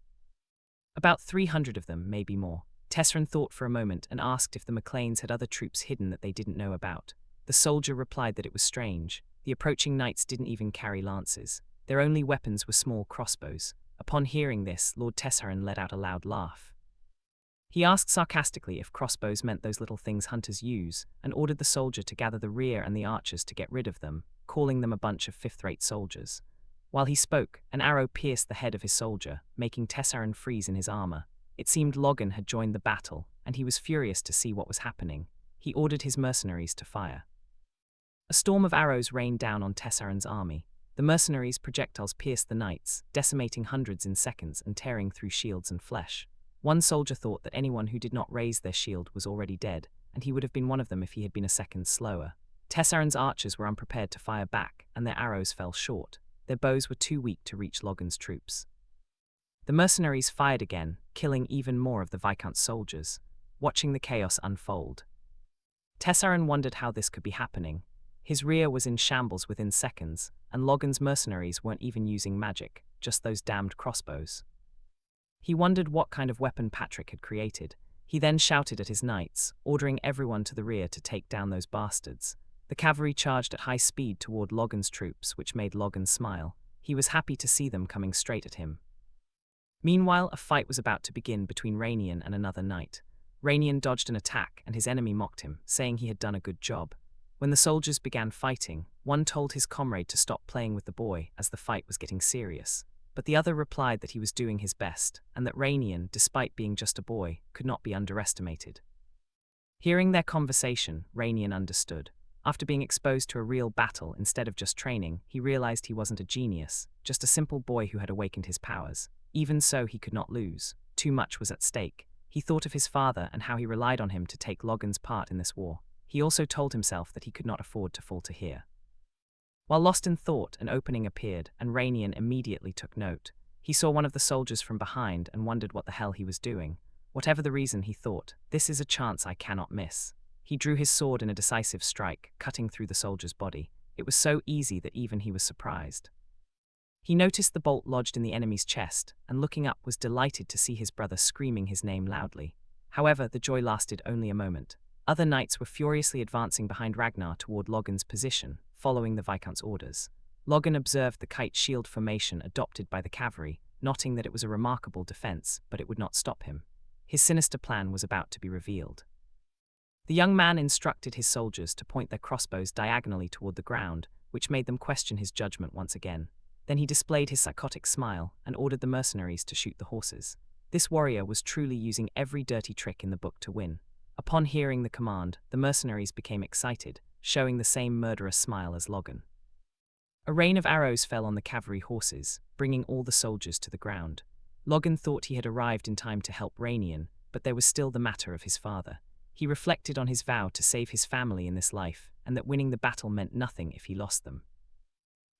About 300 of them, maybe more. Tesseran thought for a moment and asked if the McLeans had other troops hidden that they didn't know about. The soldier replied that it was strange. The approaching knights didn't even carry lances. Their only weapons were small crossbows. Upon hearing this, Lord Tesseran let out a loud laugh. He asked sarcastically if crossbows meant those little things hunters use, and ordered the soldier to gather the rear and the archers to get rid of them, calling them a bunch of fifth-rate soldiers. While he spoke, an arrow pierced the head of his soldier, making Tesseran freeze in his armor. It seemed Logan had joined the battle, and he was furious to see what was happening. He ordered his mercenaries to fire. A storm of arrows rained down on Tesseran's army. The mercenaries' projectiles pierced the knights, decimating hundreds in seconds and tearing through shields and flesh. One soldier thought that anyone who did not raise their shield was already dead, and he would have been one of them if he had been a second slower. Tesseran's archers were unprepared to fire back, and their arrows fell short. Their bows were too weak to reach Logan's troops. The mercenaries fired again, killing even more of the Viscount's soldiers. Watching the chaos unfold, Tesseran wondered how this could be happening. His rear was in shambles within seconds, and Logan's mercenaries weren't even using magic, just those damned crossbows. He wondered what kind of weapon Patrick had created. He then shouted at his knights, ordering everyone to the rear to take down those bastards. The cavalry charged at high speed toward Logan's troops, which made Logan smile. He was happy to see them coming straight at him. Meanwhile, a fight was about to begin between Rainian and another knight. Rainian dodged an attack, and his enemy mocked him, saying he had done a good job. When the soldiers began fighting, one told his comrade to stop playing with the boy as the fight was getting serious. But the other replied that he was doing his best, and that Rainian, despite being just a boy, could not be underestimated. Hearing their conversation, Rainian understood. After being exposed to a real battle instead of just training, he realized he wasn't a genius, just a simple boy who had awakened his powers. Even so, he could not lose. Too much was at stake. He thought of his father and how he relied on him to take Logan's part in this war. He also told himself that he could not afford to falter here. While lost in thought, an opening appeared, and Rainian immediately took note. He saw one of the soldiers from behind and wondered what the hell he was doing. Whatever the reason, he thought, "This is a chance I cannot miss." He drew his sword in a decisive strike, cutting through the soldier's body. It was so easy that even he was surprised. He noticed the bolt lodged in the enemy's chest, and looking up was delighted to see his brother screaming his name loudly. However, the joy lasted only a moment. Other knights were furiously advancing behind Ragnar toward Logan's position, following the Viscount's orders. Logan observed the kite shield formation adopted by the cavalry, noting that it was a remarkable defense, but it would not stop him. His sinister plan was about to be revealed. The young man instructed his soldiers to point their crossbows diagonally toward the ground, which made them question his judgment once again. Then he displayed his psychotic smile and ordered the mercenaries to shoot the horses. This warrior was truly using every dirty trick in the book to win. Upon hearing the command, the mercenaries became excited, showing the same murderous smile as Logan. A rain of arrows fell on the cavalry horses, bringing all the soldiers to the ground. Logan thought he had arrived in time to help Rainian, but there was still the matter of his father. He reflected on his vow to save his family in this life, and that winning the battle meant nothing if he lost them.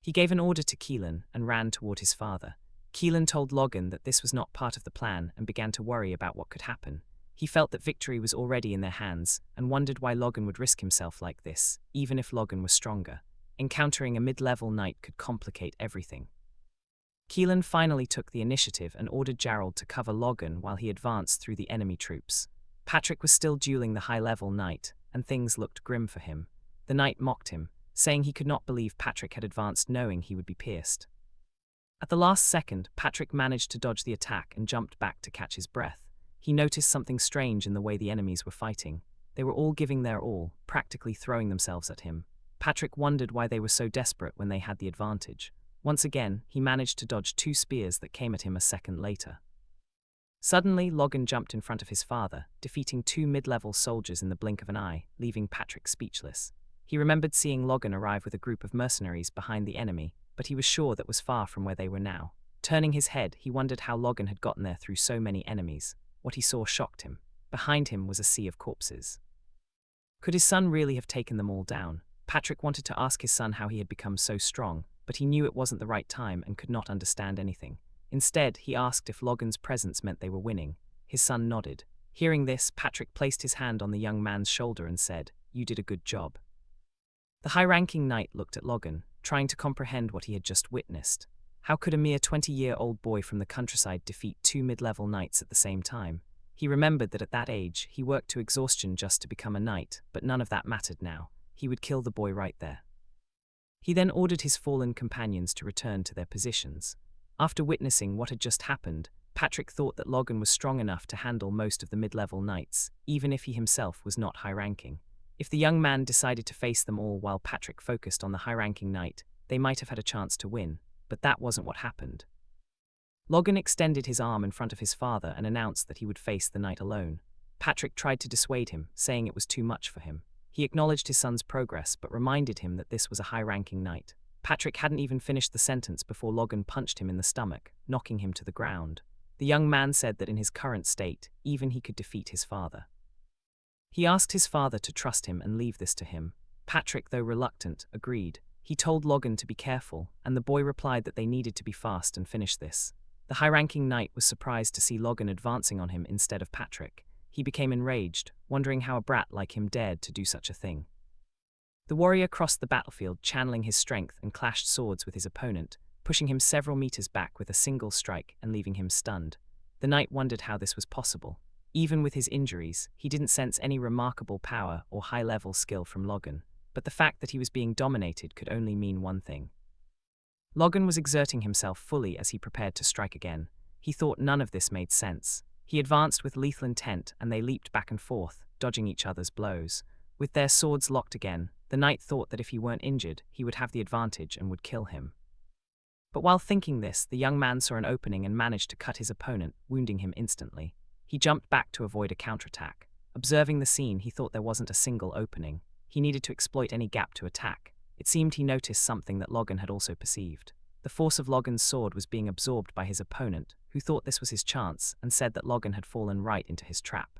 He gave an order to Keelan and ran toward his father. Keelan told Logan that this was not part of the plan and began to worry about what could happen. He felt that victory was already in their hands and wondered why Logan would risk himself like this, even if Logan was stronger. Encountering a mid-level knight could complicate everything. Keelan finally took the initiative and ordered Gerald to cover Logan while he advanced through the enemy troops. Patrick was still dueling the high-level knight, and things looked grim for him. The knight mocked him, saying he could not believe Patrick had advanced knowing he would be pierced. At the last second, Patrick managed to dodge the attack and jumped back to catch his breath. He noticed something strange in the way the enemies were fighting. They were all giving their all, practically throwing themselves at him. Patrick wondered why they were so desperate when they had the advantage. Once again, he managed to dodge 2 spears that came at him a second later. Suddenly, Logan jumped in front of his father, defeating 2 mid-level soldiers in the blink of an eye, leaving Patrick speechless. He remembered seeing Logan arrive with a group of mercenaries behind the enemy, but he was sure that was far from where they were now. Turning his head, he wondered how Logan had gotten there through so many enemies. What he saw shocked him. Behind him was a sea of corpses. Could his son really have taken them all down? Patrick wanted to ask his son how he had become so strong, but he knew it wasn't the right time and could not understand anything. Instead, he asked if Logan's presence meant they were winning. His son nodded. Hearing this, Patrick placed his hand on the young man's shoulder and said, "You did a good job." The high-ranking knight looked at Logan, trying to comprehend what he had just witnessed. How could a mere 20-year-old boy from the countryside defeat 2 mid-level knights at the same time? He remembered that at that age, he worked to exhaustion just to become a knight, but none of that mattered now. He would kill the boy right there. He then ordered his fallen companions to return to their positions. After witnessing what had just happened, Patrick thought that Logan was strong enough to handle most of the mid-level knights, even if he himself was not high-ranking. If the young man decided to face them all while Patrick focused on the high-ranking knight, they might have had a chance to win, but that wasn't what happened. Logan extended his arm in front of his father and announced that he would face the knight alone. Patrick tried to dissuade him, saying it was too much for him. He acknowledged his son's progress but reminded him that this was a high-ranking knight. Patrick hadn't even finished the sentence before Logan punched him in the stomach, knocking him to the ground. The young man said that in his current state, even he could defeat his father. He asked his father to trust him and leave this to him. Patrick, though reluctant, agreed. He told Logan to be careful, and the boy replied that they needed to be fast and finish this. The high-ranking knight was surprised to see Logan advancing on him instead of Patrick. He became enraged, wondering how a brat like him dared to do such a thing. The warrior crossed the battlefield, channeling his strength, and clashed swords with his opponent, pushing him several meters back with a single strike and leaving him stunned. The knight wondered how this was possible. Even with his injuries, he didn't sense any remarkable power or high-level skill from Logan, but the fact that he was being dominated could only mean one thing. Logan was exerting himself fully as he prepared to strike again. He thought none of this made sense. He advanced with lethal intent, and they leaped back and forth, dodging each other's blows. With their swords locked again, the knight thought that if he weren't injured, he would have the advantage and would kill him. But while thinking this, the young man saw an opening and managed to cut his opponent, wounding him instantly. He jumped back to avoid a counterattack. Observing the scene, he thought there wasn't a single opening. He needed to exploit any gap to attack. It seemed he noticed something that Logan had also perceived. The force of Logan's sword was being absorbed by his opponent, who thought this was his chance and said that Logan had fallen right into his trap.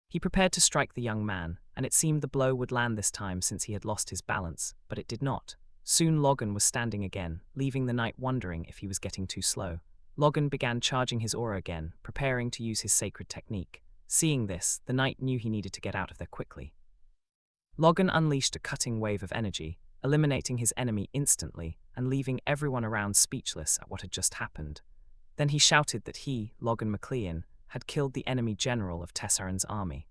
He prepared to strike the young man, and it seemed the blow would land this time since he had lost his balance, but it did not. Soon Logan was standing again, leaving the knight wondering if he was getting too slow. Logan began charging his aura again, preparing to use his sacred technique. Seeing this, the knight knew he needed to get out of there quickly. Logan unleashed a cutting wave of energy, eliminating his enemy instantly and leaving everyone around speechless at what had just happened. Then he shouted that he, Logan McLean, had killed the enemy general of Tessaran's army.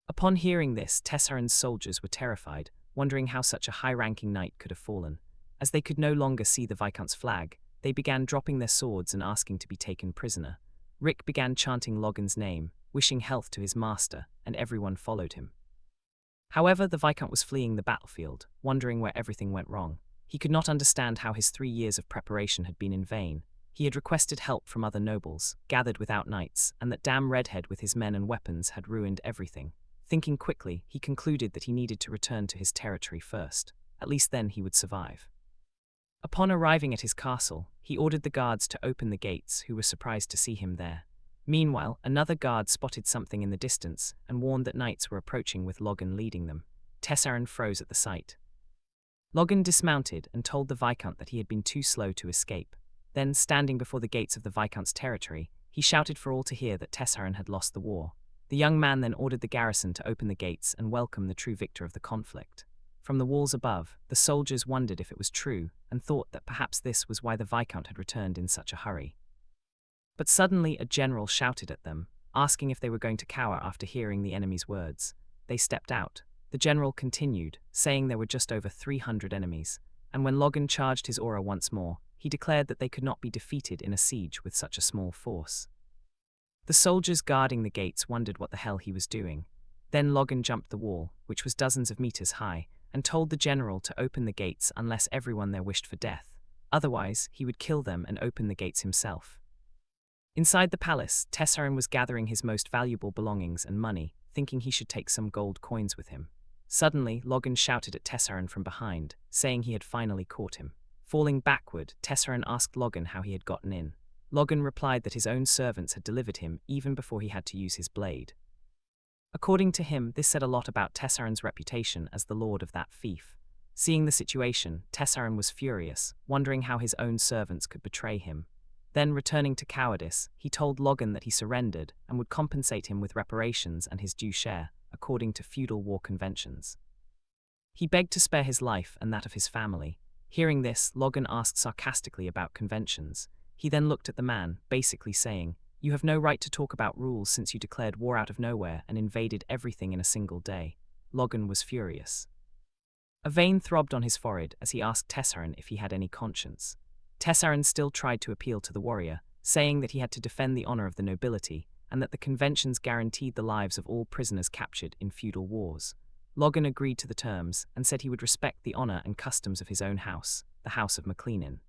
Upon hearing this, Tessaran's soldiers were terrified, wondering how such a high-ranking knight could have fallen. As they could no longer see the Viscount's flag, they began dropping their swords and asking to be taken prisoner. Rick began chanting Logan's name, wishing health to his master, and everyone followed him. However, the Viscount was fleeing the battlefield, wondering where everything went wrong. He could not understand how his 3 years of preparation had been in vain. He had requested help from other nobles, gathered without knights, and that damn redhead with his men and weapons had ruined everything. Thinking quickly, he concluded that he needed to return to his territory first. At least then he would survive. Upon arriving at his castle, he ordered the guards to open the gates, who were surprised to see him there. Meanwhile, another guard spotted something in the distance and warned that knights were approaching with Logan leading them. Tessaran froze at the sight. Logan dismounted and told the Viscount that he had been too slow to escape. Then, standing before the gates of the Viscount's territory, he shouted for all to hear that Tessaran had lost the war. The young man then ordered the garrison to open the gates and welcome the true victor of the conflict. From the walls above, the soldiers wondered if it was true and thought that perhaps this was why the Viscount had returned in such a hurry. But suddenly a general shouted at them, asking if they were going to cower after hearing the enemy's words. they stepped out. The general continued, saying there were just over 300 enemies, and when Logan charged his aura once more, he declared that they could not be defeated in a siege with such a small force. The soldiers guarding the gates wondered what the hell he was doing. Then Logan jumped the wall, which was dozens of meters high, and told the general to open the gates unless everyone there wished for death. Otherwise, he would kill them and open the gates himself. Inside the palace, Tessarin was gathering his most valuable belongings and money, thinking he should take some gold coins with him. Suddenly, Logan shouted at Tessarin from behind, saying he had finally caught him. Falling backward, Tessarin asked Logan how he had gotten in. Logan replied that his own servants had delivered him even before he had to use his blade. According to him, this said a lot about Tessarin's reputation as the lord of that fief. Seeing the situation, Tessarin was furious, wondering how his own servants could betray him. Then, returning to cowardice, he told Logan that he surrendered and would compensate him with reparations and his due share, according to feudal war conventions. He begged to spare his life and that of his family. Hearing this, Logan asked sarcastically about conventions. He then looked at the man, basically saying, "You have no right to talk about rules since you declared war out of nowhere and invaded everything in a single day." Logan was furious. A vein throbbed on his forehead as he asked Tessarin if he had any conscience. Tessarin still tried to appeal to the warrior, saying that he had to defend the honor of the nobility and that the conventions guaranteed the lives of all prisoners captured in feudal wars. Logan agreed to the terms and said he would respect the honor and customs of his own house, the House of McLeanin.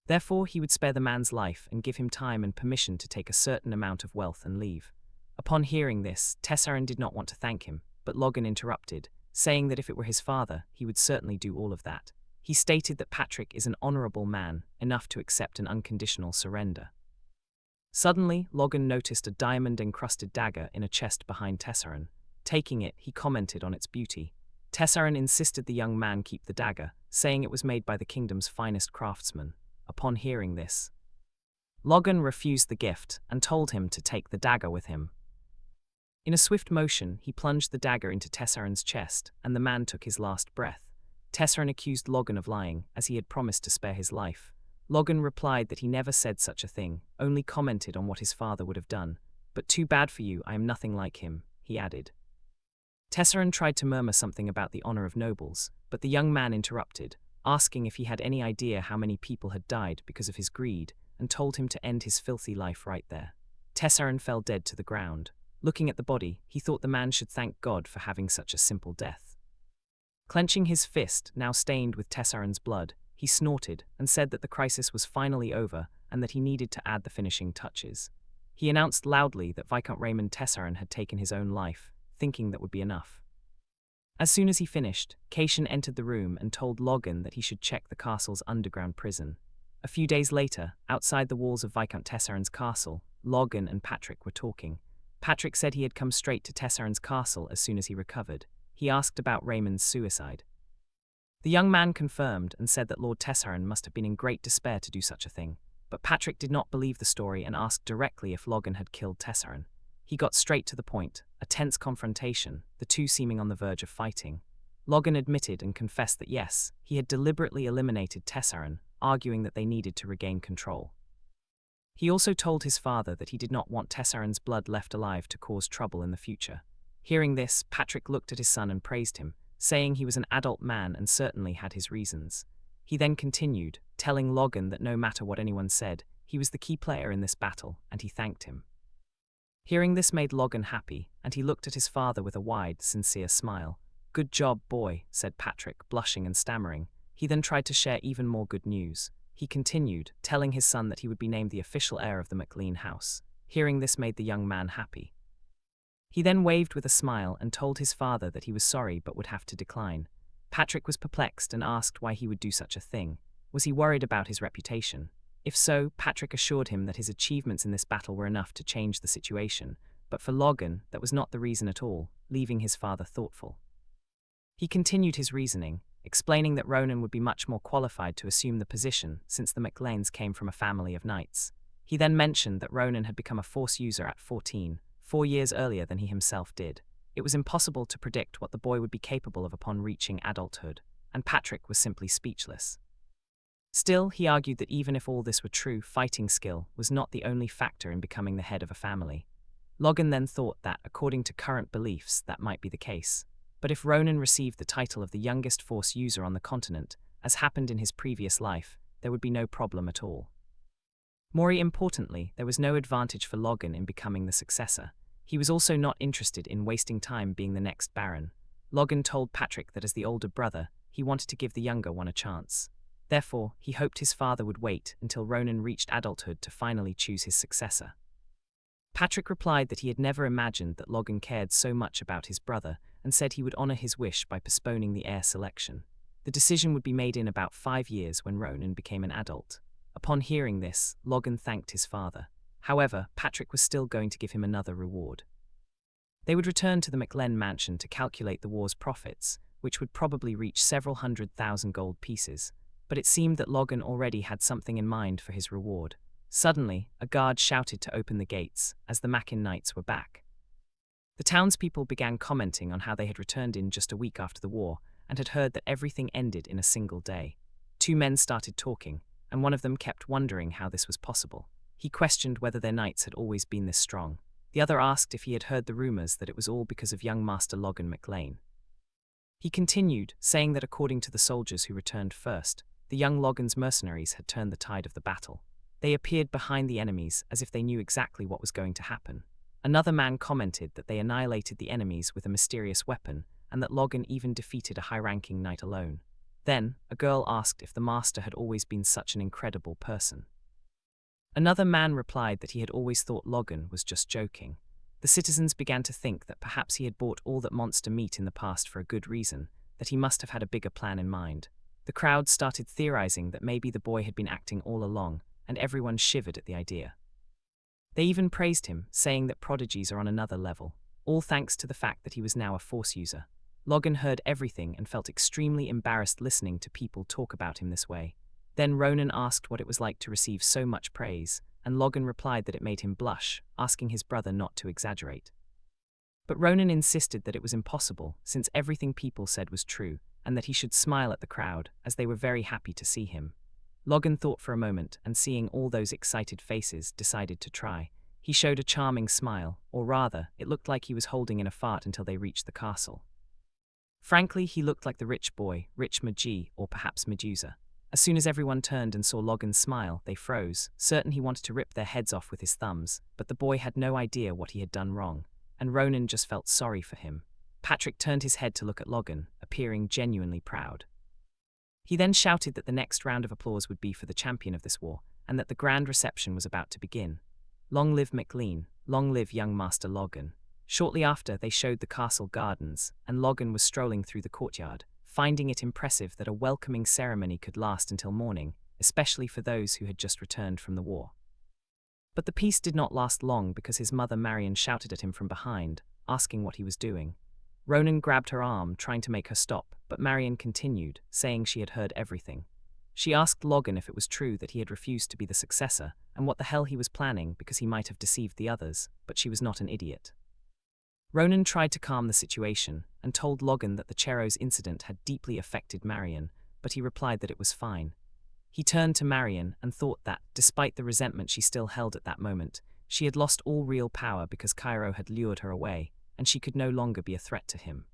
Therefore, he would spare the man's life and give him time and permission to take a certain amount of wealth and leave. Upon hearing this, Tessarin did not want to thank him, but Logan interrupted, saying that if it were his father, he would certainly do all of that. He stated that Patrick is an honorable man, enough to accept an unconditional surrender. Suddenly, Logan noticed a diamond-encrusted dagger in a chest behind Tessarin. Taking it, he commented on its beauty. Tessarin insisted the young man keep the dagger, saying it was made by the kingdom's finest craftsman. Upon hearing this, Logan refused the gift and told him to take the dagger with him. In a swift motion, he plunged the dagger into Tessarin's chest, and the man took his last breath. Tessarin accused Logan of lying, as he had promised to spare his life. Logan replied that he never said such a thing, only commented on what his father would have done. "But too bad for you, I am nothing like him," he added. Tessarin tried to murmur something about the honor of nobles, but the young man interrupted, asking if he had any idea how many people had died because of his greed, and told him to end his filthy life right there. Tessarin fell dead to the ground. Looking at the body, he thought the man should thank God for having such a simple death. Clenching his fist, now stained with Tessarin's blood, he snorted and said that the crisis was finally over and that he needed to add the finishing touches. He announced loudly that Viscount Raymond Tessarin had taken his own life, thinking that would be enough. As soon as he finished, Caitian entered the room and told Logan that he should check the castle's underground prison. A few days later, outside the walls of Viscount Tessarin's castle, Logan and Patrick were talking. Patrick said he had come straight to Tessarin's castle as soon as he recovered. He asked about Raymond's suicide. The young man confirmed and said that Lord Tessarin must have been in great despair to do such a thing, but Patrick did not believe the story and asked directly if Logan had killed Tessarin. He got straight to the point, a tense confrontation, the two seeming on the verge of fighting. Logan admitted and confessed that yes, he had deliberately eliminated Tessarin, arguing that they needed to regain control. He also told his father that he did not want Tessarin's blood left alive to cause trouble in the future. Hearing this, Patrick looked at his son and praised him, saying he was an adult man and certainly had his reasons. He then continued, telling Logan that no matter what anyone said, he was the key player in this battle, and he thanked him. Hearing this made Logan happy, and he looked at his father with a wide, sincere smile. "Good job, boy," said Patrick, blushing and stammering. He then tried to share even more good news. He continued, telling his son that he would be named the official heir of the McLean house. Hearing this made the young man happy. He then waved with a smile and told his father that he was sorry but would have to decline. Patrick was perplexed and asked why he would do such a thing. Was he worried about his reputation? If so, Patrick assured him that his achievements in this battle were enough to change the situation, but for Logan, that was not the reason at all, leaving his father thoughtful. He continued his reasoning, explaining that Ronan would be much more qualified to assume the position since the McLeans came from a family of knights. He then mentioned that Ronan had become a Force user at 14, 4 years earlier than he himself did. It was impossible to predict what the boy would be capable of upon reaching adulthood, and Patrick was simply speechless. Still, he argued that even if all this were true, fighting skill was not the only factor in becoming the head of a family. Logan then thought that, according to current beliefs, that might be the case. But if Ronan received the title of the youngest Force user on the continent, as happened in his previous life, there would be no problem at all. More importantly, there was no advantage for Logan in becoming the successor. He was also not interested in wasting time being the next Baron. Logan told Patrick that as the older brother, he wanted to give the younger one a chance. Therefore, he hoped his father would wait until Ronan reached adulthood to finally choose his successor. Patrick replied that he had never imagined that Logan cared so much about his brother and said he would honor his wish by postponing the heir selection. The decision would be made in about 5 years when Ronan became an adult. Upon hearing this, Logan thanked his father. However, Patrick was still going to give him another reward. They would return to the McLean mansion to calculate the war's profits, which would probably reach several 100,000 gold pieces. But it seemed that Logan already had something in mind for his reward. Suddenly, a guard shouted to open the gates, as the Mackin Knights were back. The townspeople began commenting on how they had returned in just a week after the war, and had heard that everything ended in a single day. 2 men started talking, and one of them kept wondering how this was possible. He questioned whether their knights had always been this strong. The other asked if he had heard the rumors that it was all because of young Master Logan McLean. He continued, saying that according to the soldiers who returned first, the young Logan's mercenaries had turned the tide of the battle. They appeared behind the enemies as if they knew exactly what was going to happen. Another man commented that they annihilated the enemies with a mysterious weapon, and that Logan even defeated a high-ranking knight alone. Then, a girl asked if the master had always been such an incredible person. Another man replied that he had always thought Logan was just joking. The citizens began to think that perhaps he had bought all that monster meat in the past for a good reason, that he must have had a bigger plan in mind. The crowd started theorizing that maybe the boy had been acting all along, and everyone shivered at the idea. They even praised him, saying that prodigies are on another level, all thanks to the fact that he was now a Force user. Logan heard everything and felt extremely embarrassed listening to people talk about him this way. Then Ronan asked what it was like to receive so much praise, and Logan replied that it made him blush, asking his brother not to exaggerate. But Ronan insisted that it was impossible, since everything people said was true, and that he should smile at the crowd, as they were very happy to see him. Logan thought for a moment, and seeing all those excited faces, decided to try. He showed a charming smile, or rather, it looked like he was holding in a fart until they reached the castle. Frankly, he looked like the rich boy, Rich Magi, or perhaps Medusa. As soon as everyone turned and saw Logan's smile, they froze, certain he wanted to rip their heads off with his thumbs, but the boy had no idea what he had done wrong, and Ronan just felt sorry for him. Patrick turned his head to look at Logan, appearing genuinely proud. He then shouted that the next round of applause would be for the champion of this war, and that the grand reception was about to begin. Long live McLean, long live young Master Logan. Shortly after, they showed the castle gardens, and Logan was strolling through the courtyard, finding it impressive that a welcoming ceremony could last until morning, especially for those who had just returned from the war. But the peace did not last long because his mother Marion shouted at him from behind, asking what he was doing. Ronan grabbed her arm, trying to make her stop, but Marion continued, saying she had heard everything. She asked Logan if it was true that he had refused to be the successor, and what the hell he was planning because he might have deceived the others, but she was not an idiot. Ronan tried to calm the situation, and told Logan that the Chero's incident had deeply affected Marion, but he replied that it was fine. He turned to Marion and thought that, despite the resentment she still held at that moment, she had lost all real power because Cairo had lured her away, and she could no longer be a threat to him.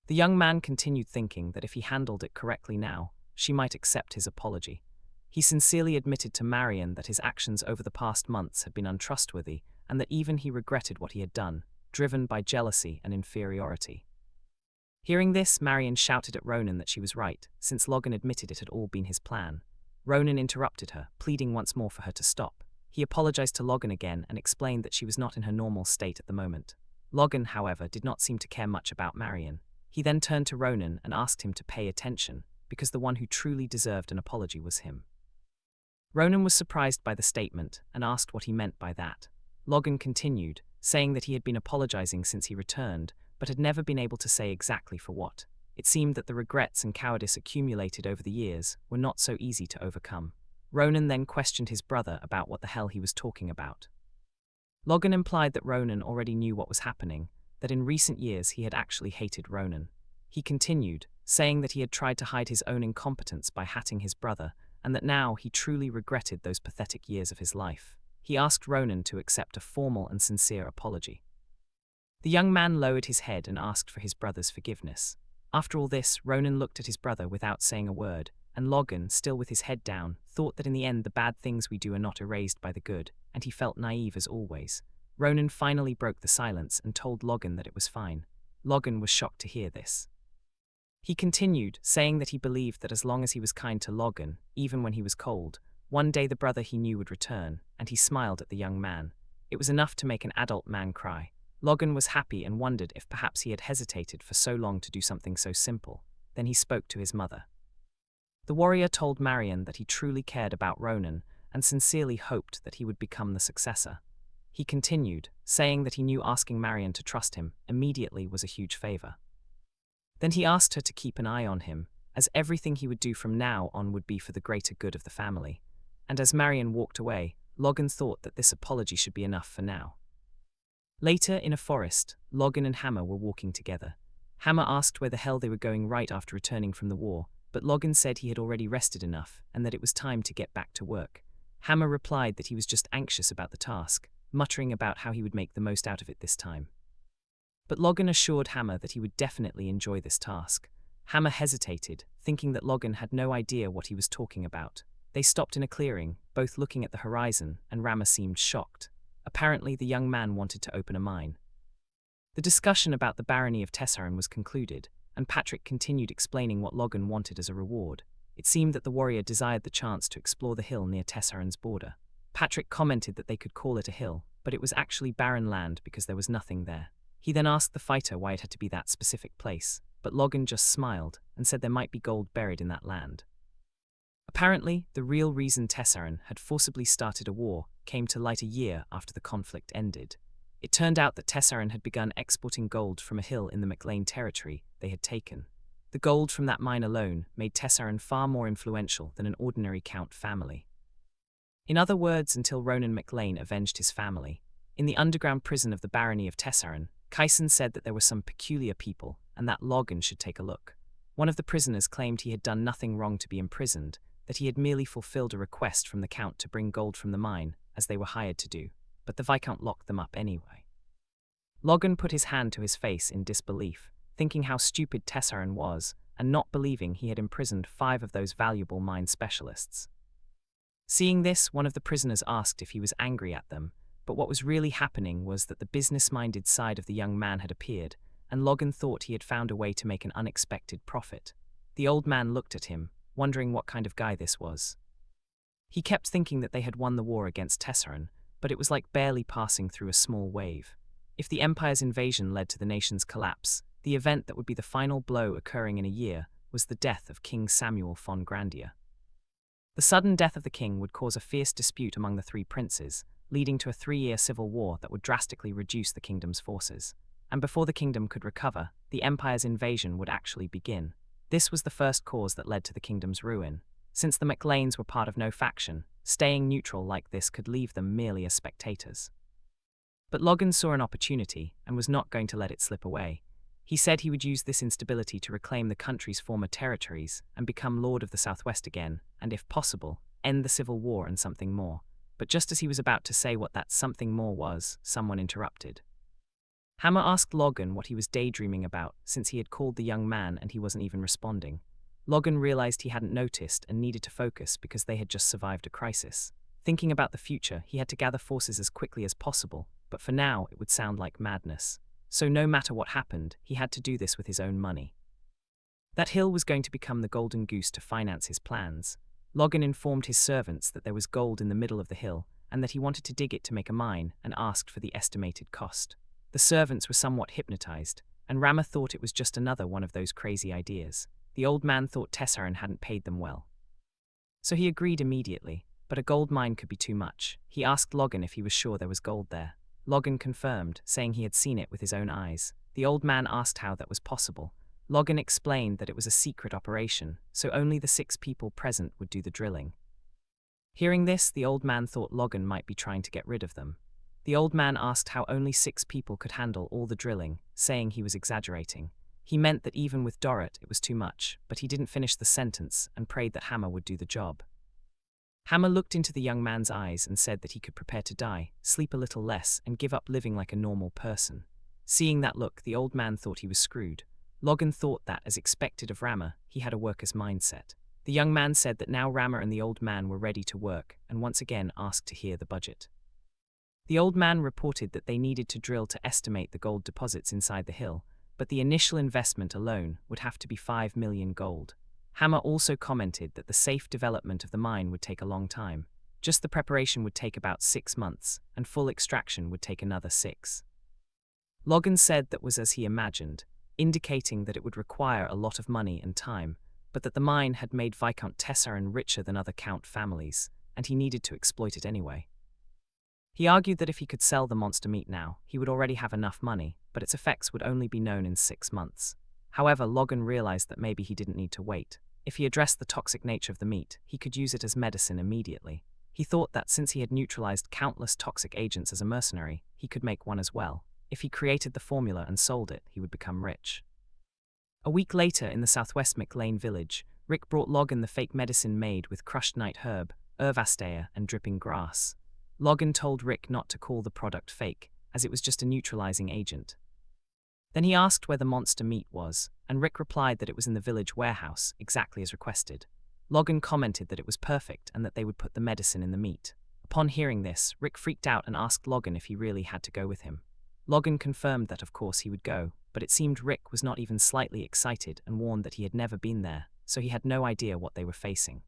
The young man continued thinking that if he handled it correctly now, she might accept his apology. He sincerely admitted to Marion that his actions over the past months had been untrustworthy, and that even he regretted what he had done, driven by jealousy and inferiority. Hearing this, Marion shouted at Ronan that she was right, since Logan admitted it had all been his plan. Ronan interrupted her, pleading once more for her to stop. He apologized to Logan again and explained that she was not in her normal state at the moment. Logan, however, did not seem to care much about Marion. He then turned to Ronan and asked him to pay attention, because the one who truly deserved an apology was him. Ronan was surprised by the statement and asked what he meant by that. Logan continued, saying that he had been apologizing since he returned, but had never been able to say exactly for what. It seemed that the regrets and cowardice accumulated over the years were not so easy to overcome. Ronan then questioned his brother about what the hell he was talking about. Logan implied that Ronan already knew what was happening, that in recent years he had actually hated Ronan. He continued, saying that he had tried to hide his own incompetence by hatting his brother, and that now he truly regretted those pathetic years of his life. he asked Ronan to accept a formal and sincere apology. The young man lowered his head and asked for his brother's forgiveness. After all this, Ronan looked at his brother without saying a word, and Logan, still with his head down, thought that in the end the bad things we do are not erased by the good, and he felt naive as always. Ronan finally broke the silence and told Logan that it was fine. Logan was shocked to hear this. He continued, saying that he believed that as long as he was kind to Logan, even when he was cold, one day the brother he knew would return, and he smiled at the young man. It was enough to make an adult man cry. Logan was happy and wondered if perhaps he had hesitated for so long to do something so simple. Then he spoke to his mother. The warrior told Marion that he truly cared about Ronan and sincerely hoped that he would become the successor. He continued, saying that he knew asking Marion to trust him immediately was a huge favor. Then he asked her to keep an eye on him, as everything he would do from now on would be for the greater good of the family. And as Marion walked away, Logan thought that this apology should be enough for now. Later, in a forest, Logan and Hammer were walking together. Hammer asked where the hell they were going right after returning from the war, but Logan said he had already rested enough and that it was time to get back to work. Hammer replied that he was just anxious about the task, muttering about how he would make the most out of it this time. But Logan assured Hammer that he would definitely enjoy this task. Hammer hesitated, thinking that Logan had no idea what he was talking about. They stopped in a clearing, both looking at the horizon, and Rama seemed shocked. Apparently, the young man wanted to open a mine. The discussion about the barony of Tessaran was concluded, and Patrick continued explaining what Logan wanted as a reward. It seemed that the warrior desired the chance to explore the hill near Tessaran's border. Patrick commented that they could call it a hill, but it was actually barren land because there was nothing there. He then asked the fighter why it had to be that specific place, but Logan just smiled and said there might be gold buried in that land. Apparently, the real reason Tessaran had forcibly started a war came to light a year after the conflict ended. It turned out that Tessaran had begun exporting gold from a hill in the McLean territory they had taken. The gold from that mine alone made Tessaran far more influential than an ordinary count family. In other words, until Ronan McLean avenged his family. In the underground prison of the barony of Tessaran, Kyson said that there were some peculiar people, and that Logan should take a look. One of the prisoners claimed he had done nothing wrong to be imprisoned, that he had merely fulfilled a request from the Count to bring gold from the mine, as they were hired to do, but the Viscount locked them up anyway. Logan put his hand to his face in disbelief, thinking how stupid Tessaran was, and not believing he had imprisoned 5 of those valuable mine specialists. Seeing this, one of the prisoners asked if he was angry at them, but what was really happening was that the business-minded side of the young man had appeared, and Logan thought he had found a way to make an unexpected profit. The old man looked at him, wondering what kind of guy this was. He kept thinking that they had won the war against Tessaran, but it was like barely passing through a small wave. If the Empire's invasion led to the nation's collapse, the event that would be the final blow occurring in a year was the death of King Samuel von Grandia. The sudden death of the king would cause a fierce dispute among the 3 princes, leading to a 3-year civil war that would drastically reduce the kingdom's forces. And before the kingdom could recover, the Empire's invasion would actually begin. This was the first cause that led to the kingdom's ruin. Since the McLeans were part of no faction, staying neutral like this could leave them merely as spectators. But Logan saw an opportunity and was not going to let it slip away. He said he would use this instability to reclaim the country's former territories and become Lord of the Southwest again, and if possible, end the civil war and something more. But just as he was about to say what that something more was, someone interrupted. Hammer asked Logan what he was daydreaming about, since he had called the young man and he wasn't even responding. Logan realized he hadn't noticed and needed to focus because they had just survived a crisis. Thinking about the future, he had to gather forces as quickly as possible, but for now it would sound like madness. So no matter what happened, he had to do this with his own money. That hill was going to become the golden goose to finance his plans. Logan informed his servants that there was gold in the middle of the hill and that he wanted to dig it to make a mine and asked for the estimated cost. The servants were somewhat hypnotized, and Rama thought it was just another one of those crazy ideas. The old man thought Tessaran hadn't paid them well. So he agreed immediately, but a gold mine could be too much. He asked Logan if he was sure there was gold there. Logan confirmed, saying he had seen it with his own eyes. The old man asked how that was possible. Logan explained that it was a secret operation, so only the 6 people present would do the drilling. Hearing this, the old man thought Logan might be trying to get rid of them. The old man asked how only 6 people could handle all the drilling, saying he was exaggerating. He meant that even with Dorrit it was too much, but he didn't finish the sentence and prayed that Hammer would do the job. Hammer looked into the young man's eyes and said that he could prepare to die, sleep a little less, and give up living like a normal person. Seeing that look, the old man thought he was screwed. Logan thought that, as expected of Rama, he had a worker's mindset. The young man said that now Rama and the old man were ready to work, and once again asked to hear the budget. The old man reported that they needed to drill to estimate the gold deposits inside the hill, but the initial investment alone would have to be 5 million gold. Hammer also commented that the safe development of the mine would take a long time. Just the preparation would take about 6 months, and full extraction would take another 6. Logan said that was as he imagined, indicating that it would require a lot of money and time, but that the mine had made Viscount Tessarin richer than other Count families, and he needed to exploit it anyway. He argued that if he could sell the monster meat now, he would already have enough money, but its effects would only be known in 6 months. However, Logan realized that maybe he didn't need to wait. If he addressed the toxic nature of the meat, he could use it as medicine immediately. He thought that since he had neutralized countless toxic agents as a mercenary, he could make one as well. If he created the formula and sold it, he would become rich. A week later, in the southwest McLean village, Rick brought Logan the fake medicine made with crushed night herb, Ervastea, and dripping grass. Logan told Rick not to call the product fake, as it was just a neutralizing agent. Then he asked where the monster meat was, and Rick replied that it was in the village warehouse, exactly as requested. Logan commented that it was perfect and that they would put the medicine in the meat. Upon hearing this, Rick freaked out and asked Logan if he really had to go with him. Logan confirmed that of course he would go, but it seemed Rick was not even slightly excited and warned that he had never been there, so he had no idea what they were facing.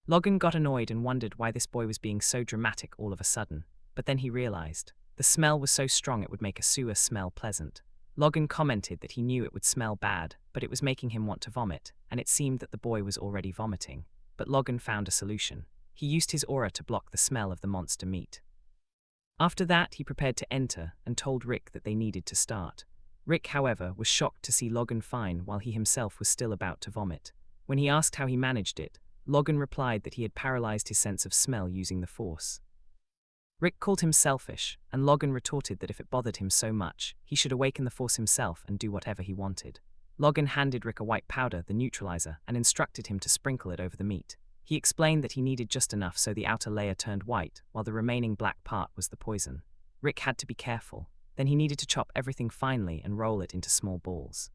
Logan got annoyed and wondered why this boy was being so dramatic all of a sudden, but then he realized. The smell was so strong it would make a sewer smell pleasant. Logan commented that he knew it would smell bad, but it was making him want to vomit, and it seemed that the boy was already vomiting. But Logan found a solution. He used his aura to block the smell of the monster meat. After that, he prepared to enter and told Rick that they needed to start. Rick, however, was shocked to see Logan fine while he himself was still about to vomit. When he asked how he managed it, Logan replied that he had paralyzed his sense of smell using the Force. Rick called him selfish, and Logan retorted that if it bothered him so much, he should awaken the Force himself and do whatever he wanted. Logan handed Rick a white powder, the neutralizer, and instructed him to sprinkle it over the meat. He explained that he needed just enough so the outer layer turned white, while the remaining black part was the poison. Rick had to be careful. Then he needed to chop everything finely and roll it into small balls.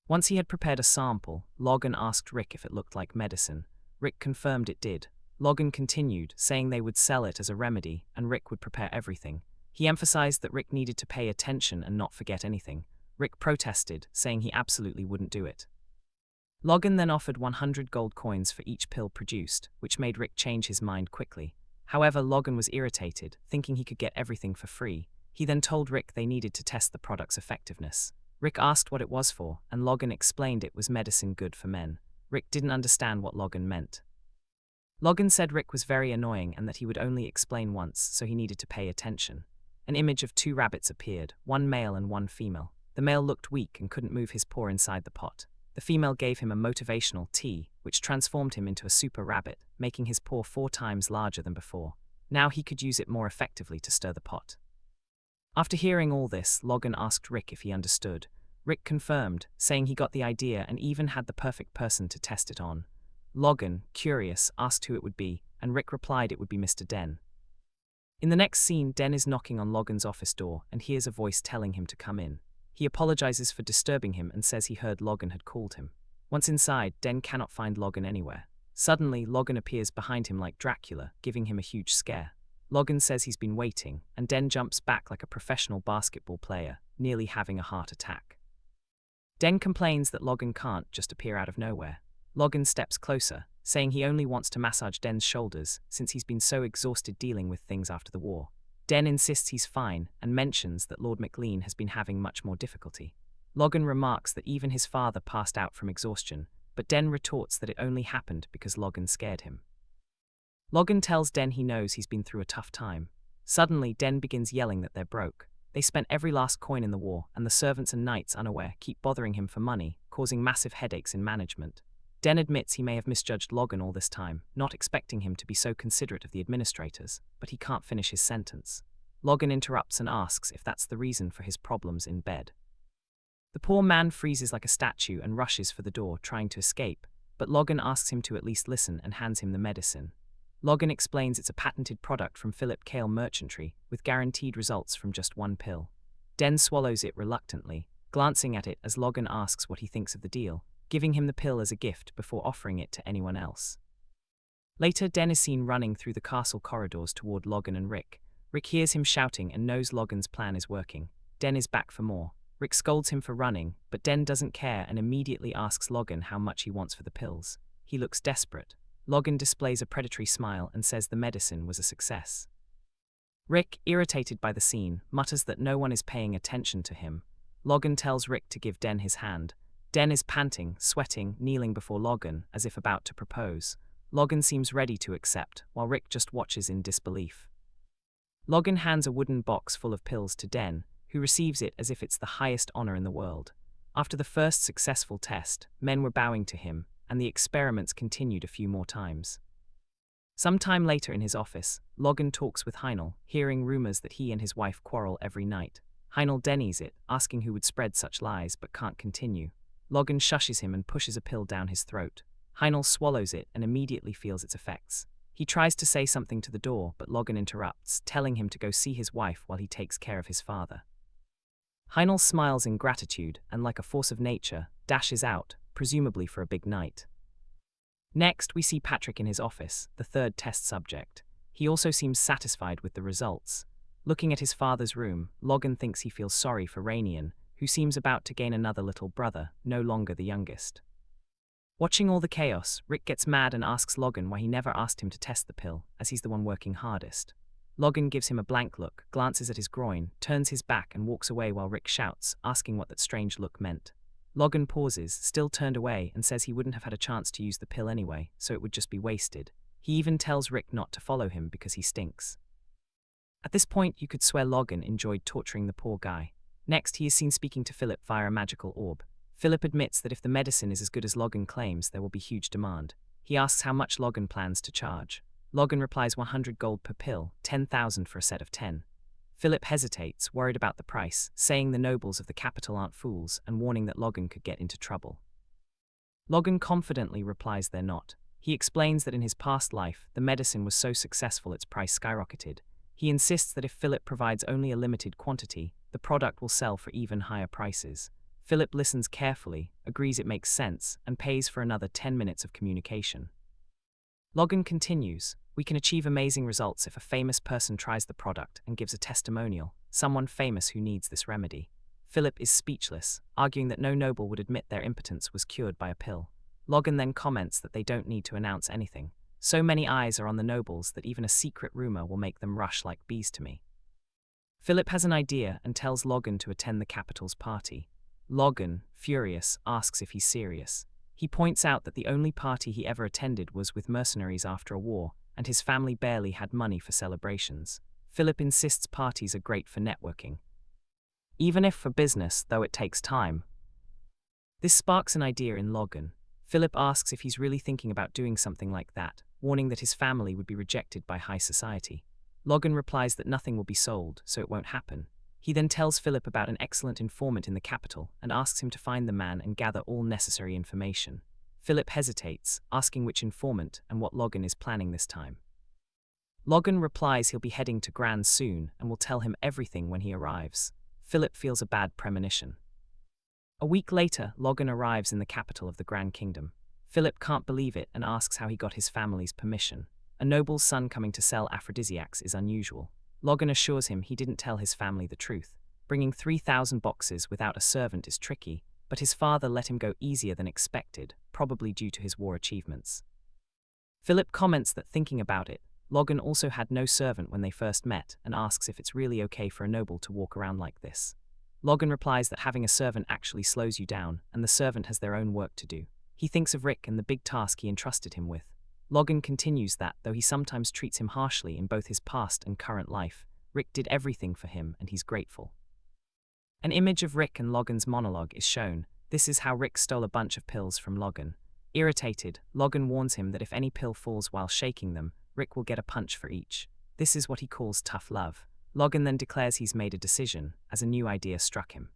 Once he had prepared a sample, Logan asked Rick if it looked like medicine. Rick confirmed it did. Logan continued, saying they would sell it as a remedy, and Rick would prepare everything. He emphasized that Rick needed to pay attention and not forget anything. Rick protested, saying he absolutely wouldn't do it. Logan then offered 100 gold coins for each pill produced, which made Rick change his mind quickly. However, Logan was irritated, thinking he could get everything for free. He then told Rick they needed to test the product's effectiveness. Rick asked what it was for, and Logan explained it was medicine good for men. Rick didn't understand what Logan meant. Logan said Rick was very annoying and that he would only explain once, so he needed to pay attention. An image of 2 rabbits appeared, one male and one female. The male looked weak and couldn't move his paw inside the pot. The female gave him a motivational tea, which transformed him into a super rabbit, making his paw 4 times larger than before. Now he could use it more effectively to stir the pot. After hearing all this, Logan asked Rick if he understood. Rick confirmed, saying he got the idea and even had the perfect person to test it on. Logan, curious, asked who it would be, and Rick replied it would be Mr. Den. In the next scene, Den is knocking on Logan's office door and hears a voice telling him to come in. He apologizes for disturbing him and says he heard Logan had called him. Once inside, Den cannot find Logan anywhere. Suddenly, Logan appears behind him like Dracula, giving him a huge scare. Logan says he's been waiting, and Den jumps back like a professional basketball player, nearly having a heart attack. Den complains that Logan can't just appear out of nowhere. Logan steps closer, saying he only wants to massage Den's shoulders since he's been so exhausted dealing with things after the war. Den insists he's fine and mentions that Lord McLean has been having much more difficulty. Logan remarks that even his father passed out from exhaustion, but Den retorts that it only happened because Logan scared him. Logan tells Den he knows he's been through a tough time. Suddenly, Den begins yelling that they're broke. They spent every last coin in the war, and the servants and knights, unaware, keep bothering him for money, causing massive headaches in management. Den admits he may have misjudged Logan all this time, not expecting him to be so considerate of the administrators, but he can't finish his sentence. Logan interrupts and asks if that's the reason for his problems in bed. The poor man freezes like a statue and rushes for the door, trying to escape, but Logan asks him to at least listen and hands him the medicine. Logan explains it's a patented product from Philip Kale Merchantry, with guaranteed results from just one pill. Den swallows it reluctantly, glancing at it as Logan asks what he thinks of the deal, giving him the pill as a gift before offering it to anyone else. Later, Den is seen running through the castle corridors toward Logan and Rick. Rick hears him shouting and knows Logan's plan is working. Den is back for more. Rick scolds him for running, but Den doesn't care and immediately asks Logan how much he wants for the pills. He looks desperate. Logan displays a predatory smile and says the medicine was a success. Rick, irritated by the scene, mutters that no one is paying attention to him. Logan tells Rick to give Den his hand. Den is panting, sweating, kneeling before Logan, as if about to propose. Logan seems ready to accept, while Rick just watches in disbelief. Logan hands a wooden box full of pills to Den, who receives it as if it's the highest honor in the world. After the first successful test, men were bowing to him, and the experiments continued a few more times. Sometime later in his office, Logan talks with Heinel, hearing rumors that he and his wife quarrel every night. Heinel denies it, asking who would spread such lies but can't continue. Logan shushes him and pushes a pill down his throat. Heinel swallows it and immediately feels its effects. He tries to say something to the door, but Logan interrupts, telling him to go see his wife while he takes care of his father. Heinel smiles in gratitude and, like a force of nature, dashes out, presumably for a big night. Next, we see Patrick in his office, the third test subject. He also seems satisfied with the results. Looking at his father's room, Logan thinks he feels sorry for Rainian, who seems about to gain another little brother, no longer the youngest. Watching all the chaos, Rick gets mad and asks Logan why he never asked him to test the pill, as he's the one working hardest. Logan gives him a blank look, glances at his groin, turns his back and walks away while Rick shouts, asking what that strange look meant. Logan pauses, still turned away, and says he wouldn't have had a chance to use the pill anyway, so it would just be wasted. He even tells Rick not to follow him because he stinks. At this point, you could swear Logan enjoyed torturing the poor guy. Next, he is seen speaking to Philip via a magical orb. Philip admits that if the medicine is as good as Logan claims, there will be huge demand. He asks how much Logan plans to charge. Logan replies 100 gold per pill, 10,000 for a set of 10. Philip hesitates, worried about the price, saying the nobles of the capital aren't fools and warning that Logan could get into trouble. Logan confidently replies they're not. He explains that in his past life, the medicine was so successful its price skyrocketed. He insists that if Philip provides only a limited quantity, the product will sell for even higher prices. Philip listens carefully, agrees it makes sense, and pays for another 10 minutes of communication. Logan continues, "We can achieve amazing results if a famous person tries the product and gives a testimonial, someone famous who needs this remedy." Philip is speechless, arguing that no noble would admit their impotence was cured by a pill. Logan then comments that they don't need to announce anything. So many eyes are on the nobles that even a secret rumor will make them rush like bees to me. Philip has an idea and tells Logan to attend the capital's party. Logan, furious, asks if he's serious. He points out that the only party he ever attended was with mercenaries after a war, and his family barely had money for celebrations. Philip insists parties are great for networking, even if for business, though it takes time. This sparks an idea in Logan. Philip asks if he's really thinking about doing something like that, warning that his family would be rejected by high society. Logan replies that nothing will be sold, so it won't happen. He then tells Philip about an excellent informant in the capital and asks him to find the man and gather all necessary information. Philip hesitates, asking which informant and what Logan is planning this time. Logan replies he'll be heading to Gran soon and will tell him everything when he arrives. Philip feels a bad premonition. A week later, Logan arrives in the capital of the Grand Kingdom. Philip can't believe it and asks how he got his family's permission. A noble's son coming to sell aphrodisiacs is unusual. Logan assures him he didn't tell his family the truth. Bringing 3,000 boxes without a servant is tricky, but his father let him go easier than expected, probably due to his war achievements. Philip comments that thinking about it, Logan also had no servant when they first met and asks if it's really okay for a noble to walk around like this. Logan replies that having a servant actually slows you down, and the servant has their own work to do. He thinks of Rick and the big task he entrusted him with. Logan continues that, though he sometimes treats him harshly in both his past and current life, Rick did everything for him and he's grateful. An image of Rick and Logan's monologue is shown. This is how Rick stole a bunch of pills from Logan. Irritated, Logan warns him that if any pill falls while shaking them, Rick will get a punch for each. This is what he calls tough love. Logan then declares he's made a decision, as a new idea struck him.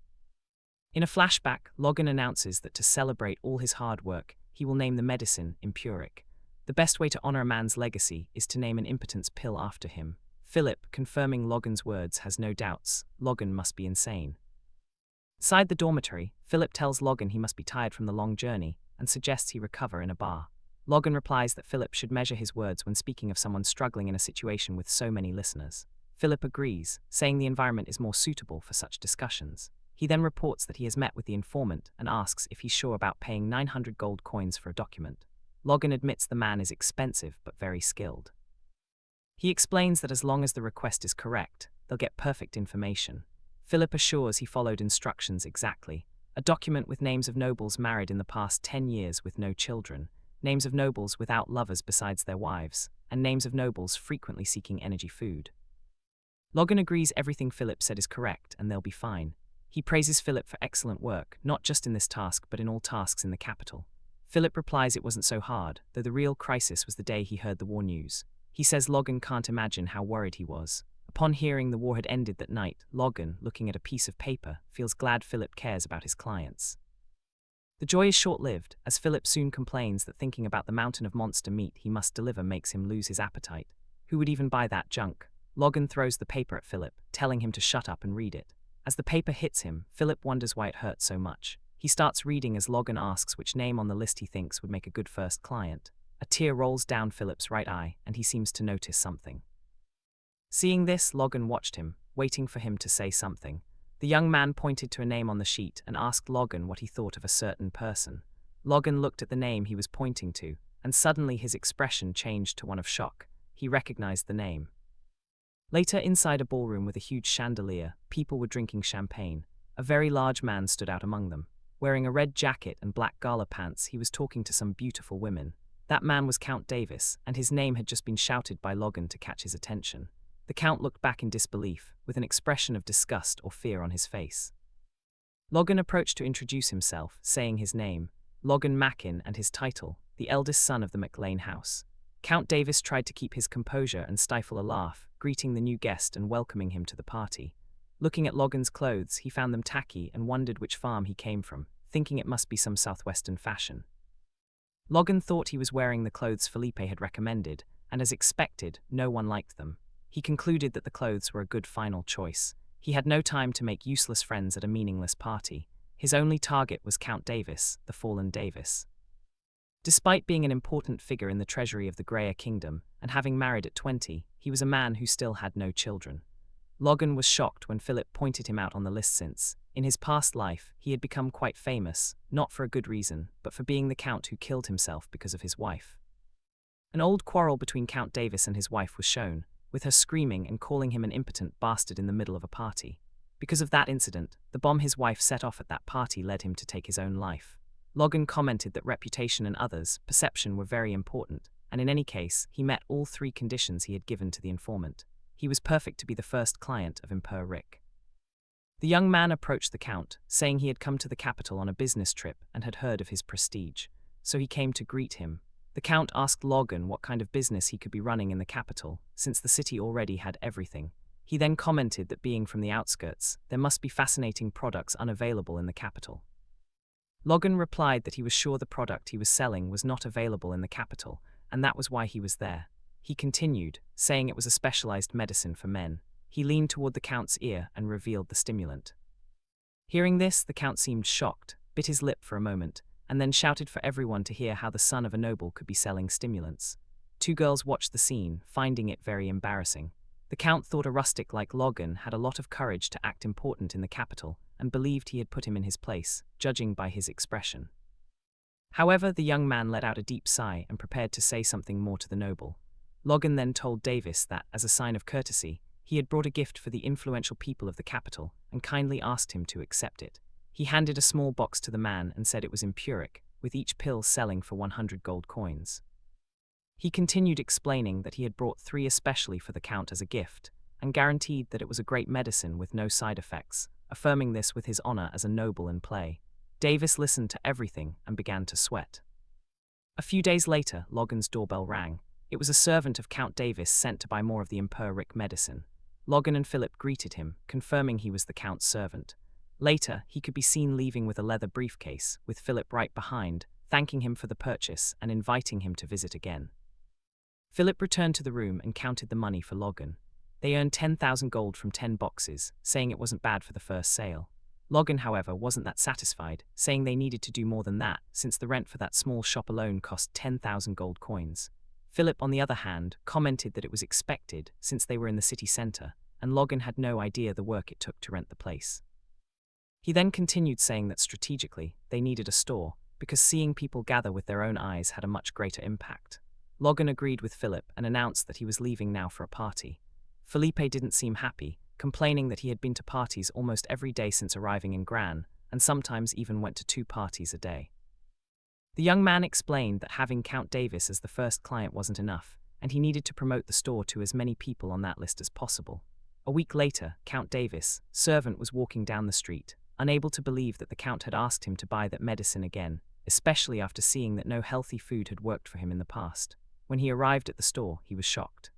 In a flashback, Logan announces that to celebrate all his hard work, he will name the medicine Empuric. The best way to honor a man's legacy is to name an impotence pill after him. Philip, confirming Logan's words, has no doubts. Logan must be insane. Inside the dormitory, Philip tells Logan he must be tired from the long journey and suggests he recover in a bar. Logan replies that Philip should measure his words when speaking of someone struggling in a situation with so many listeners. Philip agrees, saying the environment is more suitable for such discussions. He then reports that he has met with the informant and asks if he's sure about paying 900 gold coins for a document. Logan admits the man is expensive but very skilled. He explains that as long as the request is correct, they'll get perfect information. Philip assures he followed instructions exactly. A document with names of nobles married in the past 10 years with no children, names of nobles without lovers besides their wives, and names of nobles frequently seeking energy food. Logan agrees everything Philip said is correct and they'll be fine. He praises Philip for excellent work, not just in this task but in all tasks in the capital. Philip replies it wasn't so hard, though the real crisis was the day he heard the war news. He says Logan can't imagine how worried he was. Upon hearing the war had ended that night, Logan, looking at a piece of paper, feels glad Philip cares about his clients. The joy is short-lived, as Philip soon complains that thinking about the mountain of monster meat he must deliver makes him lose his appetite. Who would even buy that junk? Logan throws the paper at Philip, telling him to shut up and read it. As the paper hits him, Philip wonders why it hurts so much. He starts reading as Logan asks which name on the list he thinks would make a good first client. A tear rolls down Philip's right eye, and he seems to notice something. Seeing this, Logan watched him, waiting for him to say something. The young man pointed to a name on the sheet and asked Logan what he thought of a certain person. Logan looked at the name he was pointing to, and suddenly his expression changed to one of shock. He recognized the name. Later, inside a ballroom with a huge chandelier, people were drinking champagne. A very large man stood out among them. Wearing a red jacket and black gala pants, he was talking to some beautiful women. That man was Count Davis, and his name had just been shouted by Logan to catch his attention. The Count looked back in disbelief, with an expression of disgust or fear on his face. Logan approached to introduce himself, saying his name, Logan Mackin, and his title, the eldest son of the McLean house. Count Davis tried to keep his composure and stifle a laugh, greeting the new guest and welcoming him to the party. Looking at Logan's clothes, he found them tacky and wondered which farm he came from, thinking it must be some southwestern fashion. Logan thought he was wearing the clothes Felipe had recommended, and as expected, no one liked them. He concluded that the clothes were a good final choice. He had no time to make useless friends at a meaningless party. His only target was Count Davis, the fallen Davis. Despite being an important figure in the treasury of the Greyer Kingdom, and having married at 20, he was a man who still had no children. Logan was shocked when Philip pointed him out on the list since, in his past life, he had become quite famous, not for a good reason, but for being the Count who killed himself because of his wife. An old quarrel between Count Davis and his wife was shown, with her screaming and calling him an impotent bastard in the middle of a party. Because of that incident, the bomb his wife set off at that party led him to take his own life. Logan commented that reputation and others' perception were very important, and in any case, he met all 3 conditions he had given to the informant. He was perfect to be the first client of Emperor Rick. The young man approached the Count, saying he had come to the capital on a business trip and had heard of his prestige, so he came to greet him. The Count asked Logan what kind of business he could be running in the capital, since the city already had everything. He then commented that being from the outskirts, there must be fascinating products unavailable in the capital. Logan replied that he was sure the product he was selling was not available in the capital, and that was why he was there. He continued, saying it was a specialized medicine for men. He leaned toward the Count's ear and revealed the stimulant. Hearing this, the Count seemed shocked, bit his lip for a moment, and then shouted for everyone to hear how the son of a noble could be selling stimulants. 2 girls watched the scene, finding it very embarrassing. The Count thought a rustic like Logan had a lot of courage to act important in the capital, and believed he had put him in his place, judging by his expression. However, the young man let out a deep sigh and prepared to say something more to the noble. Logan then told Davis that, as a sign of courtesy, he had brought a gift for the influential people of the capital, and kindly asked him to accept it. He handed a small box to the man and said it was empiric, with each pill selling for 100 gold coins. He continued explaining that he had brought 3 especially for the Count as a gift, and guaranteed that it was a great medicine with no side effects, affirming this with his honor as a noble in play. Davis listened to everything and began to sweat. A few days later, Logan's doorbell rang. It was a servant of Count Davis sent to buy more of the empiric medicine. Logan and Philip greeted him, confirming he was the Count's servant. Later, he could be seen leaving with a leather briefcase, with Philip right behind, thanking him for the purchase and inviting him to visit again. Philip returned to the room and counted the money for Logan. They earned 10,000 gold from 10 boxes, saying it wasn't bad for the first sale. Logan, however, wasn't that satisfied, saying they needed to do more than that, since the rent for that small shop alone cost 10,000 gold coins. Philip, on the other hand, commented that it was expected, since they were in the city centre, and Logan had no idea the work it took to rent the place. He then continued saying that strategically, they needed a store, because seeing people gather with their own eyes had a much greater impact. Logan agreed with Philip and announced that he was leaving now for a party. Felipe didn't seem happy, complaining that he had been to parties almost every day since arriving in Gran, and sometimes even went to 2 parties a day. The young man explained that having Count Davis as the first client wasn't enough, and he needed to promote the store to as many people on that list as possible. A week later, Count Davis, servant, was walking down the street, unable to believe that the Count had asked him to buy that medicine again, especially after seeing that no healthy food had worked for him in the past. When he arrived at the store, he was shocked.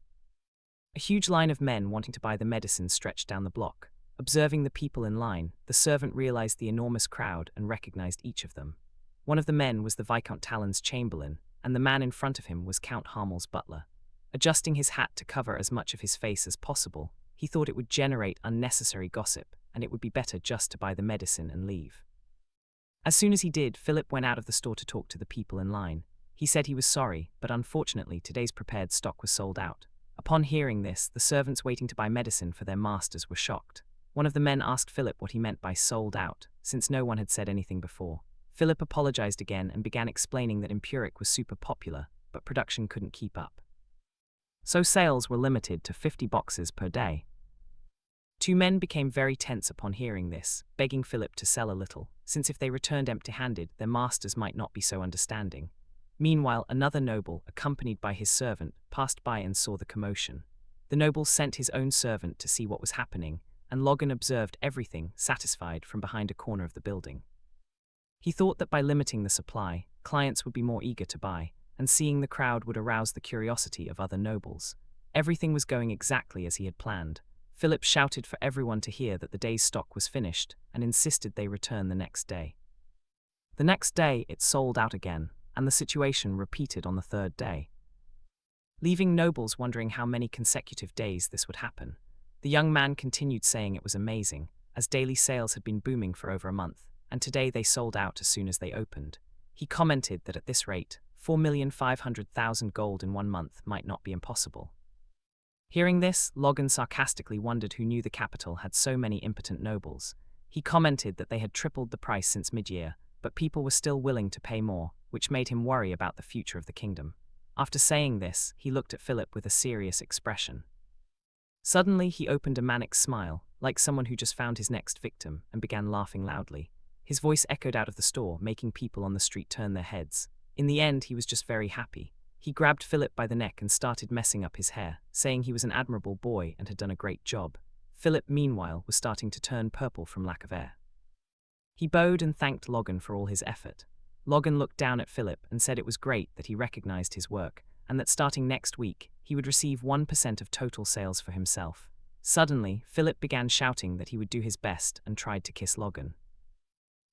A huge line of men wanting to buy the medicine stretched down the block. Observing the people in line, the servant realized the enormous crowd and recognized each of them. One of the men was the Viscount Talon's chamberlain, and the man in front of him was Count Harmel's butler. Adjusting his hat to cover as much of his face as possible, he thought it would generate unnecessary gossip, and it would be better just to buy the medicine and leave. As soon as he did, Philip went out of the store to talk to the people in line. He said he was sorry, but unfortunately today's prepared stock was sold out. Upon hearing this, the servants waiting to buy medicine for their masters were shocked. One of the men asked Philip what he meant by sold out, since no one had said anything before. Philip apologized again and began explaining that Empiric was super popular, but production couldn't keep up. So sales were limited to 50 boxes per day. 2 men became very tense upon hearing this, begging Philip to sell a little, since if they returned empty-handed, their masters might not be so understanding. Meanwhile, another noble, accompanied by his servant, passed by and saw the commotion. The noble sent his own servant to see what was happening, and Logan observed everything, satisfied, from behind a corner of the building. He thought that by limiting the supply, clients would be more eager to buy, and seeing the crowd would arouse the curiosity of other nobles. Everything was going exactly as he had planned. Philip shouted for everyone to hear that the day's stock was finished, and insisted they return the next day. The next day, it sold out again, and the situation repeated on the 3rd day. Leaving nobles wondering how many consecutive days this would happen, the young man continued saying it was amazing, as daily sales had been booming for over a month, and today they sold out as soon as they opened. He commented that at this rate, 4,500,000 gold in 1 month might not be impossible. Hearing this, Logan sarcastically wondered who knew the capital had so many impotent nobles. He commented that they had tripled the price since mid-year, but people were still willing to pay more, which made him worry about the future of the kingdom. After saying this, he looked at Philip with a serious expression. Suddenly, he opened a manic smile, like someone who just found his next victim, and began laughing loudly. His voice echoed out of the store, making people on the street turn their heads. In the end, he was just very happy. He grabbed Philip by the neck and started messing up his hair, saying he was an admirable boy and had done a great job. Philip, meanwhile, was starting to turn purple from lack of air. He bowed and thanked Logan for all his effort. Logan looked down at Philip and said it was great that he recognized his work, and that starting next week, he would receive 1% of total sales for himself. Suddenly, Philip began shouting that he would do his best and tried to kiss Logan.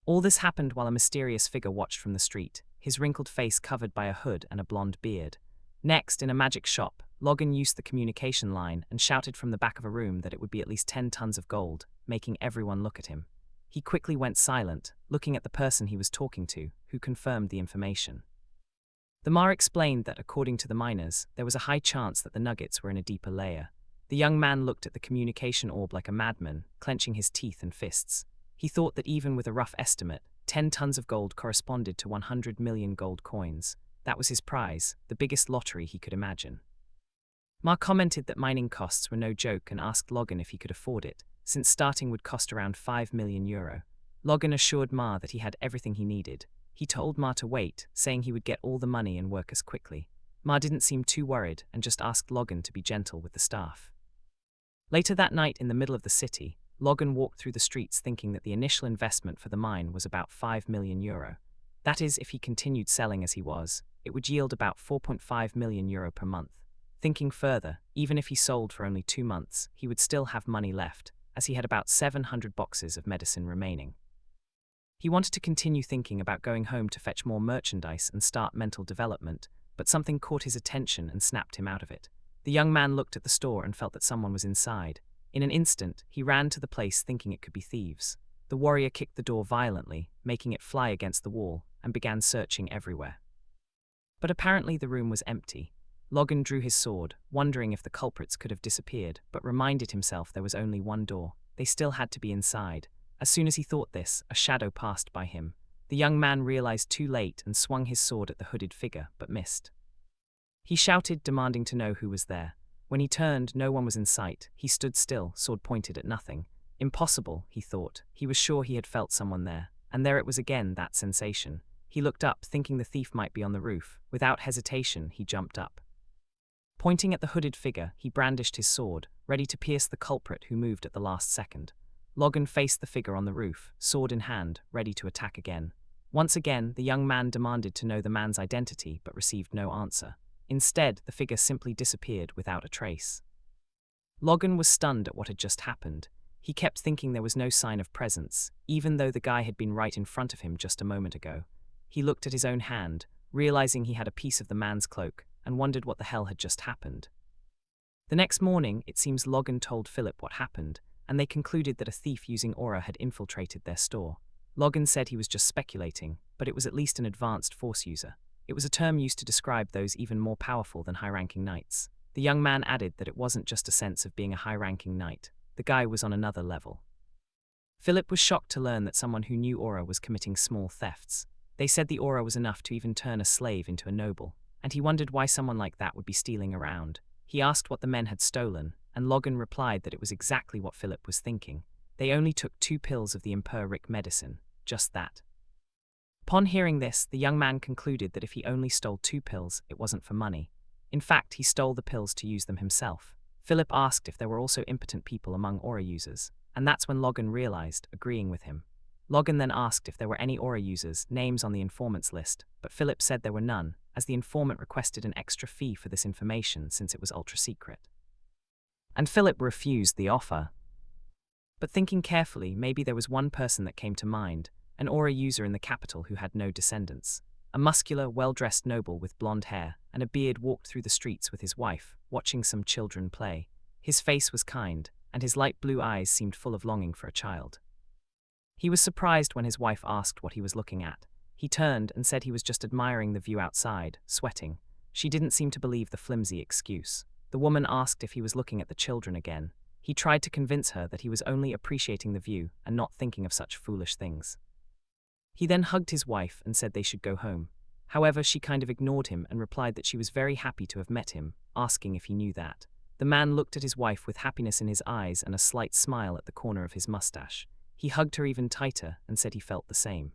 All this happened while a mysterious figure watched from the street, his wrinkled face covered by a hood and a blonde beard. Next, in a magic shop, Logan used the communication line and shouted from the back of a room that it would be at least 10 tons of gold, making everyone look at him. He quickly went silent, looking at the person he was talking to, who confirmed the information. The Mar explained that, according to the miners, there was a high chance that the nuggets were in a deeper layer. The young man looked at the communication orb like a madman, clenching his teeth and fists. He thought that even with a rough estimate, 10 tons of gold corresponded to 100 million gold coins. That was his prize, the biggest lottery he could imagine. Mar commented that mining costs were no joke and asked Logan if he could afford it, since starting would cost around 5 million euro. Logan assured Mar that he had everything he needed. He told Mar to wait, saying he would get all the money and work as quickly. Mar didn't seem too worried and just asked Logan to be gentle with the staff. Later that night, in the middle of the city, Logan walked through the streets thinking that the initial investment for the mine was about 5 million euro. That is, if he continued selling as he was, it would yield about 4.5 million euro per month. Thinking further, even if he sold for only 2 months, he would still have money left, as he had about 700 boxes of medicine remaining. He wanted to continue thinking about going home to fetch more merchandise and start mental development, but something caught his attention and snapped him out of it. The young man looked at the store and felt that someone was inside. In an instant, he ran to the place thinking it could be thieves. The warrior kicked the door violently, making it fly against the wall, and began searching everywhere. But apparently the room was empty. Logan drew his sword, wondering if the culprits could have disappeared, but reminded himself there was only one door. They still had to be inside. As soon as he thought this, a shadow passed by him. The young man realized too late and swung his sword at the hooded figure, but missed. He shouted, demanding to know who was there. When he turned, no one was in sight. He stood still, sword pointed at nothing. Impossible, he thought. He was sure he had felt someone there. And there it was again, that sensation. He looked up, thinking the thief might be on the roof. Without hesitation, he jumped up. Pointing at the hooded figure, he brandished his sword, ready to pierce the culprit who moved at the last second. Logan faced the figure on the roof, sword in hand, ready to attack again. Once again, the young man demanded to know the man's identity, but received no answer. Instead, the figure simply disappeared without a trace. Logan was stunned at what had just happened. He kept thinking there was no sign of presence, even though the guy had been right in front of him just a moment ago. He looked at his own hand, realizing he had a piece of the man's cloak, and wondered what the hell had just happened. The next morning, it seems Logan told Philip what happened, and they concluded that a thief using aura had infiltrated their store. Logan said he was just speculating, but it was at least an advanced force user. It was a term used to describe those even more powerful than high-ranking knights. The young man added that it wasn't just a sense of being a high-ranking knight. The guy was on another level. Philip was shocked to learn that someone who knew aura was committing small thefts. They said the aura was enough to even turn a slave into a noble, and he wondered why someone like that would be stealing around. He asked what the men had stolen, and Logan replied that it was exactly what Philip was thinking. They only took 2 pills of the empiric medicine, just that. Upon hearing this, the young man concluded that if he only stole 2 pills, it wasn't for money. In fact, he stole the pills to use them himself. Philip asked if there were also impotent people among aura users, and that's when Logan realized, agreeing with him. Logan then asked if there were any aura users' names on the informant's list, but Philip said there were none, as the informant requested an extra fee for this information since it was ultra-secret. And Philip refused the offer. But thinking carefully, maybe there was one person that came to mind, an aura user in the capital who had no descendants. A muscular, well-dressed noble with blonde hair and a beard walked through the streets with his wife, watching some children play. His face was kind, and his light blue eyes seemed full of longing for a child. He was surprised when his wife asked what he was looking at. He turned and said he was just admiring the view outside, sweating. She didn't seem to believe the flimsy excuse. The woman asked if he was looking at the children again. He tried to convince her that he was only appreciating the view and not thinking of such foolish things. He then hugged his wife and said they should go home. However, she kind of ignored him and replied that she was very happy to have met him, asking if he knew that. The man looked at his wife with happiness in his eyes and a slight smile at the corner of his mustache. He hugged her even tighter and said he felt the same.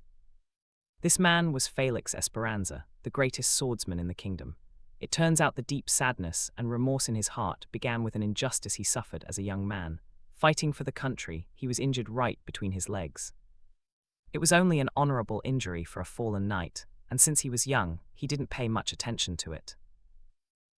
This man was Felix Esperanza, the greatest swordsman in the kingdom. It turns out the deep sadness and remorse in his heart began with an injustice he suffered as a young man. Fighting for the country, he was injured right between his legs. It was only an honorable injury for a fallen knight, and since he was young, he didn't pay much attention to it.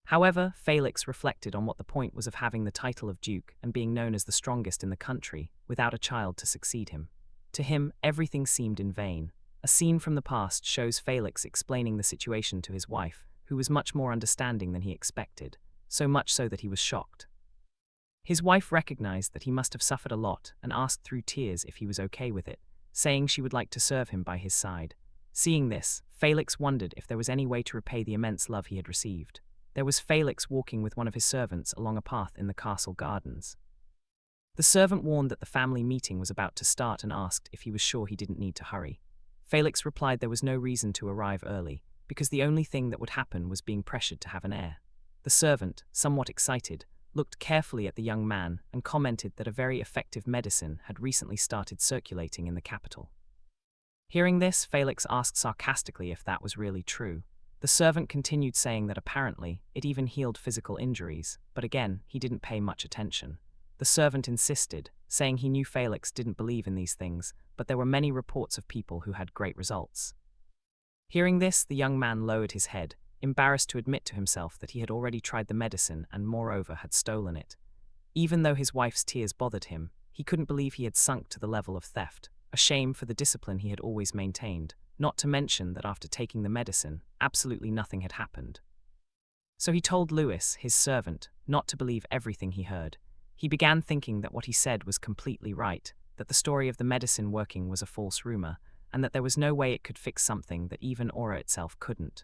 However, Felix reflected on what the point was of having the title of duke and being known as the strongest in the country, without a child to succeed him. To him, everything seemed in vain. A scene from the past shows Felix explaining the situation to his wife, who was much more understanding than he expected, so much so that he was shocked. His wife recognized that he must have suffered a lot and asked through tears if he was okay with it, saying she would like to serve him by his side. Seeing this, Felix wondered if there was any way to repay the immense love he had received. There was Felix walking with one of his servants along a path in the castle gardens. The servant warned that the family meeting was about to start and asked if he was sure he didn't need to hurry. Felix replied there was no reason to arrive early, because the only thing that would happen was being pressured to have an heir. The servant, somewhat excited, looked carefully at the young man and commented that a very effective medicine had recently started circulating in the capital. Hearing this, Felix asked sarcastically if that was really true. The servant continued saying that apparently it even healed physical injuries, but again, he didn't pay much attention. The servant insisted, saying he knew Felix didn't believe in these things, but there were many reports of people who had great results. Hearing this, the young man lowered his head, embarrassed to admit to himself that he had already tried the medicine and moreover had stolen it. Even though his wife's tears bothered him, he couldn't believe he had sunk to the level of theft, a shame for the discipline he had always maintained, not to mention that after taking the medicine, absolutely nothing had happened. So he told Louis, his servant, not to believe everything he heard. He began thinking that what he said was completely right, that the story of the medicine working was a false rumor, and that there was no way it could fix something that even aura itself couldn't.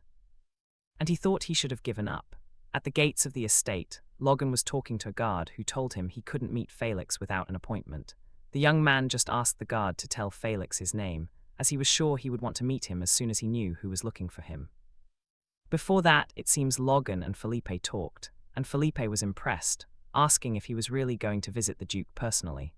And he thought he should have given up. At the gates of the estate, Logan was talking to a guard who told him he couldn't meet Felix without an appointment. The young man just asked the guard to tell Felix his name, as he was sure he would want to meet him as soon as he knew who was looking for him. Before that, it seems Logan and Felipe talked, and Felipe was impressed, asking if he was really going to visit the Duke personally.